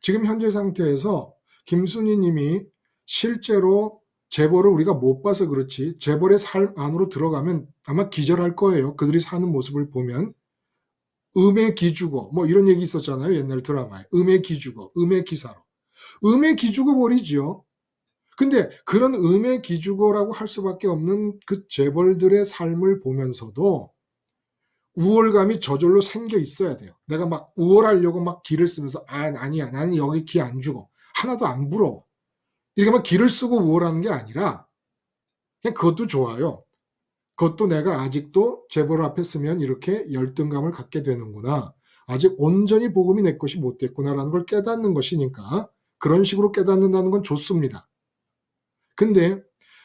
지금 현재 상태에서 김순희님이 실제로 재벌을 우리가 못 봐서 그렇지 재벌의 삶 안으로 들어가면 아마 기절할 거예요. 그들이 사는 모습을 보면 음의 기주고 뭐 이런 얘기 있었잖아요. 옛날 드라마에 음의 기주고 음의 기사로 음의 기주고 버리죠. 근데 그런 음의 기주고라고 할 수밖에 없는 그 재벌들의 삶을 보면서도 우월감이 저절로 생겨 있어야 돼요. 내가 막 우월하려고 막 기를 쓰면서 아니야 나는 여기 기 안 주고 하나도 안 부러워. 이렇게 막 기를 쓰고 우월하는 게 아니라 그냥 그것도 좋아요. 그것도 내가 아직도 재벌 앞에 서면 이렇게 열등감을 갖게 되는구나. 아직 온전히 복음이 내 것이 못 됐구나라는 걸 깨닫는 것이니까 그런 식으로 깨닫는다는 건 좋습니다. 근데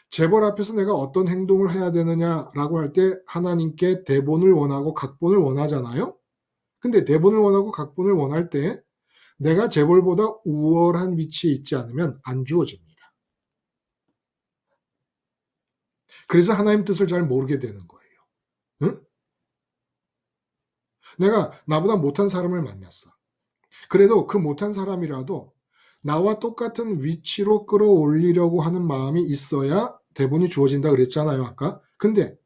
재벌 앞에서 내가 어떤 행동을 해야 되느냐라고 할 때 하나님께 대본을 원하고 각본을 원하잖아요. 근데 대본을 원하고 각본을 원할 때 내가 재벌보다 우월한 위치에 있지 않으면 안 주어집니다. 그래서 하나님 뜻을 잘 모르게 되는 거예요. 응? 내가 나보다 못한 사람을 만났어. 그래도 그 못한 사람이라도 나와 똑같은 위치로 끌어올리려고 하는 마음이 있어야 대본이 주어진다 그랬잖아요, 아까. 근데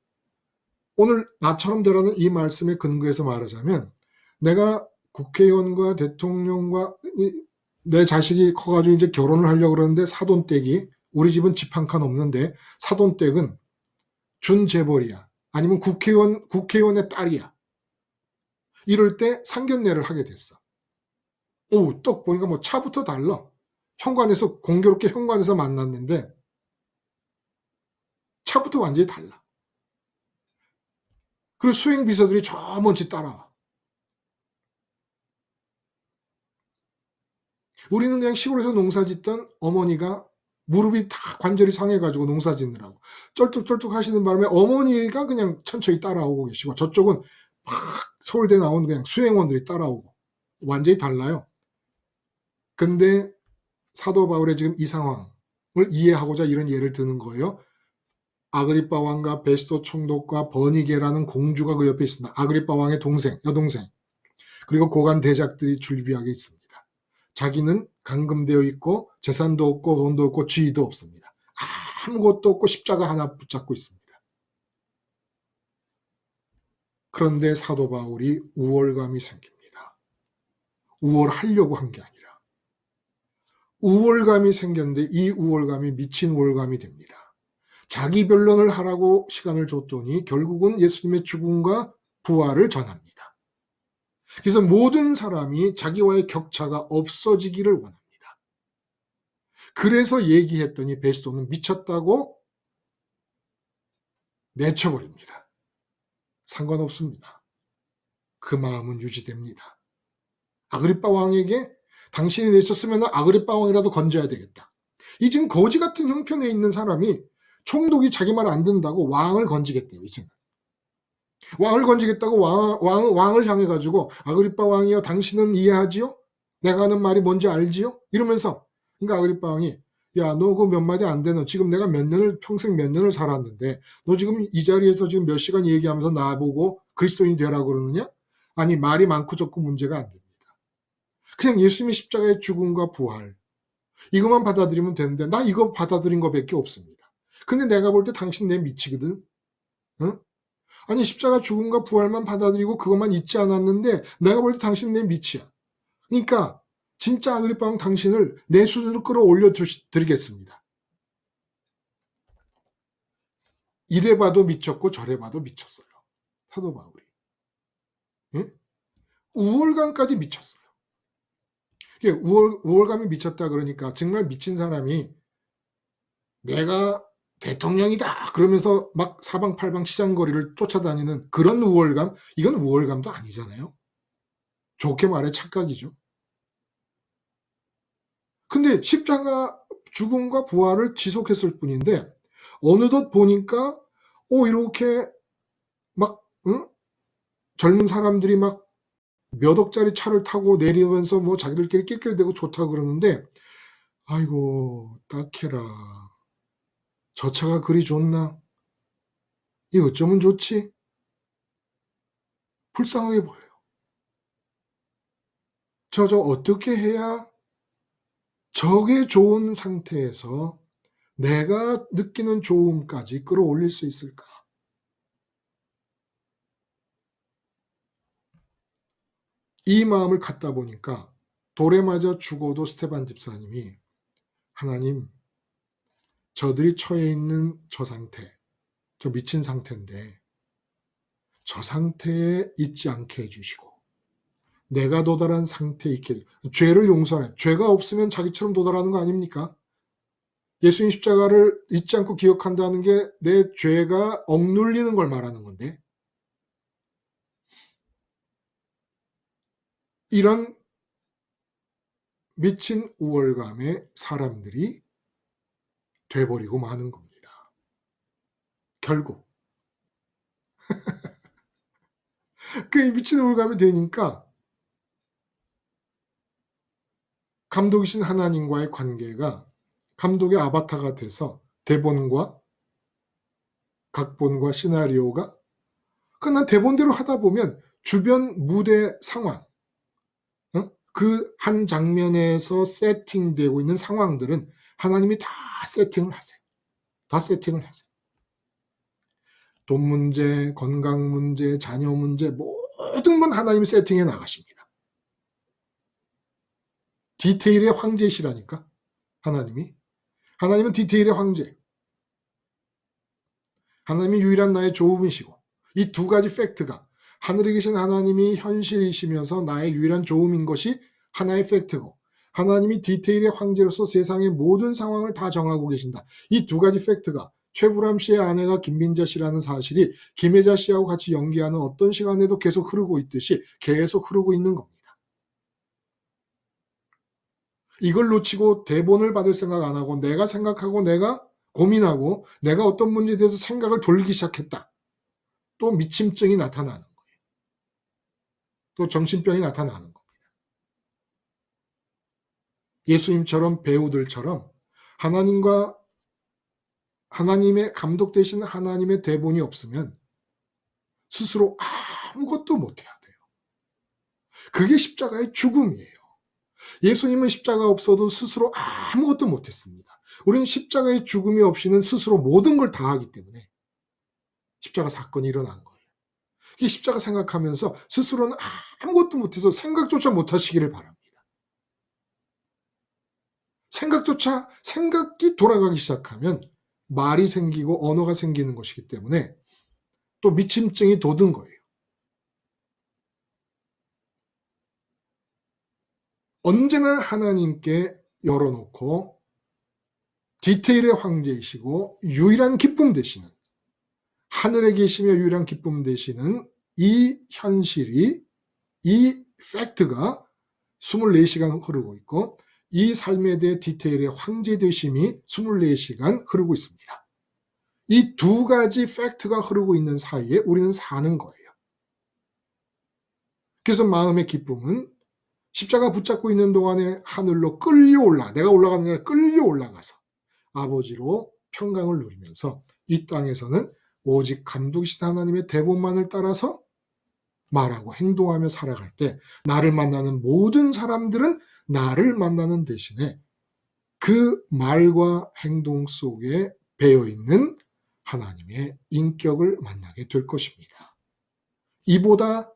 오늘 나처럼 되라는 이 말씀에 근거해서 말하자면 내가 국회의원과 대통령과 내 자식이 커가지고 이제 결혼을 하려고 그러는데 사돈댁이 우리 집은 집 한 칸 없는데 사돈댁은 준재벌이야. 아니면 국회의원의 딸이야. 이럴 때 상견례를 하게 됐어. 오, 딱 보니까 뭐 차부터 달라. 현관에서 공교롭게 현관에서 만났는데 차부터 완전히 달라. 그리고 수행 비서들이 저 먼지 따라와. 우리는 그냥 시골에서 농사 짓던 어머니가 무릎이 다 관절이 상해가지고 농사 짓느라고 쩔뚝쩔뚝 하시는 바람에 어머니가 그냥 천천히 따라오고 계시고 저쪽은 막 서울대 나온 그냥 수행원들이 따라오고 완전히 달라요. 근데 사도 바울의 지금 이 상황을 이해하고자 이런 예를 드는 거예요. 아그리빠 왕과 베스도 총독과 버니게라는 공주가 그 옆에 있습니다. 아그리빠 왕의 동생, 여동생. 그리고 고관 대작들이 줄비하게 있습니다. 자기는 감금되어 있고 재산도 없고 돈도 없고 지위도 없습니다. 아무것도 없고 십자가 하나 붙잡고 있습니다. 그런데 사도 바울이 우월감이 생깁니다. 우월하려고 한 게 아니라 우월감이 생겼는데 이 우월감이 미친 우월감이 됩니다. 자기 변론을 하라고 시간을 줬더니 결국은 예수님의 죽음과 부활을 전합니다. 그래서 모든 사람이 자기와의 격차가 없어지기를 원합니다. 그래서 얘기했더니 베스도는 미쳤다고 내쳐버립니다. 상관없습니다. 그 마음은 유지됩니다. 아그리빠 왕에게 당신이 내쳤으면 아그리빠 왕이라도 건져야 되겠다. 이 지금 거지 같은 형편에 있는 사람이 총독이 자기 말 안 듣는다고 왕을 건지겠대요. 이제는. 왕을 건지겠다고 왕을 향해 가지고 아그리빠 왕이여 당신은 이해하지요? 내가 하는 말이 뭔지 알지요? 이러면서 그러니까 아그리빠 왕이 야, 너 그 몇 마디 안 되는 지금 내가 평생 몇 년을 살았는데 너 지금 이 자리에서 지금 몇 시간 얘기하면서 나보고 그리스도인이 되라고 그러느냐? 아니 말이 많고 적고 문제가 안 됩니다. 그냥 예수님의 십자가의 죽음과 부활 이것만 받아들이면 되는데 나 이거 받아들인 거밖에 없습니다. 근데 내가 볼 때 당신 내 미치거든. 응? 아니 십자가 죽음과 부활만 받아들이고 그것만 잊지 않았는데 내가 볼 때 당신 내 미치야. 그러니까 진짜 아그리빠 왕 당신을 내 수준으로 끌어올려 드리겠습니다. 이래 봐도 미쳤고 저래 봐도 미쳤어요. 사도 바울이. 응? 우월감까지 미쳤어요. 이게 우월감이 미쳤다 그러니까 정말 미친 사람이 내가 대통령이다 그러면서 막 사방팔방 시장거리를 쫓아다니는 그런 우월감, 이건 우월감도 아니잖아요. 좋게 말해 착각이죠. 근데 십자가 죽음과 부활을 지속했을 뿐인데 어느덧 보니까 이렇게 막 응? 젊은 사람들이 막 몇 억짜리 차를 타고 내리면서 뭐 자기들끼리 낄낄대고 좋다고 그러는데 아이고 딱해라. 저 차가 그리 좋나? 이 어쩌면 좋지? 불쌍하게 보여요. 저 어떻게 해야 저게 좋은 상태에서 내가 느끼는 좋음까지 끌어올릴 수 있을까? 이 마음을 갖다 보니까 돌에 맞아 죽어도 스테반 집사님이 하나님, 저들이 처해 있는 저 상태, 저 미친 상태인데 저 상태에 있지 않게 해주시고 내가 도달한 상태에 있게 죄를 용서하네. 죄가 없으면 자기처럼 도달하는 거 아닙니까? 예수님 십자가를 잊지 않고 기억한다는 게 내 죄가 억눌리는 걸 말하는 건데 이런 미친 우월감에 사람들이 돼버리고 마는 겁니다. 결국 그 미친 우월감이 되니까 감독이신 하나님과의 관계가 감독의 아바타가 돼서 대본과 각본과 시나리오가 그냥 대본대로 하다 보면 주변 무대 상황 그 한 장면에서 세팅되고 있는 상황들은 하나님이 다 세팅을 하세요. 다 세팅을 하세요. 돈 문제, 건강 문제, 자녀 문제 모든 건 하나님이 세팅해 나가십니다. 디테일의 황제시라니까 하나님이. 하나님은 디테일의 황제. 하나님이 유일한 나의 조음이시고 이 두 가지 팩트가 하늘에 계신 하나님이 현실이시면서 나의 유일한 조음인 것이 하나의 팩트고 하나님이 디테일의 황제로서 세상의 모든 상황을 다 정하고 계신다. 이 두 가지 팩트가 최불암 씨의 아내가 김민자 씨라는 사실이 김혜자 씨하고 같이 연기하는 어떤 시간에도 계속 흐르고 있듯이 계속 흐르고 있는 겁니다. 이걸 놓치고 대본을 받을 생각 안 하고 내가 생각하고 내가 고민하고 내가 어떤 문제에 대해서 생각을 돌리기 시작했다. 또 미침증이 나타나는 거예요. 또 정신병이 나타나는 겁니다. 예수님처럼 배우들처럼 하나님과 하나님의 감독 되신 하나님의 대본이 없으면 스스로 아무것도 못해야 돼요. 그게 십자가의 죽음이에요. 예수님은 십자가 없어도 스스로 아무것도 못했습니다. 우리는 십자가의 죽음이 없이는 스스로 모든 걸 다 하기 때문에 십자가 사건이 일어난 거예요. 이 십자가 생각하면서 스스로는 아무것도 못해서 생각조차 못하시기를 바랍니다. 생각이 돌아가기 시작하면 말이 생기고 언어가 생기는 것이기 때문에 또 미침증이 돋은 거예요. 언제나 하나님께 열어놓고 디테일의 황제이시고 유일한 기쁨 되시는, 하늘에 계시며 유일한 기쁨 되시는 이 현실이, 이 팩트가 24시간 흐르고 있고, 이 삶에 대해 디테일의 황제 되심이 24시간 흐르고 있습니다. 이 두 가지 팩트가 흐르고 있는 사이에 우리는 사는 거예요. 그래서 마음의 기쁨은 십자가 붙잡고 있는 동안에 하늘로 끌려올라, 내가 올라가는 게 아니라 끌려올라가서 아버지로 평강을 누리면서 이 땅에서는 오직 감독이신 하나님의 대본만을 따라서 말하고 행동하며 살아갈 때, 나를 만나는 모든 사람들은 나를 만나는 대신에 그 말과 행동 속에 배어있는 하나님의 인격을 만나게 될 것입니다. 이보다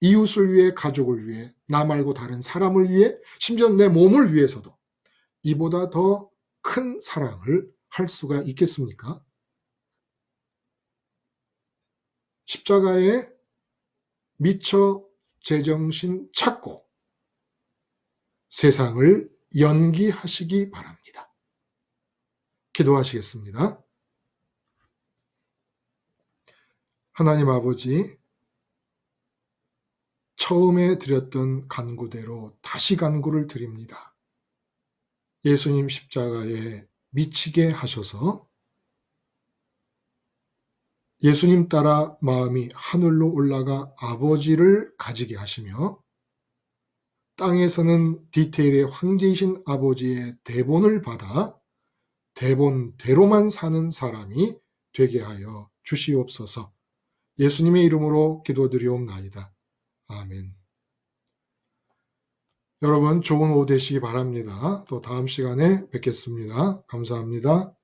이웃을 위해, 가족을 위해, 나 말고 다른 사람을 위해, 심지어 내 몸을 위해서도 이보다 더 큰 사랑을 할 수가 있겠습니까? 십자가에 미처 제정신 찾고 세상을 연기하시기 바랍니다. 기도하시겠습니다. 하나님 아버지, 처음에 드렸던 간구대로 다시 간구를 드립니다. 예수님 십자가에 미치게 하셔서 예수님 따라 마음이 하늘로 올라가 아버지를 가지게 하시며, 땅에서는 디테일의 황제이신 아버지의 대본을 받아 대본대로만 사는 사람이 되게 하여 주시옵소서. 예수님의 이름으로 기도드리옵나이다. 아멘. 여러분, 좋은 오후 되시기 바랍니다. 또 다음 시간에 뵙겠습니다. 감사합니다.